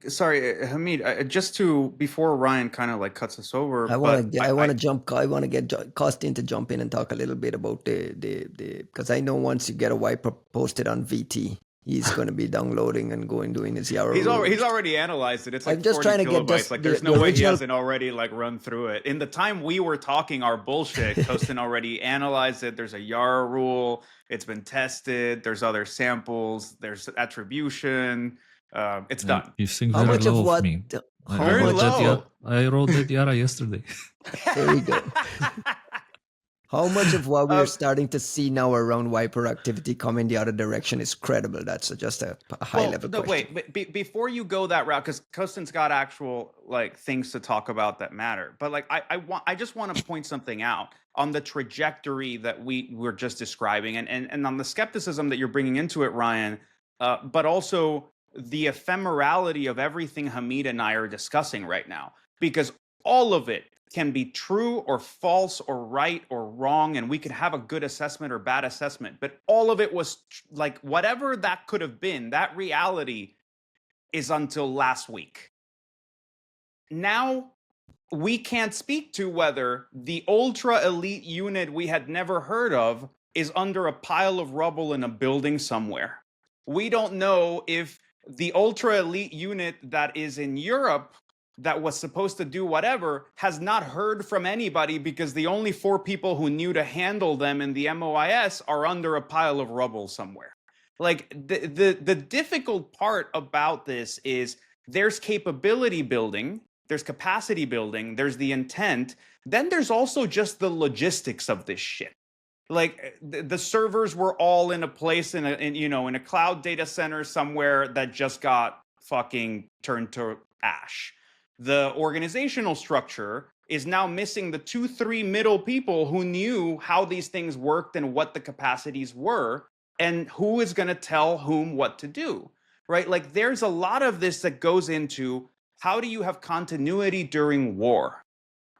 sorry, Hamid, just to before Ryan kind of like cuts us over, I want to get Costin to jump in and talk a little bit about the because I know once you get a wipe posted on VT, he's going to be downloading and doing his Yarrow. He's already analyzed it. It's like I'm just 40 trying to kilobytes. get Like there's no way he hasn't already like run through it. In the time we were talking our bullshit, Costin already analyzed it. There's a Yarrow rule. It's been tested. There's other samples. There's attribution. It's done. You think very low of me. Very much- low. I wrote that Yara yesterday. There we go. How much of what we're Um, starting to see now around wiper activity coming the other direction is credible? That's just a high level no, question. wait, but before you go that route, because Costin's got actual like things to talk about that matter. But like, I just want to point something out on the trajectory that we were just describing, and on the skepticism that you're bringing into it, Ryan. But also the ephemerality of everything Hamid and I are discussing right now, because all of it can be true or false or right or wrong, and we could have a good assessment or bad assessment, but all of it was like whatever that could have been, that reality is until last week. Now we can't speak to whether the ultra elite unit we had never heard of is under a pile of rubble in a building somewhere. We don't know if the ultra elite unit that is in Europe that was supposed to do whatever has not heard from anybody because the only 4 people who knew to handle them in the MOIS are under a pile of rubble somewhere. Like the difficult part about this is there's capability building, there's capacity building, there's the intent, then there's also just the logistics of this shit. Like the servers were all in a place in a cloud data center somewhere that just got fucking turned to ash. The organizational structure is now missing the 2-3 middle people who knew how these things worked and what the capacities were and who is going to tell whom what to do, right? Like there's a lot of this that goes into how do you have continuity during war?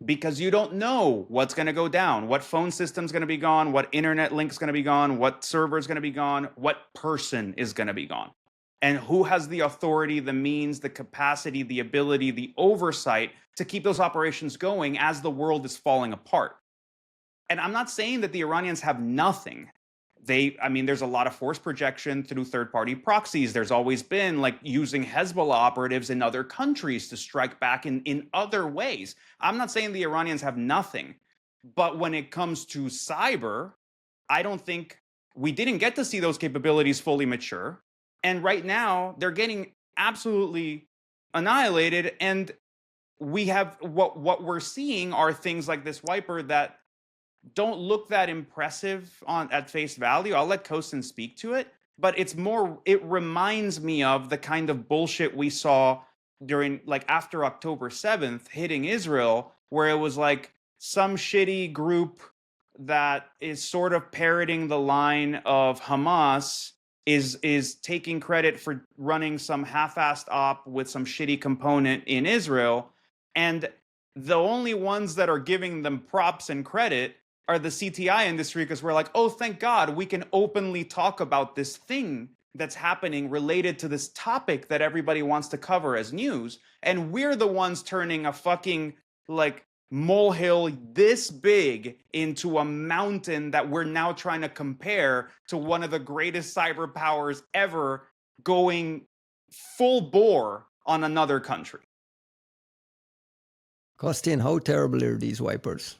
Because you don't know what's going to go down, what phone system's going to be gone, what internet link's going to be gone, what server is going to be gone, what person is going to be gone. And who has the authority, the means, the capacity, the ability, the oversight to keep those operations going as the world is falling apart. And I'm not saying that the Iranians have nothing. There's a lot of force projection through third-party proxies. There's always been like using Hezbollah operatives in other countries to strike back in other ways. I'm not saying the Iranians have nothing. But when it comes to cyber, I don't think we didn't get to see those capabilities fully mature. And right now, they're getting absolutely annihilated. And we have what we're seeing are things like this wiper that don't look that impressive at face value. I'll let Costin speak to it, but it reminds me of the kind of bullshit we saw during like after October 7th hitting Israel, where it was like some shitty group that is sort of parroting the line of Hamas is taking credit for running some half-assed op with some shitty component in Israel. And the only ones that are giving them props and credit are the CTI industry, because we're like, oh, thank God, we can openly talk about this thing that's happening related to this topic that everybody wants to cover as news. And we're the ones turning a fucking like molehill this big into a mountain that we're now trying to compare to one of the greatest cyber powers ever going full bore on another country. Costin, how terrible are these wipers?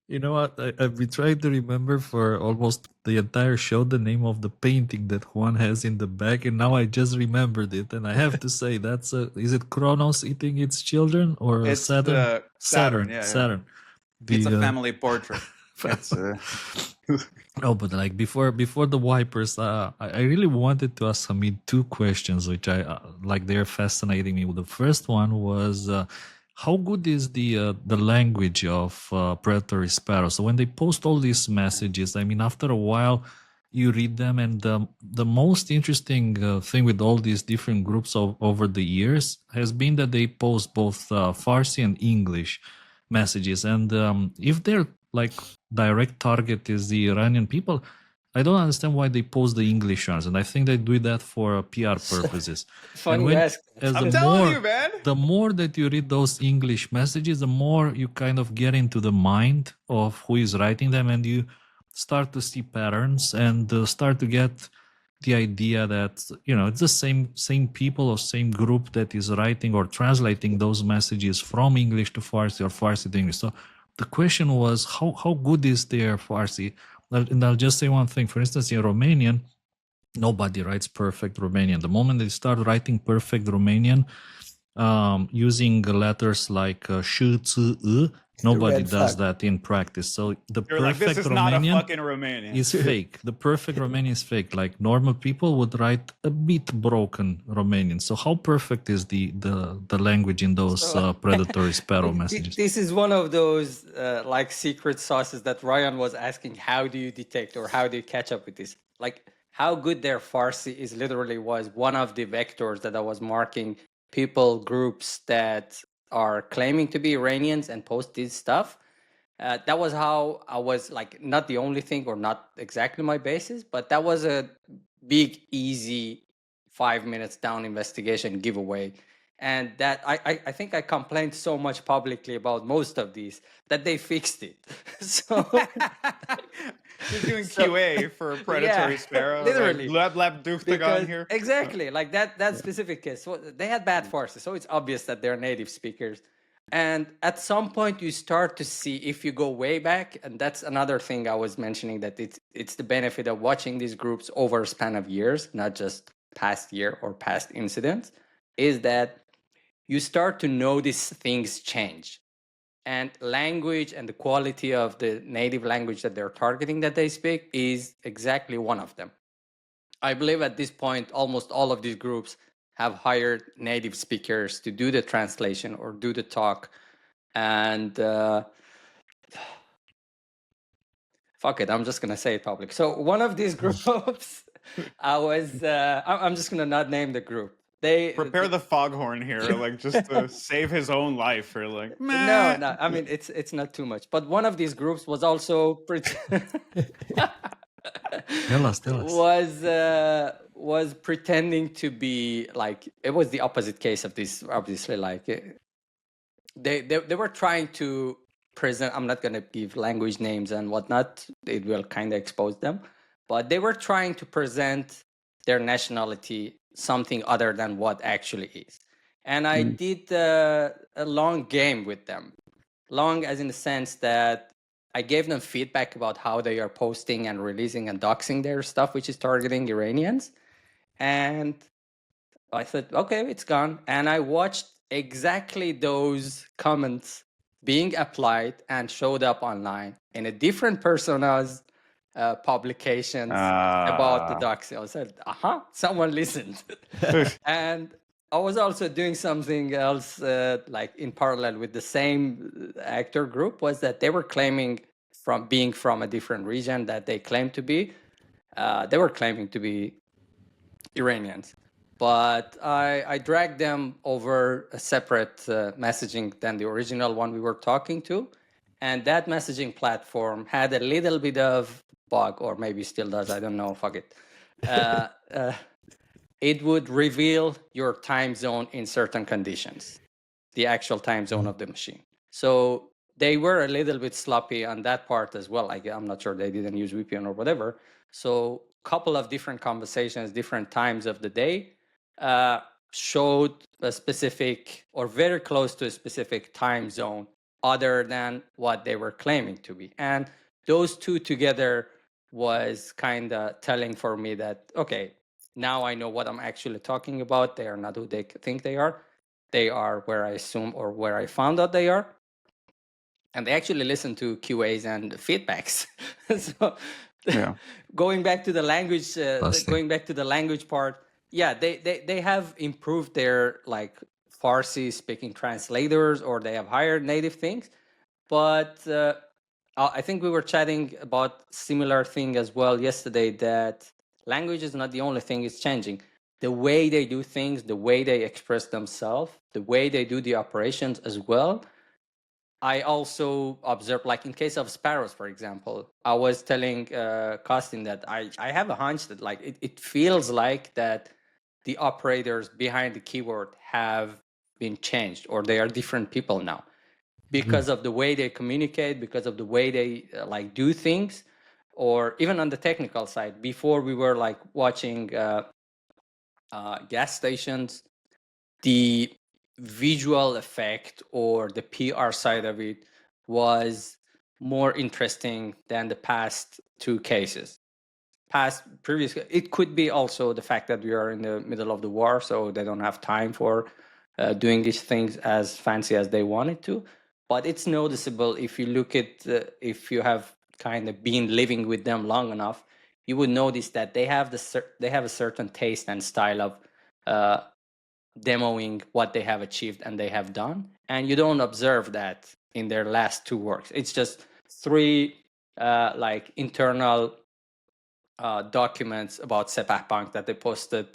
You know what? I've been trying to remember for almost the entire show the name of the painting that Juan has in the back, and now I just remembered it. And I have to say, is it Kronos eating its children or It's Saturn? Saturn, yeah. Saturn. It's a family portrait. Oh, but like before the wipers, I really wanted to ask Hamid 2 questions, which I like. They're fascinating me. The first one was, how good is the language of Predatory Sparrow? So when they post all these messages, I mean, after a while, you read them, and the most interesting thing with all these different groups over the years has been that they post both Farsi and English messages, and if their like direct target is the Iranian people, I don't understand why they post the English ones, and I think they do that for PR purposes. Funny you ask. I'm telling you, man. The more that you read those English messages, the more you kind of get into the mind of who is writing them, and you start to see patterns and start to get the idea that, you know, it's the same people or same group that is writing or translating those messages from English to Farsi or Farsi to English. So the question was, how good is their Farsi? And I'll just say one thing. For instance, in Romanian, nobody writes perfect Romanian. The moment they start writing perfect Romanian, using letters like sh, c, nobody red does flag. that in practice. So the You're like, this perfect is not a Romanian fucking Romanian. is fake. The perfect Romanian is fake. Like normal people would write a bit broken Romanian. So how perfect is the language in those So- predatory sparrow messages? This is one of those like secret sauces that Ryan was asking. How do you detect or how do you catch up with this? Like how good their Farsi is literally was one of the vectors that I was marking people groups that are claiming to be Iranians and post this stuff. That was how I was like not the only thing or not exactly my basis, but that was a big easy 5 minutes down investigation giveaway. And that I think I complained so much publicly about most of these that they fixed it. So You're doing So- QA for Predatory Yeah, Sparrow. literally. Like, lab Duftagon here. Exactly, like that specific case. So they had bad Farsi, so it's obvious that they're native speakers. And at some point, you start to see if you go way back, and that's another thing I was mentioning that it's the benefit of watching these groups over a span of years, not just past year or past incidents, is that you start to notice things change. And language and the quality of the native language that they're targeting that they speak is exactly one of them. I believe at this point, almost all of these groups have hired native speakers to do the translation or do the talk. And fuck it, I'm just going to say it public. So one of these groups, I'm just going to not name the group. Prepare the foghorn here, like just to save his own life. Or like, meh. No, I mean, it's not too much. But one of these groups was also Tell us. was pretending to be like it was the opposite case of this. Obviously, like they were trying to present. I'm not gonna give language names and whatnot. It will kind of expose them, but they were trying to present their nationality something other than what actually is. And I did a long game with them, long as in the sense that I gave them feedback about how they are posting and releasing and doxing their stuff, which is targeting Iranians. And I thought, okay, it's gone. And I watched exactly those comments being applied and showed up online in a different persona's publications about the doxing. I said, someone listened. And I was also doing something else, like in parallel with the same actor group, was that they were claiming from being from a different region that they claimed to be. They were claiming to be Iranians, but I dragged them over a separate messaging than the original one we were talking to, and that messaging platform had a little bit of bug, or maybe still does. I don't know. Fuck it. It would reveal your time zone in certain conditions, the actual time zone of the machine. So they were a little bit sloppy on that part as well. I'm not sure they didn't use VPN or whatever. So a couple of different conversations, different times of the day, showed a specific or very close to a specific time zone other than what they were claiming to be. And those two together was kind of telling for me that, okay, now I know what I'm actually talking about. They are not who they think they are. They are where I assume or where I found out they are. And they actually listen to QAs and feedbacks. So Yeah. going back to the language part, yeah, they have improved their like Farsi speaking translators, or they have hired native things. But I think we were chatting about similar thing as well yesterday, that language is not the only thing it's changing. The way they do things, the way they express themselves, the way they do the operations as well. I also observed, like in case of sparrows, for example, I was telling Costin that I have a hunch that like it feels like that the operators behind the keyboard have been changed, or they are different people now because of the way they communicate, because of the way they like do things, or even on the technical side. Before we were like watching gas stations, the visual effect or the PR side of it was more interesting than the past two cases. previous. It could be also the fact that we are in the middle of the war, so they don't have time for doing these things as fancy as they wanted to. But it's noticeable if you look at if you have kind of been living with them long enough, you would notice that they have a certain taste and style of demoing what they have achieved and they have done, and you don't observe that in their last two works. It's just three like internal documents about Sepah Bank that they posted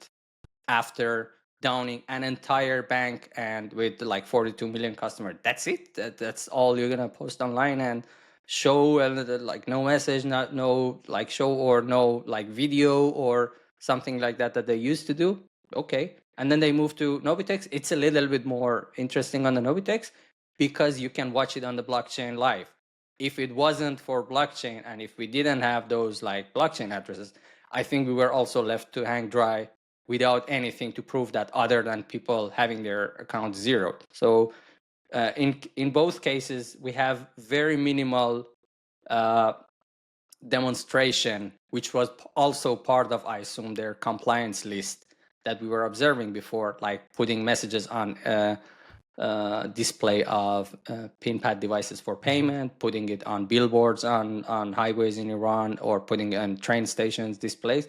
after downing an entire bank and with like 42 million customers. That's it. That's all you're gonna post online and show, and like no message, not no like show or no like video or something like that that they used to do. Okay, and then they move to Nobitex. It's a little bit more interesting on the Nobitex because you can watch it on the blockchain live. If it wasn't for blockchain and if we didn't have those like blockchain addresses, I think we were also left to hang dry without anything to prove that other than people having their account zeroed. So in both cases, we have very minimal demonstration, which was also part of, I assume, their compliance list that we were observing before, like putting messages on display of pin pad devices for payment, putting it on billboards on highways in Iran, or putting on train stations displays.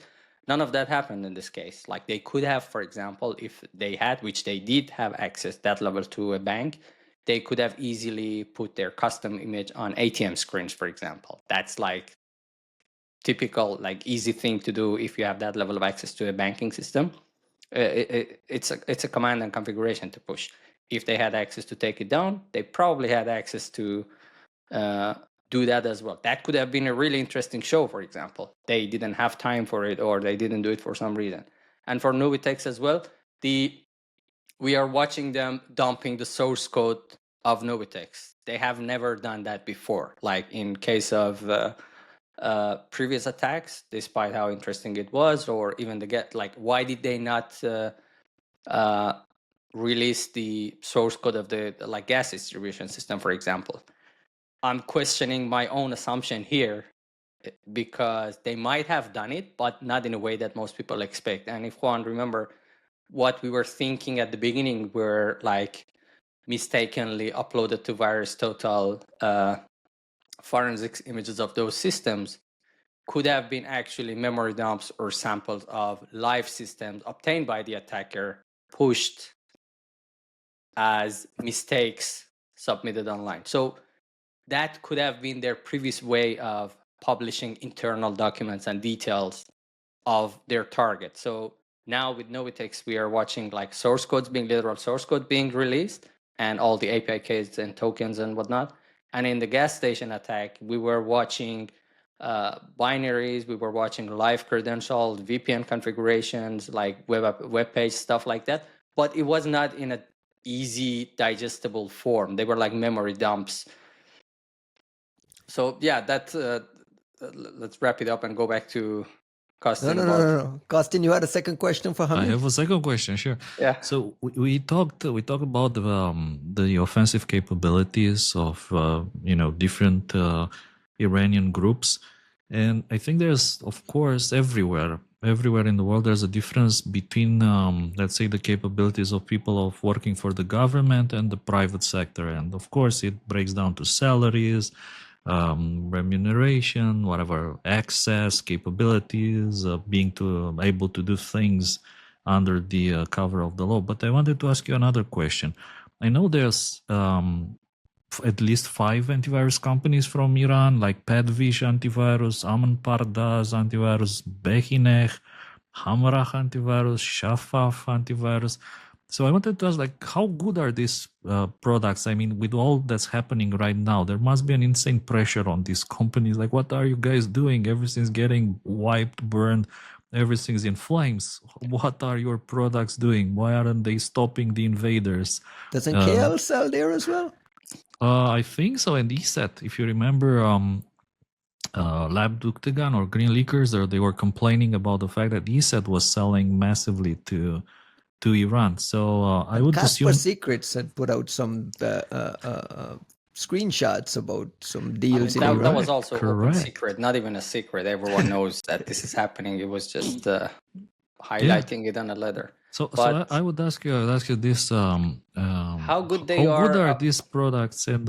None of that happened in this case. Like they could have, for example, if they had, which they did have access that level to a bank, they could have easily put their custom image on ATM screens, for example. That's like typical, like easy thing to do if you have that level of access to a banking system. It's a command and configuration to push. If they had access to take it down, they probably had access to do that as well. That could have been a really interesting show, for example. They didn't have time for it, or they didn't do it for some reason. And for Nobitex as well, we are watching them dumping the source code of Nobitex. They have never done that before. Like in case of previous attacks, despite how interesting it was, or even why did they not release the source code of the like gas distribution system, for example? I'm questioning my own assumption here because they might have done it, but not in a way that most people expect. And if Juan, remember what we were thinking at the beginning, were like mistakenly uploaded to VirusTotal forensics images of those systems, could have been actually memory dumps or samples of live systems obtained by the attacker, pushed as mistakes submitted online. So that could have been their previous way of publishing internal documents and details of their target. So now with Nobitex, we are watching like source codes being literal source code being released and all the API keys and tokens and whatnot. And in the gas station attack, we were watching binaries, we were watching live credentials, VPN configurations, like web page stuff like that. But it was not in an easy digestible form. They were like memory dumps. So yeah, let's wrap it up and go back to Costin. No. Costin, you had a second question for I Hamid? have a second question, sure. Yeah. So we talked about the offensive capabilities of different Iranian groups, and I think there's, of course, everywhere in the world there's a difference between let's say the capabilities of people of working for the government and the private sector, and of course it breaks down to salaries, remuneration, whatever, access, capabilities, being able to do things under the cover of the law. But I wanted to ask you another question. I know there's at least 5 antivirus companies from Iran, like paved antivirus, unpack's antivirus, Behinech, Hamrach antivirus, Shafaf antivirus. So I wanted to ask, like, how good are these products? I mean, with all that's happening right now, there must be an insane pressure on these companies. Like, what are you guys doing? Everything's getting wiped, burned, everything's in flames. What are your products doing? Why aren't they stopping the invaders? Doesn't KL sell there as well? I think so. And ESET, if you remember, Lab Duktegan or Green Leakers, they were complaining about the fact that ESET was selling massively to Iran. So I would Casper assume Secrets had put out some screenshots about some I mean, deals in that Iran. was also open Correct. secret, not even a secret. Everyone knows that this is happening. It was just highlighting it on a letter. So But I would ask you this: how good they how good are, are these products? And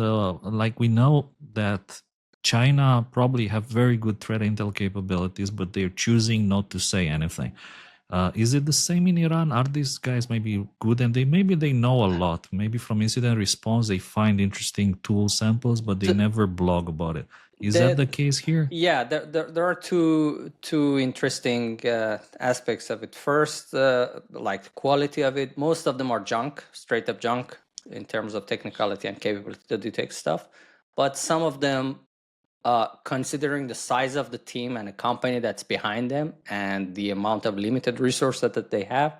like we know that China probably have very good threat intel capabilities, but they're choosing not to say anything. Is it the same in Iran? Are these guys maybe good and maybe they know a lot? Maybe from incident response they find interesting tool samples, but they never blog about it. Is that the case here? Yeah, there are two interesting aspects of it. First, like the quality of it. Most of them are junk, straight up junk in terms of technicality and capability to detect stuff. But some of them, considering the size of the team and the company that's behind them and the amount of limited resources that they have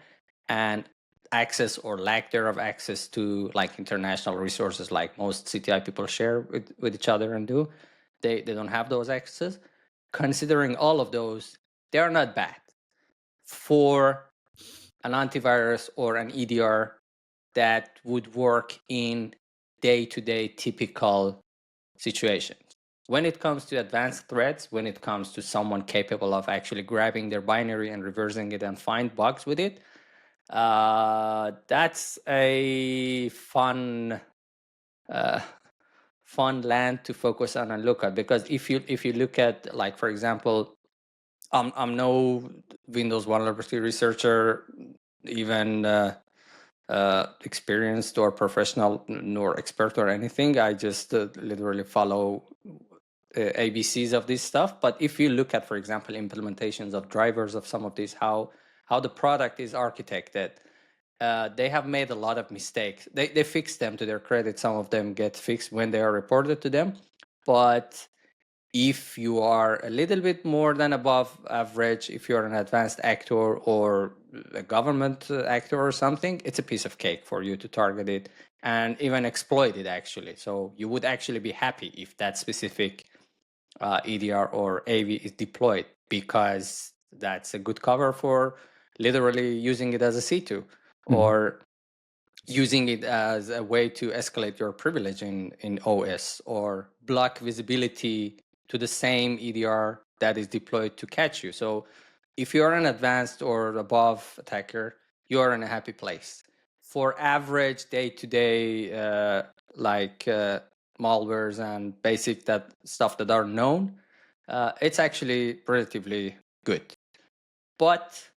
and access or lack thereof access to like international resources like most CTI people share with each other and do, they don't have those access. Considering all of those, they are not bad for an antivirus or an EDR that would work in day-to-day typical situations. When it comes to advanced threats, when it comes to someone capable of actually grabbing their binary and reversing it and find bugs with it, that's a fun land to focus on and look at. Because if you look at, like, for example, I'm no Windows vulnerability researcher, even experienced or professional, nor expert or anything. I just literally follow ABCs of this stuff. But if you look at, for example, implementations of drivers of some of these, how the product is architected, they have made a lot of mistakes. They fix them, to their credit. Some of them get fixed when they are reported to them. But if you are a little bit more than above average, if you're an advanced actor or a government actor or something, it's a piece of cake for you to target it and even exploit it, actually. So you would actually be happy if that specific EDR or AV is deployed, because that's a good cover for literally using it as a C2 or using it as a way to escalate your privilege in OS or block visibility to the same EDR that is deployed to catch you. So if you're an advanced or above attacker, you're in a happy place. For average day-to-day malwares and basic stuff that are known, it's actually relatively good. But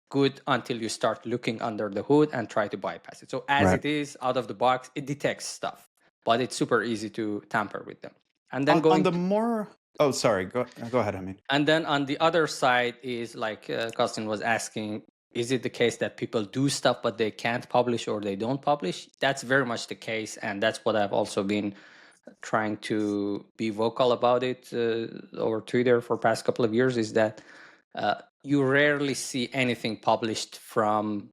good until you start looking under the hood and try to bypass it. So as it is out of the box, it detects stuff, but it's super easy to tamper with them. And then oh, sorry, go ahead, Hamid. And then on the other side is like Costin was asking, is it the case that people do stuff but they can't publish or they don't publish? That's very much the case, and that's what I've also been trying to be vocal about it over Twitter for past couple of years, is that you rarely see anything published from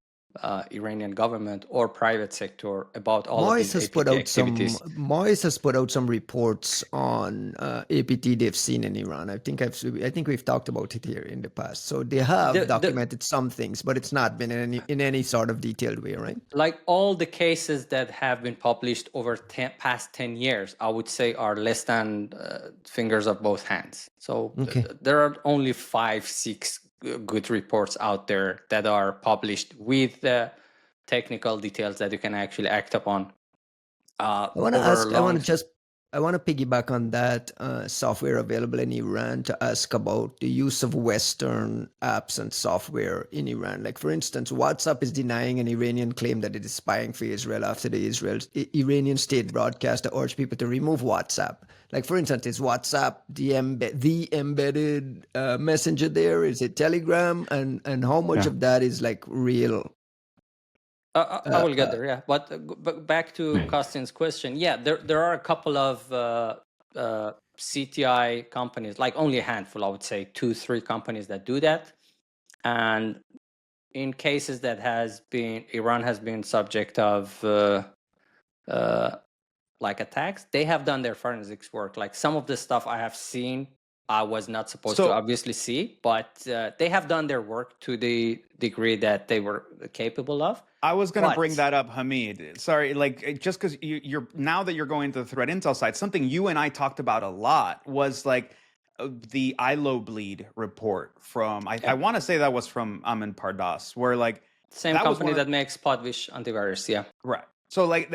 Iranian government or private sector about all of these APT activities. Moise has put out some reports on APT they've seen in Iran. I think we've talked about it here in the past. So they have documented some things, but it's not been in any sort of detailed way, right? Like all the cases that have been published over past 10 years, I would say are less than fingers of both hands. So there are only 5-6 good reports out there that are published with the technical details that you can actually act upon. I want to piggyback on that software available in Iran to ask about the use of Western apps and software in Iran. Like, for instance, WhatsApp is denying an Iranian claim that it is spying for Israel after the Iranian state broadcaster urged people to remove WhatsApp. Like, for instance, is WhatsApp the embedded messenger there? Is it Telegram? And how much of that is like real? I will get there, yeah. But back to Costin's question, yeah, there are a couple of CTI companies, like only a handful, I would say 2-3 companies that do that. And in cases that Iran has been subject of like attacks, they have done their forensics work. Like some of the stuff I have seen I was not supposed to So obviously see, but they have done their work to the degree that they were capable of. I was going to bring But that up, Hamid. Sorry, like just because you're now that you're going to the threat intel side, something you and I talked about a lot was like the ILO bleed report from I yeah, want to say that was from Amin Pardas, where like same that was company one of that makes Podvish antivirus. Yeah. right. So like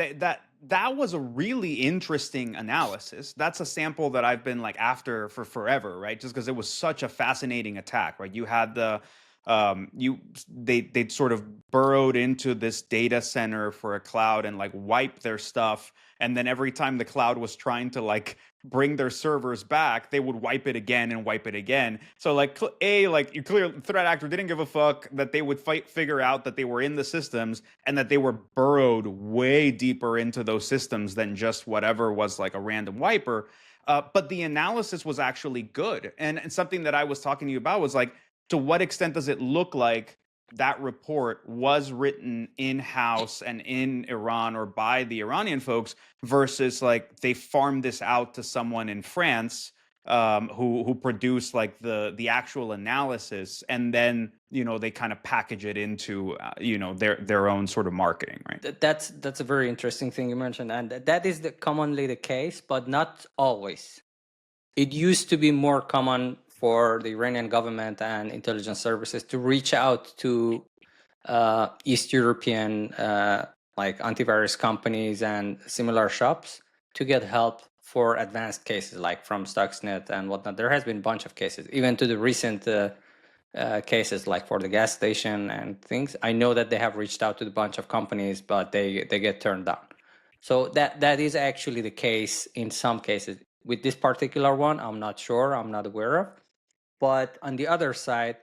that was a really interesting analysis. That's a sample that I've been like after for forever, right? Just because it was such a fascinating attack, right? You had the they'd sort of burrowed into this data center for a cloud and like wiped their stuff, and then every time the cloud was trying to like bring their servers back, they would wipe it again and wipe it again. So like like you clear threat actor didn't give a fuck that they would figure out that they were in the systems and that they were burrowed way deeper into those systems than just whatever was like a random wiper. But the analysis was actually good. And something that I was talking to you about was like, to what extent does it look like that report was written in-house and in Iran or by the Iranian folks versus like they farmed this out to someone in France who produced like the actual analysis, and then they kind of package it into their own sort of marketing, right? That's a very interesting thing you mentioned, and that is commonly the case, but not always. It used to be more common for the Iranian government and intelligence services to reach out to East European like antivirus companies and similar shops to get help for advanced cases, like from Stuxnet and whatnot. There has been a bunch of cases, even to the recent cases, like for the gas station and things. I know that they have reached out to a bunch of companies, but they get turned down. So that is actually the case in some cases. With this particular one, I'm not sure, I'm not aware of. But on the other side,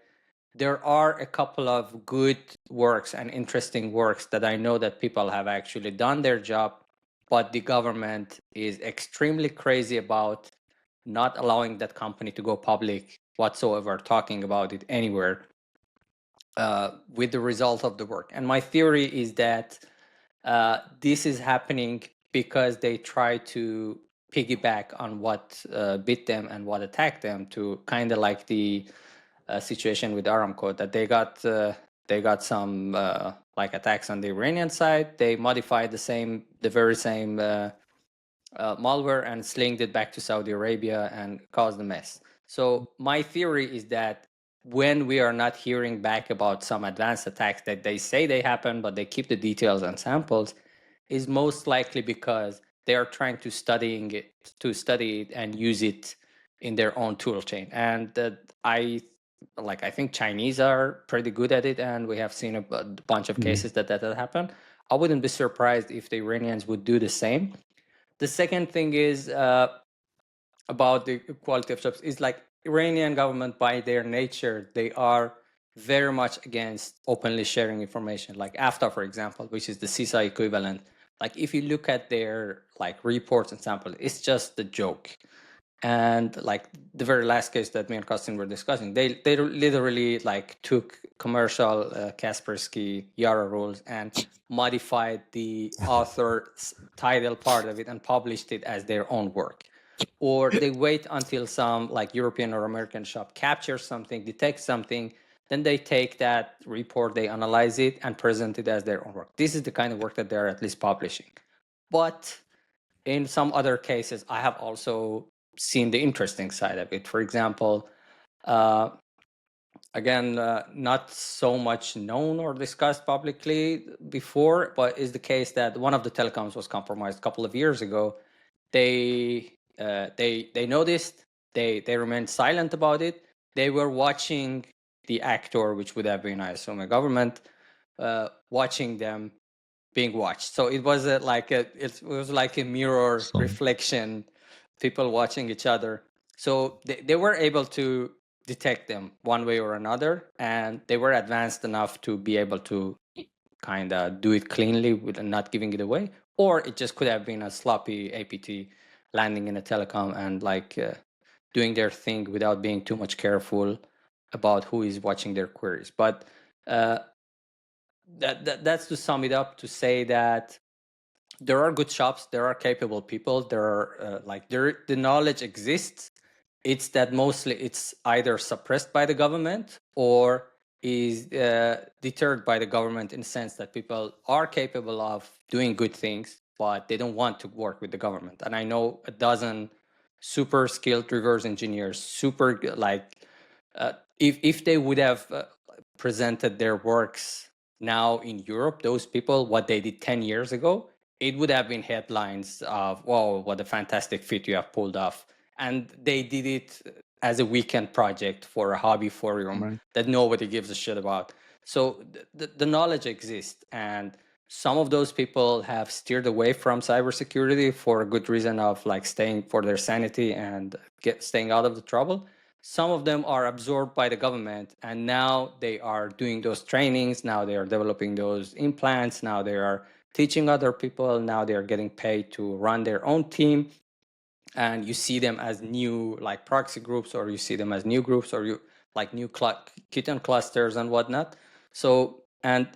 there are a couple of good works and interesting works that I know that people have actually done their job, but the government is extremely crazy about not allowing that company to go public whatsoever, talking about it anywhere with the result of the work. And my theory is that this is happening because they try to piggyback on what bit them and what attacked them, to kind of like the situation with Aramco, that they got some like attacks on the Iranian side. They modified the very same malware and slinged it back to Saudi Arabia and caused a mess. So my theory is that when we are not hearing back about some advanced attacks that they say they happen, but they keep the details and samples, is most likely because they are trying to study it and use it in their own tool chain. And I think Chinese are pretty good at it, and we have seen a bunch of cases that happen. I wouldn't be surprised if the Iranians would do the same. The second thing is about the quality of jobs is like Iranian government, by their nature, they are very much against openly sharing information. Like AFTA, for example, which is the CISA equivalent. Like if you look at their like reports and samples, it's just a joke. And like the very last case that me and Costin were discussing, they literally like took commercial Kaspersky Yara rules and modified the author's title part of it and published it as their own work. Or they wait until some like European or American shop captures something, detects something, then they take that report, they analyze it and present it as their own work. This is the kind of work that they're at least publishing. But in some other cases, I have also seen the interesting side of it. For example, again, not so much known or discussed publicly before, but is the case that one of the telecoms was compromised a couple of years ago. They noticed, they remained silent about it. They were watching the actor, which would have been, I assume, a government, watching them being watched. So it was it was like a mirror reflection, people watching each other. So they were able to detect them one way or another, and they were advanced enough to be able to kind of do it cleanly with not giving it away. Or it just could have been a sloppy APT landing in a telecom and doing their thing without being too much careful about who is watching their queries. But that's to sum it up, to say that there are good shops, there are capable people, there are the knowledge exists. it's that mostly it's either suppressed by the government or is deterred by the government, in the sense that people are capable of doing good things, but they don't want to work with the government. And I know a dozen super skilled reverse engineers, if they would have presented their works now in Europe, those people, what they did 10 years ago, it would have been headlines of, "Whoa, what a fantastic feat you have pulled off." And they did it as a weekend project for a hobby forum Right. that nobody gives a shit about. So the knowledge exists, and some of those people have steered away from cybersecurity for a good reason of like staying for their sanity and staying out of the trouble. Some of them are absorbed by the government, and now they are doing those trainings. Now they are developing those implants. Now they are teaching other people. Now they are getting paid to run their own team. And you see them as new like proxy groups, or you see them as new groups, or you like new kitten clusters and whatnot. So, and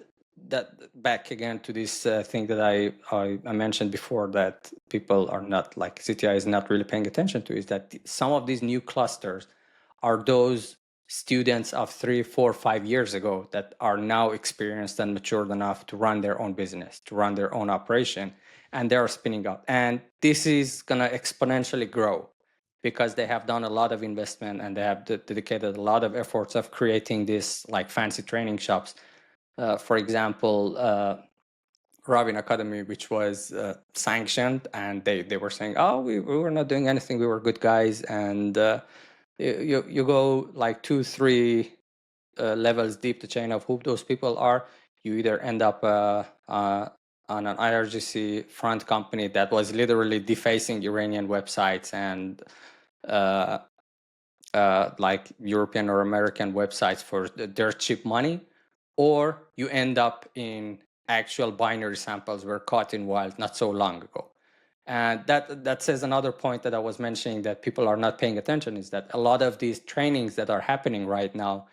that back again to this thing that I mentioned before, that people are not like CTI is not really paying attention to, is that some of these new clusters are those students of 3, 4, 5 years ago that are now experienced and matured enough to run their own business, to run their own operation, and they are spinning up. And this is going to exponentially grow because they have done a lot of investment and they have dedicated a lot of efforts of creating this like fancy training shops. For example, Robin Academy, which was sanctioned, and they were saying, "Oh, we were not doing anything. We were good guys." And you go like 2, 3 levels deep the chain of who those people are. You either end up on an IRGC front company that was literally defacing Iranian websites and like European or American websites for dirt cheap money, or you end up in actual binary samples were caught in wild not so long ago. And that says another point that I was mentioning that people are not paying attention, is that a lot of these trainings that are happening right now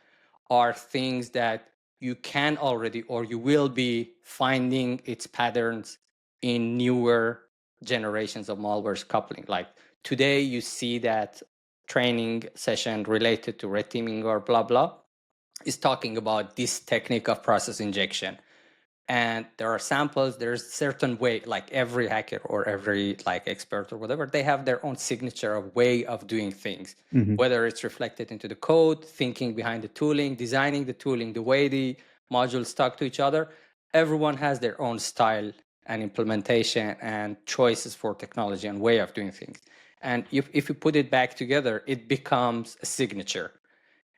are things that you can already, or you will be finding its patterns in newer generations of malware's coupling. Like today you see that training session related to red teaming or blah, blah, is talking about this technique of process injection. And there are samples, there's certain way, like every hacker or every like expert or whatever, they have their own signature of way of doing things, whether it's reflected into the code, thinking behind the tooling, designing the tooling, the way the modules talk to each other. Everyone has their own style and implementation and choices for technology and way of doing things. And if you put it back together, it becomes a signature.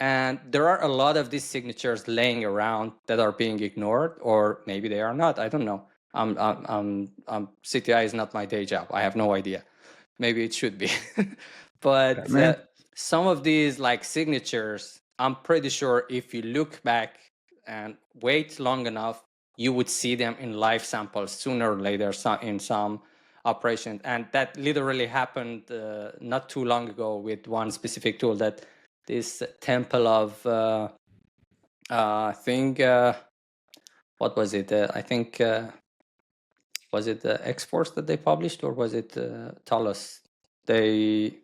And there are a lot of these signatures laying around that are being ignored, or maybe they are not. I don't know. CTI is not my day job. I have no idea. Maybe it should be. But Man. some of these like signatures, I'm pretty sure if you look back and wait long enough, you would see them in live samples sooner or later in some operations. And that literally happened not too long ago with one specific tool, that this temple of thing. What was it? I think was it the X-Force that they published, or was it Talos? They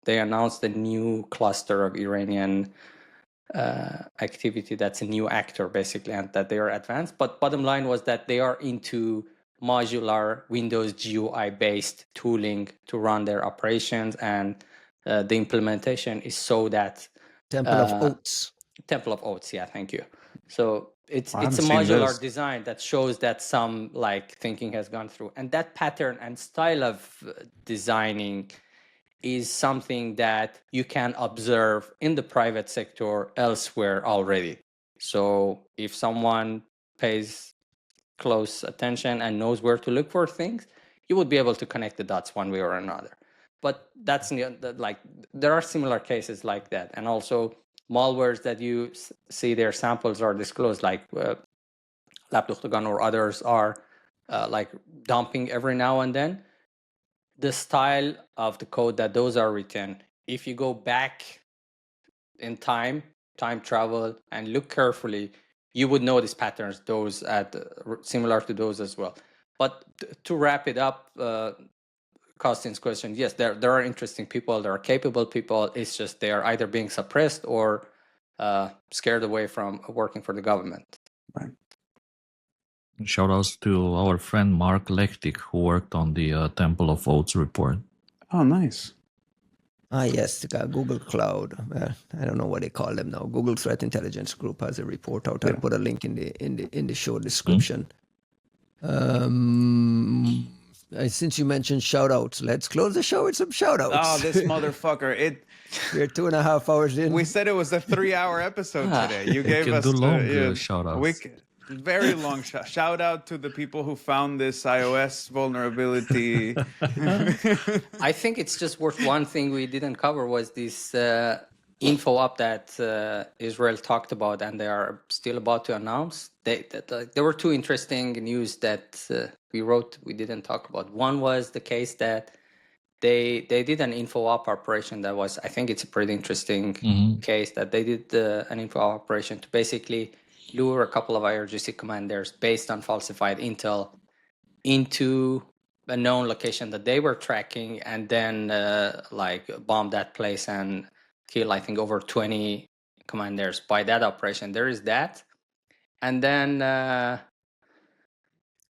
announced a new cluster of Iranian activity that's a new actor basically, and that they are advanced. But bottom line was that they are into modular Windows GUI based tooling to run their operations, and the implementation is so that Temple of Oats. Temple of Oats, yeah, thank you. So it's I a haven't seen modular this. design that shows that some like thinking has gone through, and that pattern and style of designing is something that you can observe in the private sector elsewhere already. So if someone pays close attention and knows where to look for things, you would be able to connect the dots one way or another. But that's like there are similar cases like that, and also malwares that you see their samples are disclosed, like Laptoptagon or others are like dumping every now and then. The style of the code that those are written, if you go back in time travel, and look carefully, you would notice patterns, those at similar to those as well. But to wrap it up, Costin's question, yes, there are interesting people, there are capable people. It's just they are either being suppressed or scared away from working for the government. Right. Shout outs to our friend Mark Lechtik, who worked on the Temple of Oaths report. Oh, nice. Yes, Google Cloud. I don't know what they call them now. Google Threat Intelligence Group has a report out. I'll put a link in the show description. Since you mentioned shout outs, let's close the show with some shout outs. Oh, this motherfucker. We're 2.5 hours in. We said it was a 3-hour episode today. You gave can us do long shout outs. Very long shout out to the people who found this iOS vulnerability. I think it's just worth one thing we didn't cover was this info up that Israel talked about and they are still about to announce. There were two interesting news that we wrote we didn't talk about. One was the case that they did an info op operation that was, I think it's a pretty interesting case that they did an info operation to basically lure a couple of IRGC commanders based on falsified intel into a known location that they were tracking and then bomb that place and kill, I think, over 20 commanders by that operation. There is that. And then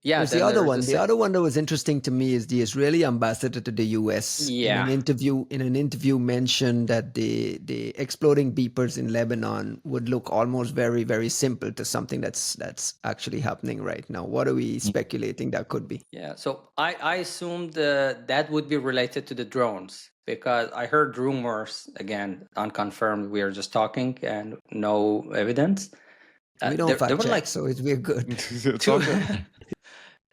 there's the other one. The other one that was interesting to me is the Israeli ambassador to the US. Yeah. In an interview mentioned that the exploding beepers in Lebanon would look almost very, very simple to something that's actually happening right now. What are we speculating that could be? Yeah, so I assumed that would be related to the drones because I heard rumors, again, unconfirmed, we are just talking and no evidence. We don't fact check, so we're good. It's all good.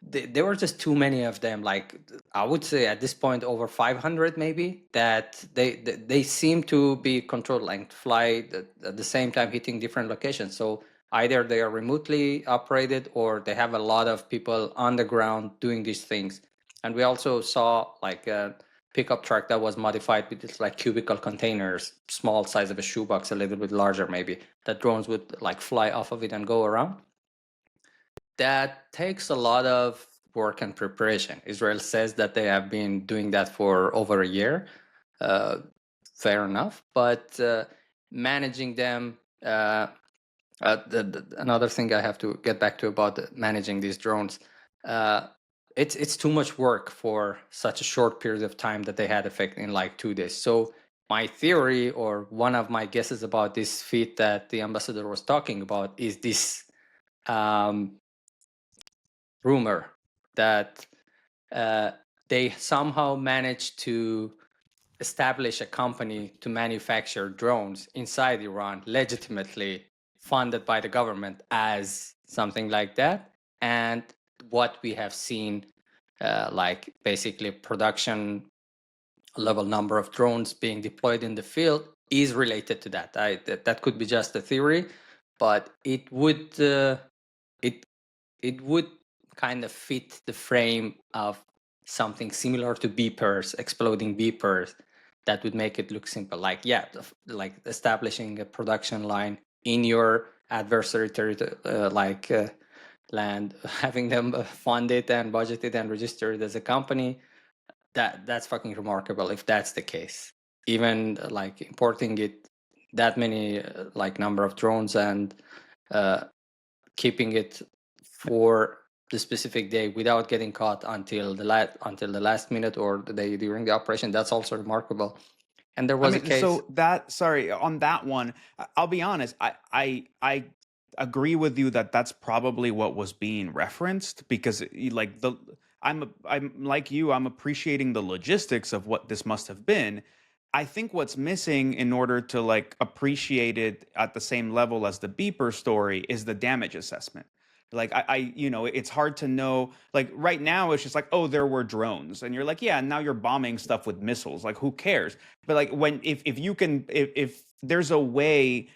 There were just too many of them. Like I would say at this point over 500 maybe that they seem to be controlled, like fly at the same time hitting different locations. So either they are remotely operated or they have a lot of people on the ground doing these things. And we also saw like a pickup truck that was modified with this like cubicle containers, small size of a shoebox, a little bit larger maybe, that drones would like fly off of it and go around. That takes a lot of work and preparation. Israel says that they have been doing that for over a year. Fair enough. But managing them, another thing I have to get back to about managing these drones, it's too much work for such a short period of time that they had effect in like 2 days. So my theory or one of my guesses about this feat that the ambassador was talking about is this rumor that they somehow managed to establish a company to manufacture drones inside Iran, legitimately funded by the government as something like that. And what we have seen, like basically production level number of drones being deployed in the field is related to that. That could be just a theory, but it would kind of fit the frame of something similar to beepers, exploding beepers, that would make it look simple. Like, yeah, like establishing a production line in your adversary territory, land, having them fund it and budget it and register it as a company. That's fucking remarkable if that's the case. Even like importing it, that many like number of drones and keeping it for the specific day without getting caught until the last minute or the day during the operation, that's also remarkable. And there was a case. So on that one, I'll be honest. I agree with you that that's probably what was being referenced because I'm like you. I'm appreciating the logistics of what this must have been. I think what's missing in order to like appreciate it at the same level as the beeper story is the damage assessment. Like it's hard to know. Like right now, it's just like, oh, there were drones, and you're like, yeah, and now you're bombing stuff with missiles. Like, who cares? But like if there's a way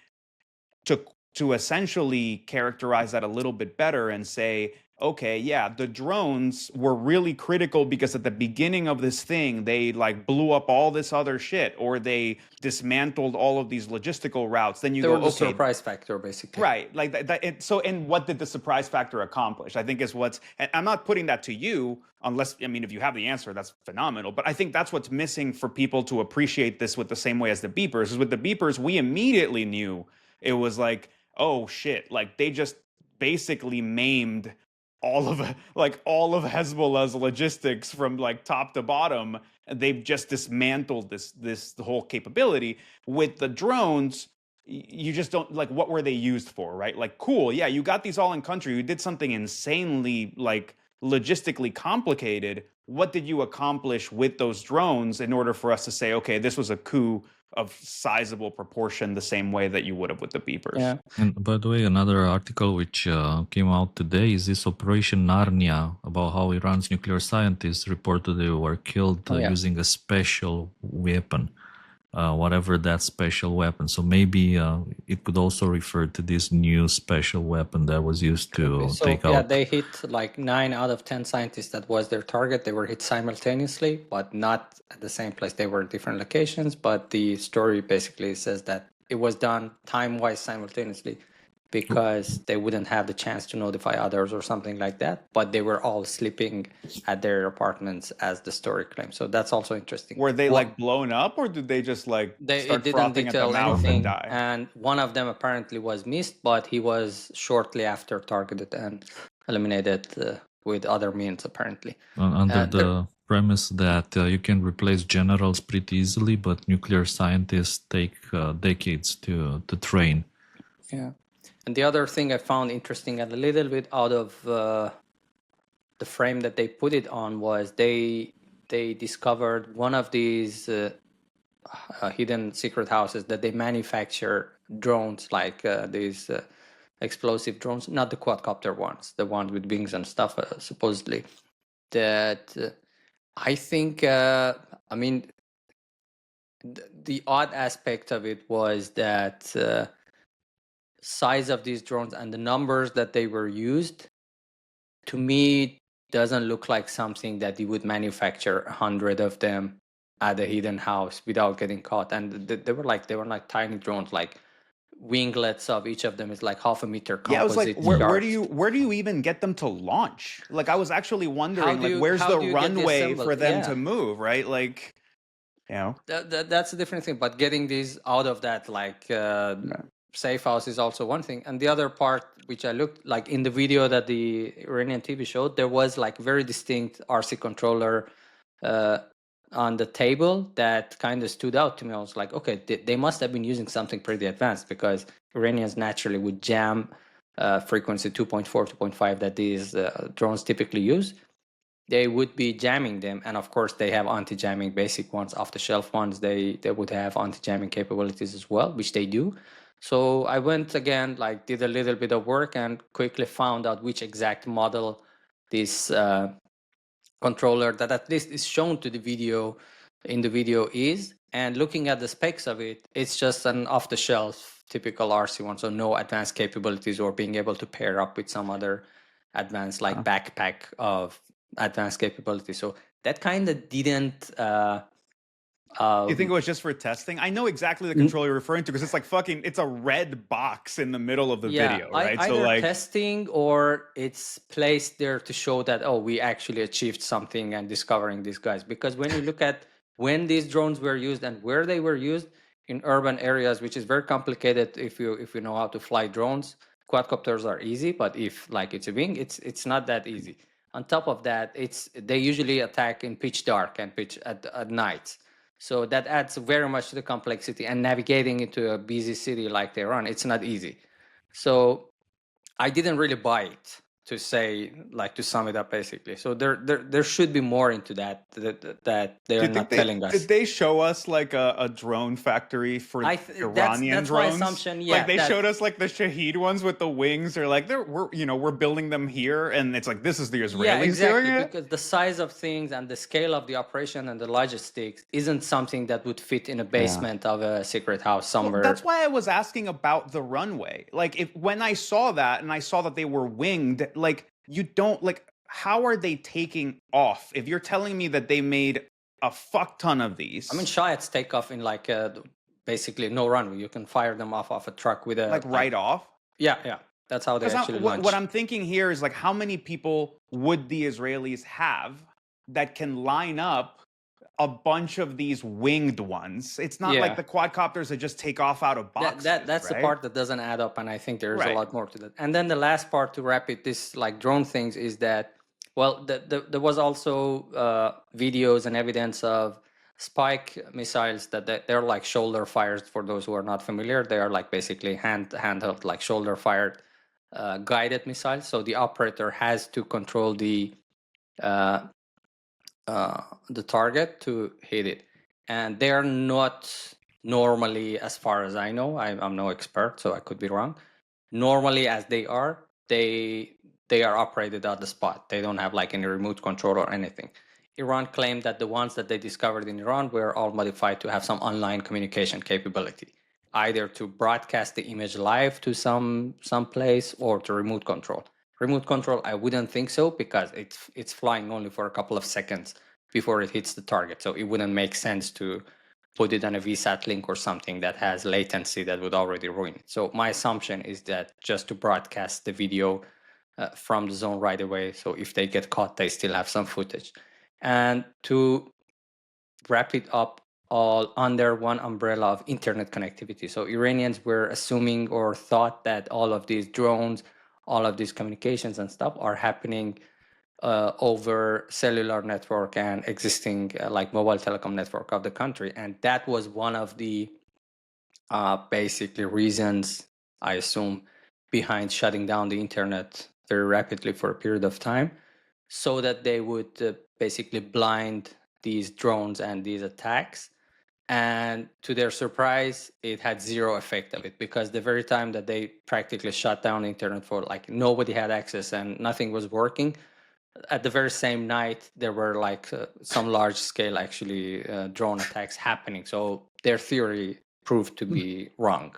to essentially characterize that a little bit better and say, okay, yeah, the drones were really critical because at the beginning of this thing, they like blew up all this other shit, or they dismantled all of these logistical routes. Then you They go, were the okay, surprise factor, basically. right, like so, and what did the surprise factor accomplish? I think is what's, and I'm not putting that to you, unless, I mean, if you have the answer, that's phenomenal. But I think that's what's missing for people to appreciate this with the same way as the beepers. Is with the beepers, we immediately knew it was like, oh shit, like they just basically maimed all of Hezbollah's logistics from like top to bottom. They've just dismantled this whole capability. With the drones, you just don't, like, what were they used for, right? Like, cool, yeah, you got these all in country, you did something insanely like logistically complicated. What did you accomplish with those drones in order for us to say, okay, this was a coup of sizable proportion, the same way that you would have with the beepers? Yeah. And by the way, another article which came out today is this Operation Narnia, about how Iran's nuclear scientists reported they were killed using a special weapon, whatever that special weapon. So maybe it could also refer to this new special weapon that was used to take out. Yeah, they hit like 9 out of 10 scientists. That was their target. They were hit simultaneously, but not at the same place. They were at different locations. But the story basically says that it was done time-wise simultaneously because they wouldn't have the chance to notify others or something like that. But they were all sleeping at their apartments, as the story claims. So that's also interesting. Were they like blown up, or did they just like start didn't frothing at the detail mouth anything, and die? and one of them apparently was missed, but he was shortly after targeted and eliminated with other means, apparently. Under the premise that you can replace generals pretty easily, but nuclear scientists take decades to train. Yeah. And the other thing I found interesting and a little bit out of the frame that they put it on was they discovered one of these hidden secret houses that they manufacture drones, like these explosive drones, not the quadcopter ones, the ones with wings and stuff, supposedly. That I think, I mean, the odd aspect of it was that size of these drones and the numbers that they were used, to me, doesn't look like something that you would manufacture 100 of them at a hidden house without getting caught. And they were like tiny drones, like winglets of each of them is like half a meter composite. Yeah, I was like, where do you even get them to launch? Like, I was actually wondering, like, where's the runway for them to move, right? Like, you know, that's a different thing. But getting these out of that, like, safe house is also one thing. And the other part, which I looked like in the video that the Iranian TV showed, there was like very distinct RC controller on the table that kind of stood out to me. I was like, okay, they must have been using something pretty advanced, because Iranians naturally would jam frequency 2.4, 2.5 that these drones typically use. They would be jamming them, and of course they have anti-jamming basic ones, off-the-shelf ones. They would have anti-jamming capabilities as well, which they do. So I went again, like did a little bit of work and quickly found out which exact model this controller that at least is shown to the video in the video is. And looking at the specs of it, it's just an off-the-shelf typical RC one, so no advanced capabilities or being able to pair up with some other advanced like backpack of advanced capabilities. So that kind of didn't you think it was just for testing? I know exactly the controller you're referring to, because it's like it's a red box in the middle of the video, right? Either so like testing, or it's placed there to show that, oh, we actually achieved something and discovering these guys. Because when you look at when these drones were used and where they were used in urban areas, which is very complicated if you know how to fly drones. Quadcopters are easy, but if like it's a wing, it's not that easy. On top of that, they usually attack in pitch dark and pitch at night. So that adds very much to the complexity, and navigating into a busy city like Tehran, it's not easy. So I didn't really buy it, to say, like, to sum it up basically. So there should be more into that they're not telling us. Did they show us like a drone factory for Iranian that's drones? my assumption. Yeah, like they showed us like the Shaheed ones with the wings, or like we're building them here, and it's like, this is the Israelis doing it. Because the size of things and the scale of the operation and the logistics isn't something that would fit in a basement of a secret house somewhere. Well, that's why I was asking about the runway. Like, when I saw that and I saw that they were winged, like, you don't like, how are they taking off? If you're telling me that they made a fuck ton of these, I mean, Shaheds take off in like basically no runway. You can fire them off a truck with a like right off. Yeah. That's how they Because actually what launch. I'm thinking here is like, how many people would the Israelis have that can line up a bunch of these winged ones? It's not like the quadcopters that just take off out of boxes. That's right? the part that doesn't add up, and I think there's a Right. lot more to that. And then the last part to wrap it, this like drone things, is that, well, there was also videos and evidence of spike missiles that they're like shoulder fires. For those who are not familiar, they are like basically handheld, like shoulder fired guided missiles. So the operator has to control the target to hit it, and they are not normally, as far as I know, I'm no expert, so I could be wrong. Normally, as they are operated on the spot. They don't have like any remote control or anything. Iran claimed that the ones that they discovered in Iran were all modified to have some online communication capability, either to broadcast the image live to some place or to remote control. Remote control, I wouldn't think so, because it's flying only for a couple of seconds before it hits the target. So it wouldn't make sense to put it on a VSAT link or something that has latency that would already ruin it. So my assumption is that just to broadcast the video from the zone right away. So if they get caught, they still have some footage. And to wrap it up all under one umbrella of internet connectivity. So Iranians were assuming or thought that all of these drones, all of these communications and stuff are happening over cellular network and existing like mobile telecom network of the country. And that was one of the basically reasons, I assume, behind shutting down the internet very rapidly for a period of time, so that they would basically blind these drones and these attacks. And to their surprise, it had zero effect of it, because the very time that they practically shut down the internet for like nobody had access and nothing was working, at the very same night there were like some large scale actually drone attacks happening. So their theory proved to be wrong.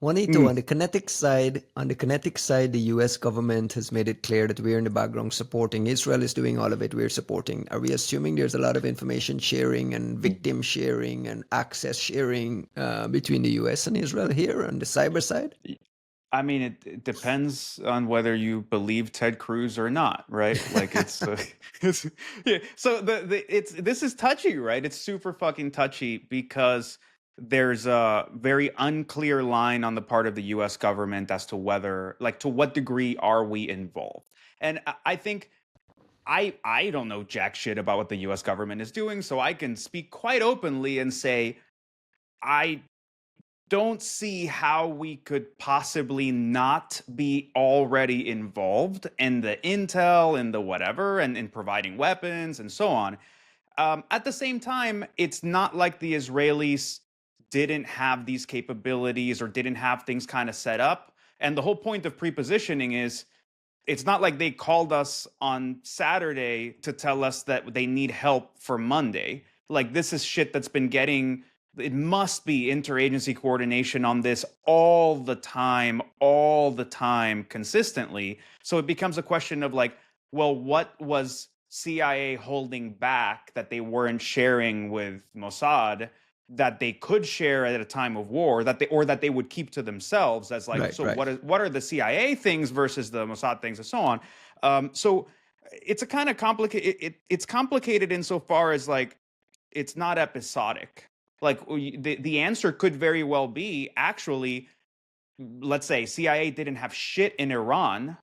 Juanito, on the kinetic side, the U.S. government has made it clear that we're in the background supporting. Israel is doing all of it. We're supporting. Are we assuming there's a lot of information sharing and victim sharing and access sharing between the U.S. and Israel here on the cyber side? I mean, it depends on whether you believe Ted Cruz or not, right? Like it's yeah. So this is touchy, right? It's super fucking touchy because there's a very unclear line on the part of the U.S. government as to whether, like, to what degree are we involved. And I think I don't know jack shit about what the U.S. government is doing, so I can speak quite openly and say I don't see how we could possibly not be already involved in the intel and the whatever and in providing weapons and so on. At the same time, it's not like the Israelis didn't have these capabilities or didn't have things kind of set up. And the whole point of prepositioning is it's not like they called us on Saturday to tell us that they need help for Monday. Like, this is shit that's been getting, it must be interagency coordination on this all the time, consistently. So it becomes a question of like, well, what was CIA holding back that they weren't sharing with Mossad that they could share at a time of war, that they would keep to themselves as like, what are the CIA things versus the Mossad things and so on. So it's a kind of complicated, it's complicated insofar as like, it's not episodic. Like the answer could very well be, actually, let's say CIA didn't have shit in Iran.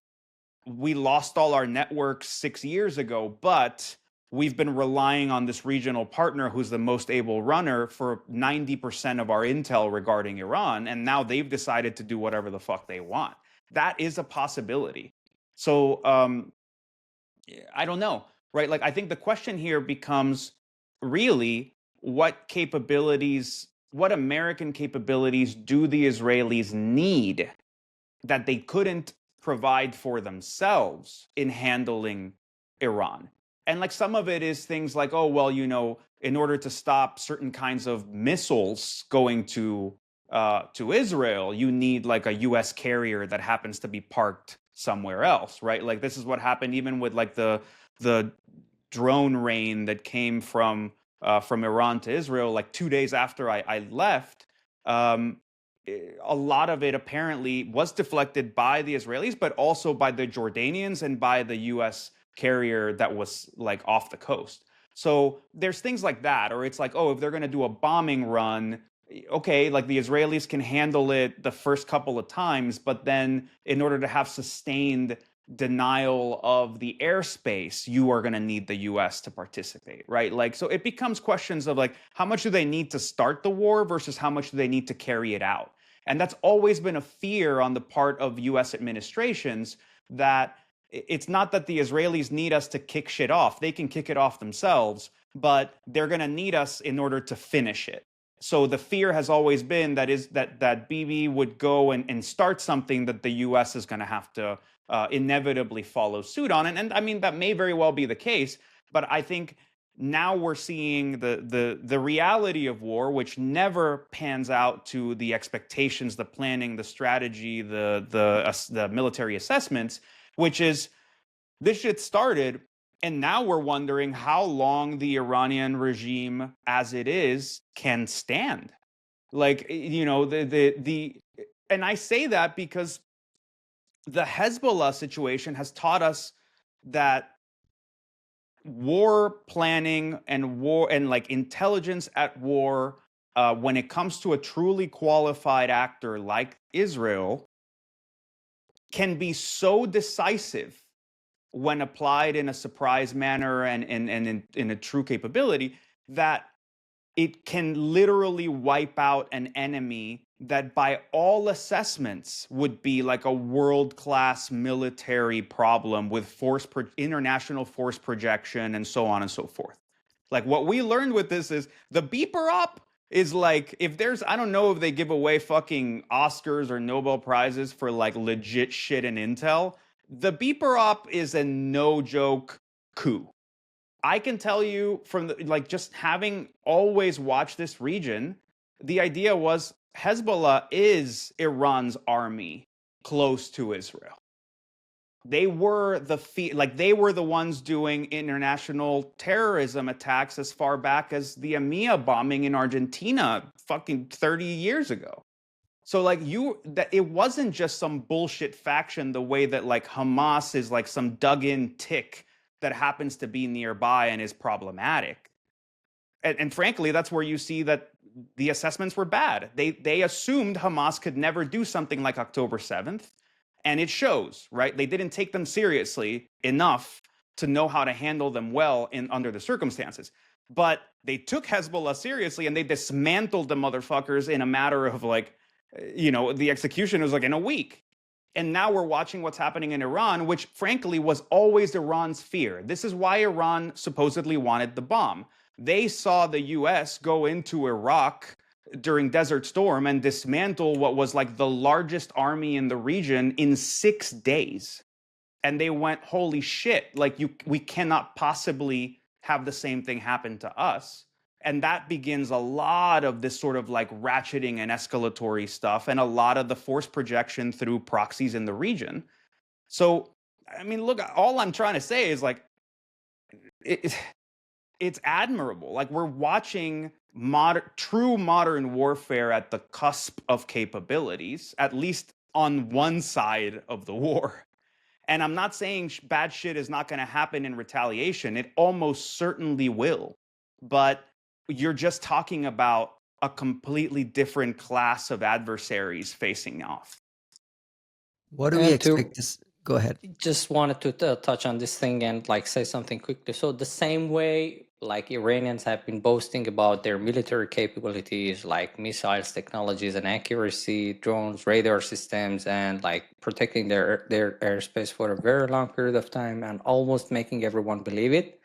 We lost all our networks 6 years ago, but we've been relying on this regional partner who's the most able runner for 90% of our intel regarding Iran. And now they've decided to do whatever the fuck they want. That is a possibility. So I don't know, right? Like, I think the question here becomes really what American capabilities do the Israelis need that they couldn't provide for themselves in handling Iran? And like, some of it is things like, oh, well, in order to stop certain kinds of missiles going to Israel, you need like a U.S. carrier that happens to be parked somewhere else, right? Like this is what happened even with like the drone rain that came from Iran to Israel. Like 2 days after I left, um, a lot of it apparently was deflected by the Israelis, but also by the Jordanians and by the U.S. carrier that was like off the coast. So there's things like that, or it's like, oh, if they're going to do a bombing run, okay, like the Israelis can handle it the first couple of times, but then in order to have sustained denial of the airspace, you are going to need the US to participate, right? Like, so it becomes questions of like, how much do they need to start the war versus how much do they need to carry it out? And that's always been a fear on the part of US administrations, that it's not that the Israelis need us to kick shit off. They can kick it off themselves, but they're going to need us in order to finish it. So the fear has always been that Bibi would go and start something that the U.S. is going to have to inevitably follow suit on. And I mean, that may very well be the case, but I think now we're seeing the reality of war, which never pans out to the expectations, the planning, the strategy, the military assessments, which is this shit started, and now we're wondering how long the Iranian regime as it is can stand. Like, you know, and I say that because the Hezbollah situation has taught us that war planning and war and like intelligence at war, when it comes to a truly qualified actor like Israel, can be so decisive when applied in a surprise manner and in a true capability, that it can literally wipe out an enemy that by all assessments would be like a world-class military problem with international force projection and so on and so forth. Like what we learned with this is the beeper op is like, if there's, I don't know if they give away fucking Oscars or Nobel Prizes for like legit shit in intel, the beeper op is a no joke coup. I can tell you from like just having always watched this region, the idea was Hezbollah is Iran's army close to Israel. They were they were the ones doing international terrorism attacks as far back as the EMEA bombing in Argentina fucking 30 years ago. So like it wasn't just some bullshit faction the way that like Hamas is like some dug-in tick that happens to be nearby and is problematic. And frankly, that's where you see that the assessments were bad. They assumed Hamas could never do something like October 7th, and it shows, right? They didn't take them seriously enough to know how to handle them well under the circumstances. But they took Hezbollah seriously and they dismantled the motherfuckers in a matter of like, you know, the execution was like in a week. And now we're watching what's happening in Iran, which frankly was always Iran's fear. This is why Iran supposedly wanted the bomb. They saw the US go into Iraq during Desert Storm and dismantle what was like the largest army in the region in 6 days. And they went, holy shit, like we cannot possibly have the same thing happen to us. And that begins a lot of this sort of like ratcheting and escalatory stuff and a lot of the force projection through proxies in the region. So, I mean, look, all I'm trying to say is like, it's admirable. Like we're watching true modern warfare at the cusp of capabilities, at least on one side of the war. And I'm not saying bad shit is not going to happen in retaliation. It almost certainly will. But you're just talking about a completely different class of adversaries facing off. What do we expect to go ahead? Just wanted to touch on this thing and like say something quickly. So the same way like Iranians have been boasting about their military capabilities, like missiles, technologies, and accuracy, drones, radar systems, and like protecting their airspace for a very long period of time and almost making everyone believe it.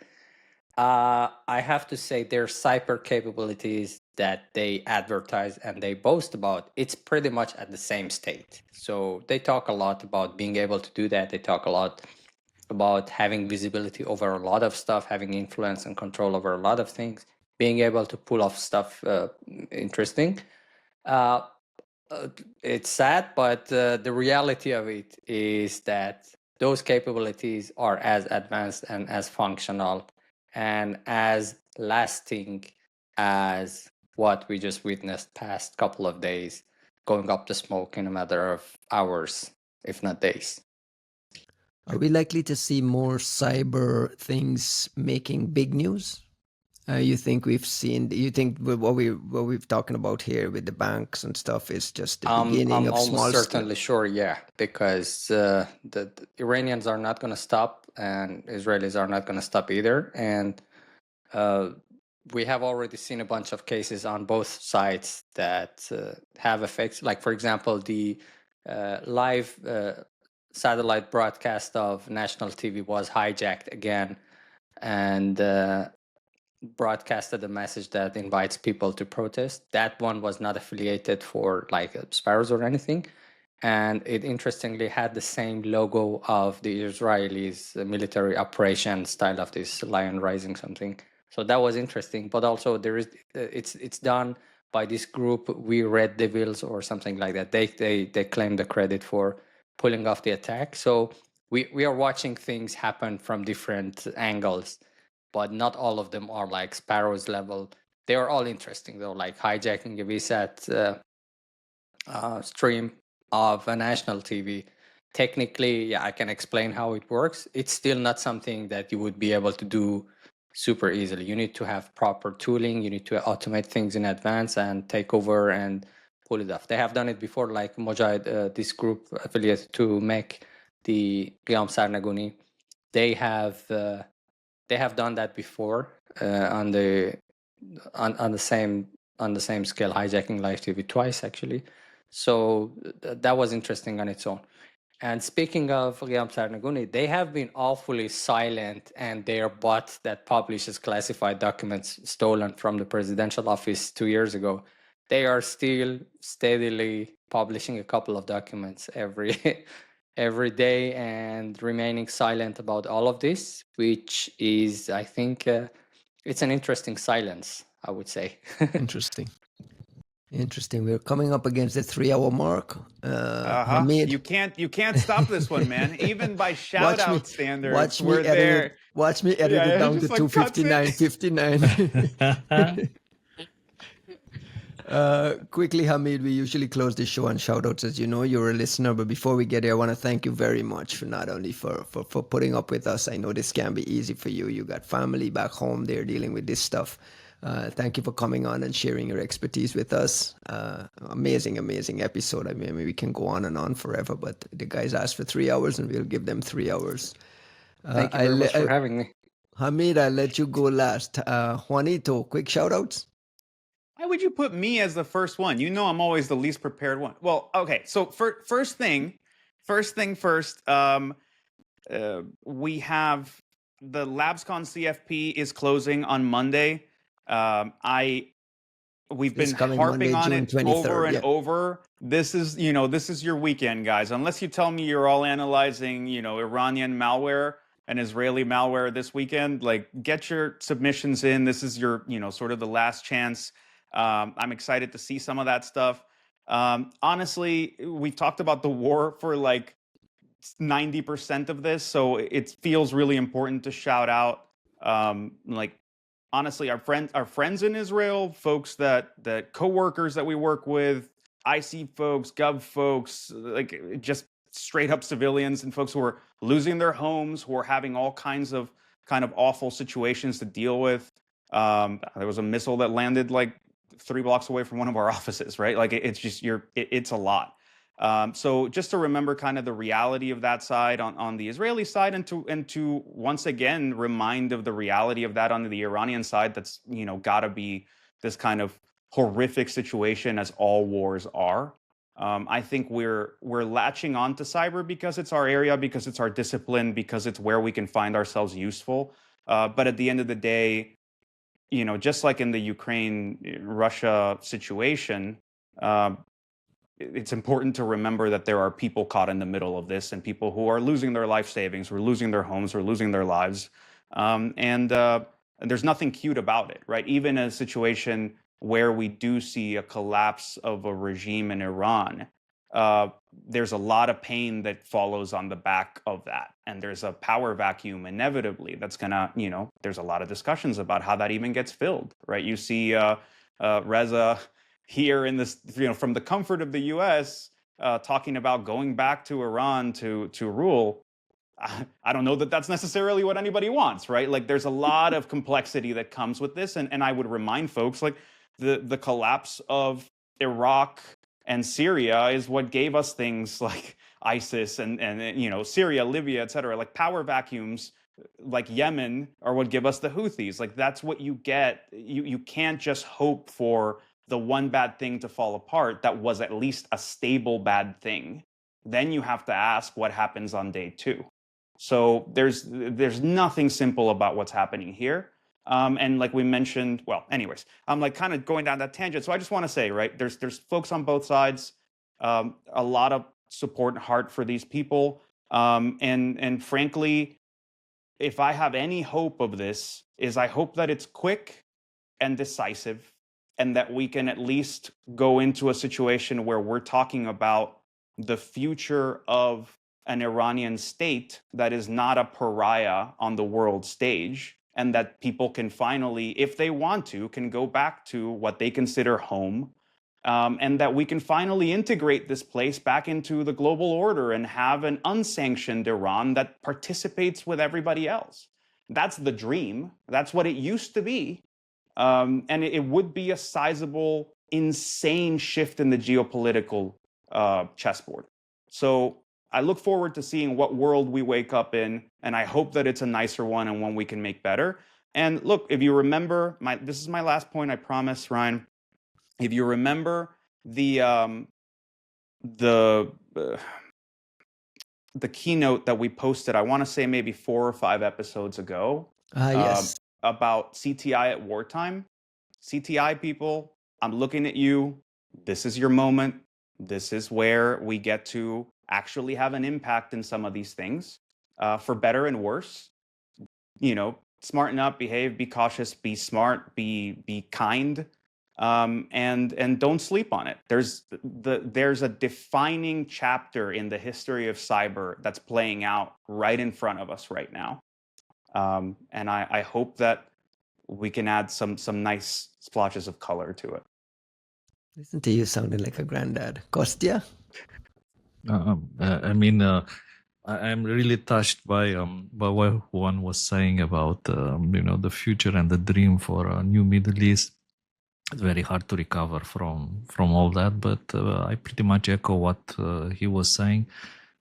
I have to say their cyber capabilities that they advertise and they boast about, it's pretty much at the same state. So they talk a lot about being able to do that. They talk a lot about having visibility over a lot of stuff, having influence and control over a lot of things, being able to pull off stuff interesting. it's sad, but the reality of it is that those capabilities are as advanced and as functional and as lasting as what we just witnessed past couple of days, going up the smoke in a matter of hours, if not days. Are we likely to see more cyber things making big news? You think we've seen? You think what we've talking about here with the banks and stuff is just the beginning I'm of small almost stuff? certainly sure, yeah, because the Iranians are not going to stop, and Israelis are not going to stop either, and we have already seen a bunch of cases on both sides that have effects. Like, for example, the live satellite broadcast of national TV was hijacked again, and broadcasted a message that invites people to protest. That one was not affiliated for like Sparrows or anything. And it interestingly had the same logo of the Israelis' military operation style of this lion rising something. So that was interesting. But also there is it's done by this group, We Red Devils or something like that. They claim the credit for pulling off the attack. So we are watching things happen from different angles, but not all of them are like Sparrow's level. They are all interesting though, like hijacking a VSAT stream of a national TV. Technically, yeah, I can explain how it works. It's still not something that you would be able to do super easily. You need to have proper tooling. You need to automate things in advance and take over and pull it off. They have done it before, like Mojahid, this group affiliated to make the Qiyam Sarnaguni. They have done that before on the same scale, hijacking live TV twice actually. So that was interesting on its own. And speaking of Qiyam Sarnaguni, they have been awfully silent, and their bot that publishes classified documents stolen from the presidential office 2 years ago, they are still steadily publishing a couple of documents every day and remaining silent about all of this, which is, I think, it's an interesting silence, I would say. Interesting. Interesting. We're coming up against the 3-hour mark. Uh-huh. Hamid, You can't stop this one, man. Even by shout watch me, out standards, watch me we're edit there. it. Watch me edit it Yeah, down to just like cuts it. 259.59. Quickly, Hamid, we usually close the show on shoutouts. As you know, you're a listener, but before we get there, I want to thank you very much for not only for putting up with us. I know this can be easy for you. You got family back home, they're dealing with this stuff. Thank you for coming on and sharing your expertise with us. Amazing episode. I mean, we can go on and on forever, but the guys asked for 3 hours, and we'll give them 3 hours. Thank you very much for having me. Hamid, I'll let you go last. Juanito, quick shoutouts. Why would you put me as the first one? You know I'm always the least prepared one. Well, okay. So first thing first. We have the LabsCon CFP is closing on Monday. We've been harping on it over and over. This is your weekend, guys. Unless you tell me you're all analyzing, Iranian malware and Israeli malware this weekend, like get your submissions in. This is your, sort of the last chance. I'm excited to see some of that stuff. Honestly, we've talked about the war for like 90% of this, so it feels really important to shout out. Honestly, our friends in Israel, folks that coworkers that we work with, IC folks, Gov folks, like just straight up civilians and folks who are losing their homes, who are having all kinds of kind of awful situations to deal with. There was a missile that landed like 3 blocks away from one of our offices, right? Like it's a lot. So just to remember kind of the reality of that side on the Israeli side, and to once again remind of the reality of that on the Iranian side. That's got to be this kind of horrific situation, as all wars are. I think we're latching on to cyber because it's our area, because it's our discipline, because it's where we can find ourselves useful. But at the end of the day, just like in the Ukraine-Russia situation, it's important to remember that there are people caught in the middle of this, and people who are losing their life savings, who are losing their homes, who are losing their lives. And there's nothing cute about it, right? Even a situation where we do see a collapse of a regime in Iran, there's a lot of pain that follows on the back of that. And there's a power vacuum inevitably that's gonna, there's a lot of discussions about how that even gets filled, right? You see Reza here in this, from the comfort of the US, talking about going back to Iran to rule. I don't know that that's necessarily what anybody wants, right? Like there's a lot of complexity that comes with this. And I would remind folks, like the collapse of Iraq and Syria is what gave us things like ISIS and Syria, Libya, et cetera. Like power vacuums like Yemen are what give us the Houthis. Like that's what you get. You can't just hope for the one bad thing to fall apart that was at least a stable bad thing. Then you have to ask what happens on day two. So there's nothing simple about what's happening here. And like we mentioned, well, anyways, I'm like kind of going down that tangent. So I just want to say, right, there's folks on both sides, a lot of support and heart for these people. And frankly, if I have any hope of this, is I hope that it's quick and decisive, and that we can at least go into a situation where we're talking about the future of an Iranian state that is not a pariah on the world stage, and that people can finally, if they want to, can go back to what they consider home, and that we can finally integrate this place back into the global order and have an unsanctioned Iran that participates with everybody else. That's the dream. That's what it used to be. And it would be a sizable, insane shift in the geopolitical chessboard. So I look forward to seeing what world we wake up in, and I hope that it's a nicer one and one we can make better. And look, if you remember, this is my last point, I promise, Ryan. If you remember the keynote that we posted, I want to say maybe 4 or 5 episodes ago, Yes. about CTI at wartime. CTI people, I'm looking at you. This is your moment. This is where we get to actually have an impact in some of these things, for better and worse. Smarten up, behave, be cautious, be smart, be kind, and don't sleep on it. There's a defining chapter in the history of cyber that's playing out right in front of us right now, and I hope that we can add some nice splotches of color to it. Listen to you sounding like a granddad. Kostya? I'm really touched by what Juan was saying about the future and the dream for a new Middle East. It's very hard to recover from all that, but I pretty much echo what he was saying.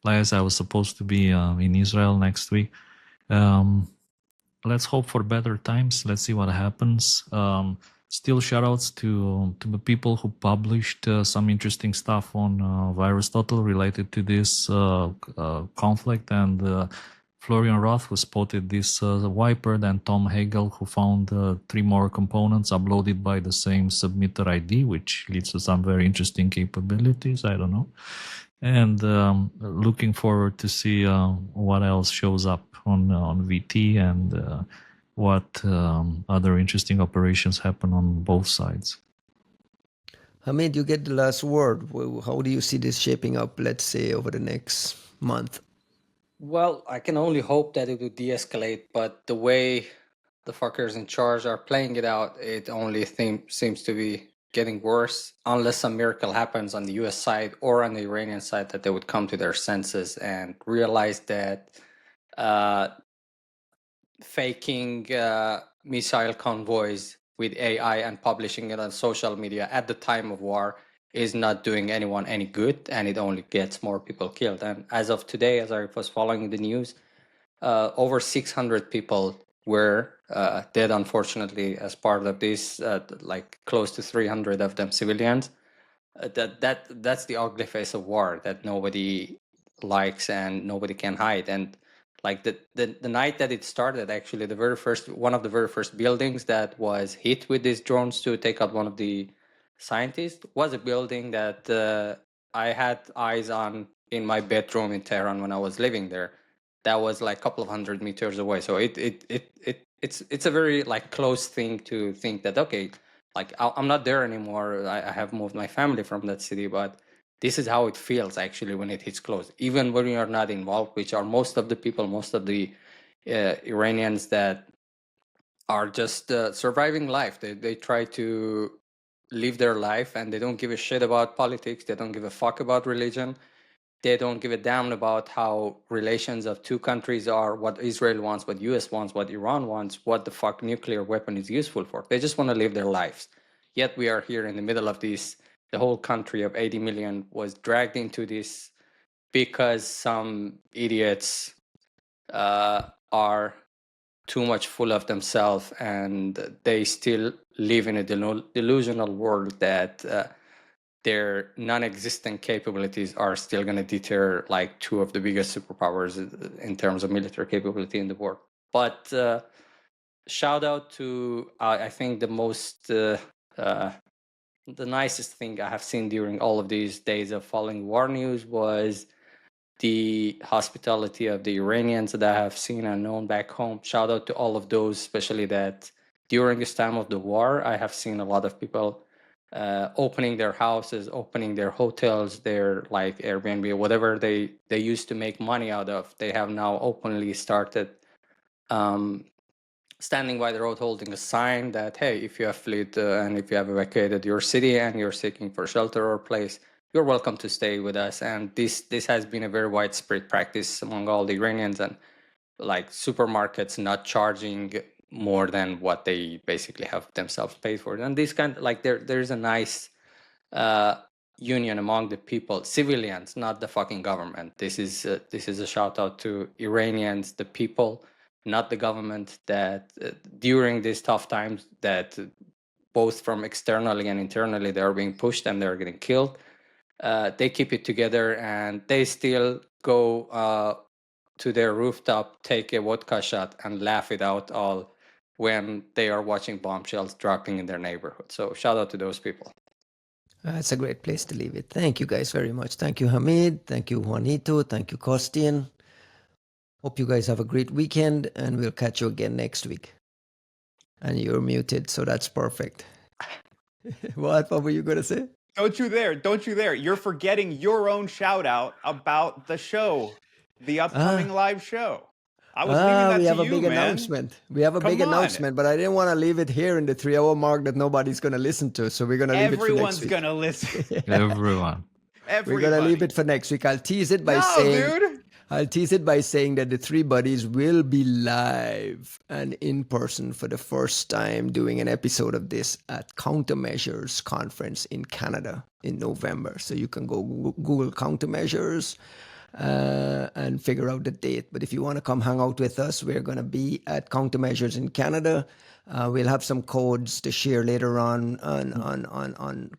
Like I said, I was supposed to be in Israel next week. Let's hope for better times. Let's see what happens. Still shoutouts to the people who published some interesting stuff on VirusTotal related to this conflict, and Florian Roth, who spotted this wiper, and Tom Hagel, who found 3 more components uploaded by the same submitter ID, which leads to some very interesting capabilities. I don't know. And looking forward to see what else shows up on VT, and what other interesting operations happen on both sides. Hamid, you get the last word. How do you see this shaping up, let's say, over the next month? Well, I can only hope that it will de-escalate, but the way the fuckers in charge are playing it out, it only seems to be getting worse, unless some miracle happens on the US side or on the Iranian side, that they would come to their senses and realize that faking missile convoys with AI and publishing it on social media at the time of war is not doing anyone any good, and it only gets more people killed. And as of today, as I was following the news, over 600 people were dead, unfortunately, as part of this, like close to 300 of them civilians. That's the ugly face of war that nobody likes and nobody can hide. And like the night that it started, actually, one of the very first buildings that was hit with these drones to take out one of the scientists was a building that I had eyes on in my bedroom in Tehran when I was living there. That was like a couple of 100 meters away. So it's a very like close thing to think that, okay, like I'm not there anymore. I have moved my family from that city, but this is how it feels actually when it hits close. Even when you're not involved, which are most of the people, most of the Iranians that are just surviving life. They try to live their life and they don't give a shit about politics. They don't give a fuck about religion. They don't give a damn about how relations of two countries are, what Israel wants, what US wants, what Iran wants, what the fuck nuclear weapon is useful for. They just want to live their lives. Yet we are here in the middle of this. The whole country of 80 million was dragged into this because some idiots are too much full of themselves and they still live in a delusional world that their non-existent capabilities are still going to deter like two of the biggest superpowers in terms of military capability in the world. But shout out to I think the most the nicest thing I have seen during all of these days of following war news was the hospitality of the Iranians that I have seen and known back home. Shout out to all of those, especially that during this time of the war, I have seen a lot of people opening their houses, opening their hotels, their like Airbnb, whatever they used to make money out of. They have now openly started standing by the road holding a sign that, hey, if you have fled and if you have evacuated your city and you're seeking for shelter or place, you're welcome to stay with us. And this has been a very widespread practice among all the Iranians, and like supermarkets not charging more than what they basically have themselves paid for. And this kind of like there's a nice union among the people, civilians, not the fucking government. This is a shout out to Iranians, the people, not the government, that during these tough times that both from externally and internally they are being pushed and they're getting killed. They keep it together and they still go to their rooftop, take a vodka shot and laugh it out all when they are watching bombshells dropping in their neighborhood. So shout out to those people. That's a great place to leave it. Thank you guys very much. Thank you, Hamid. Thank you, Juanito. Thank you, Costin. Hope you guys have a great weekend and we'll catch you again next week. And you're muted, so that's perfect. What were you going to say? Don't you dare. You're forgetting your own shout out about the show, the upcoming live show. I was leaving that we to have a you, big man. announcement. We have a Come big on. announcement, but I didn't want to leave it here in the 3-hour mark that nobody's going to listen to. So we're going to leave it for next Everyone's week. going to listen. Everyone. We're going to leave it for next week. I'll tease it by saying that the three buddies will be live and in person for the first time doing an episode of this at Countermeasures Conference in Canada in November. So you can go Google Countermeasures and figure out the date. But if you want to come hang out with us, we're going to be at Countermeasures in Canada. We'll have some codes to share later on.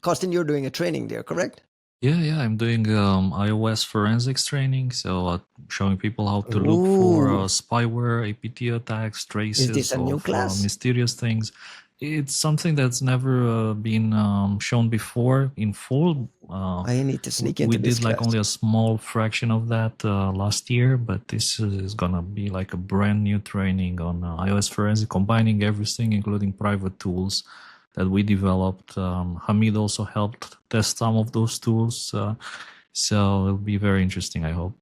Costin, you're doing a training there, correct? Yeah, I'm doing iOS forensics training, so showing people how to look for spyware, APT attacks, traces Is this a new class? Mysterious things. It's something that's never been shown before in full. I need to sneak into this. We did like class. only a small fraction of that last year, but this is gonna be like a brand new training on iOS forensic, combining everything, including private tools that we developed. Hamid also helped test some of those tools, so it'll be very interesting, I hope.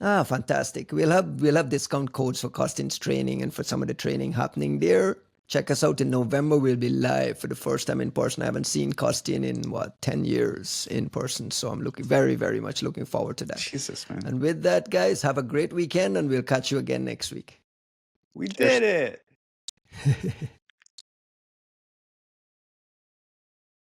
Fantastic. We'll have discount codes for Costin's training and for some of the training happening there. Check us out in November. We'll be live for the first time in person. I haven't seen Costin in 10 years in person, so I'm very, very much looking forward to that. Jesus, man. And with that, guys, have a great weekend and we'll catch you again next week. We did it.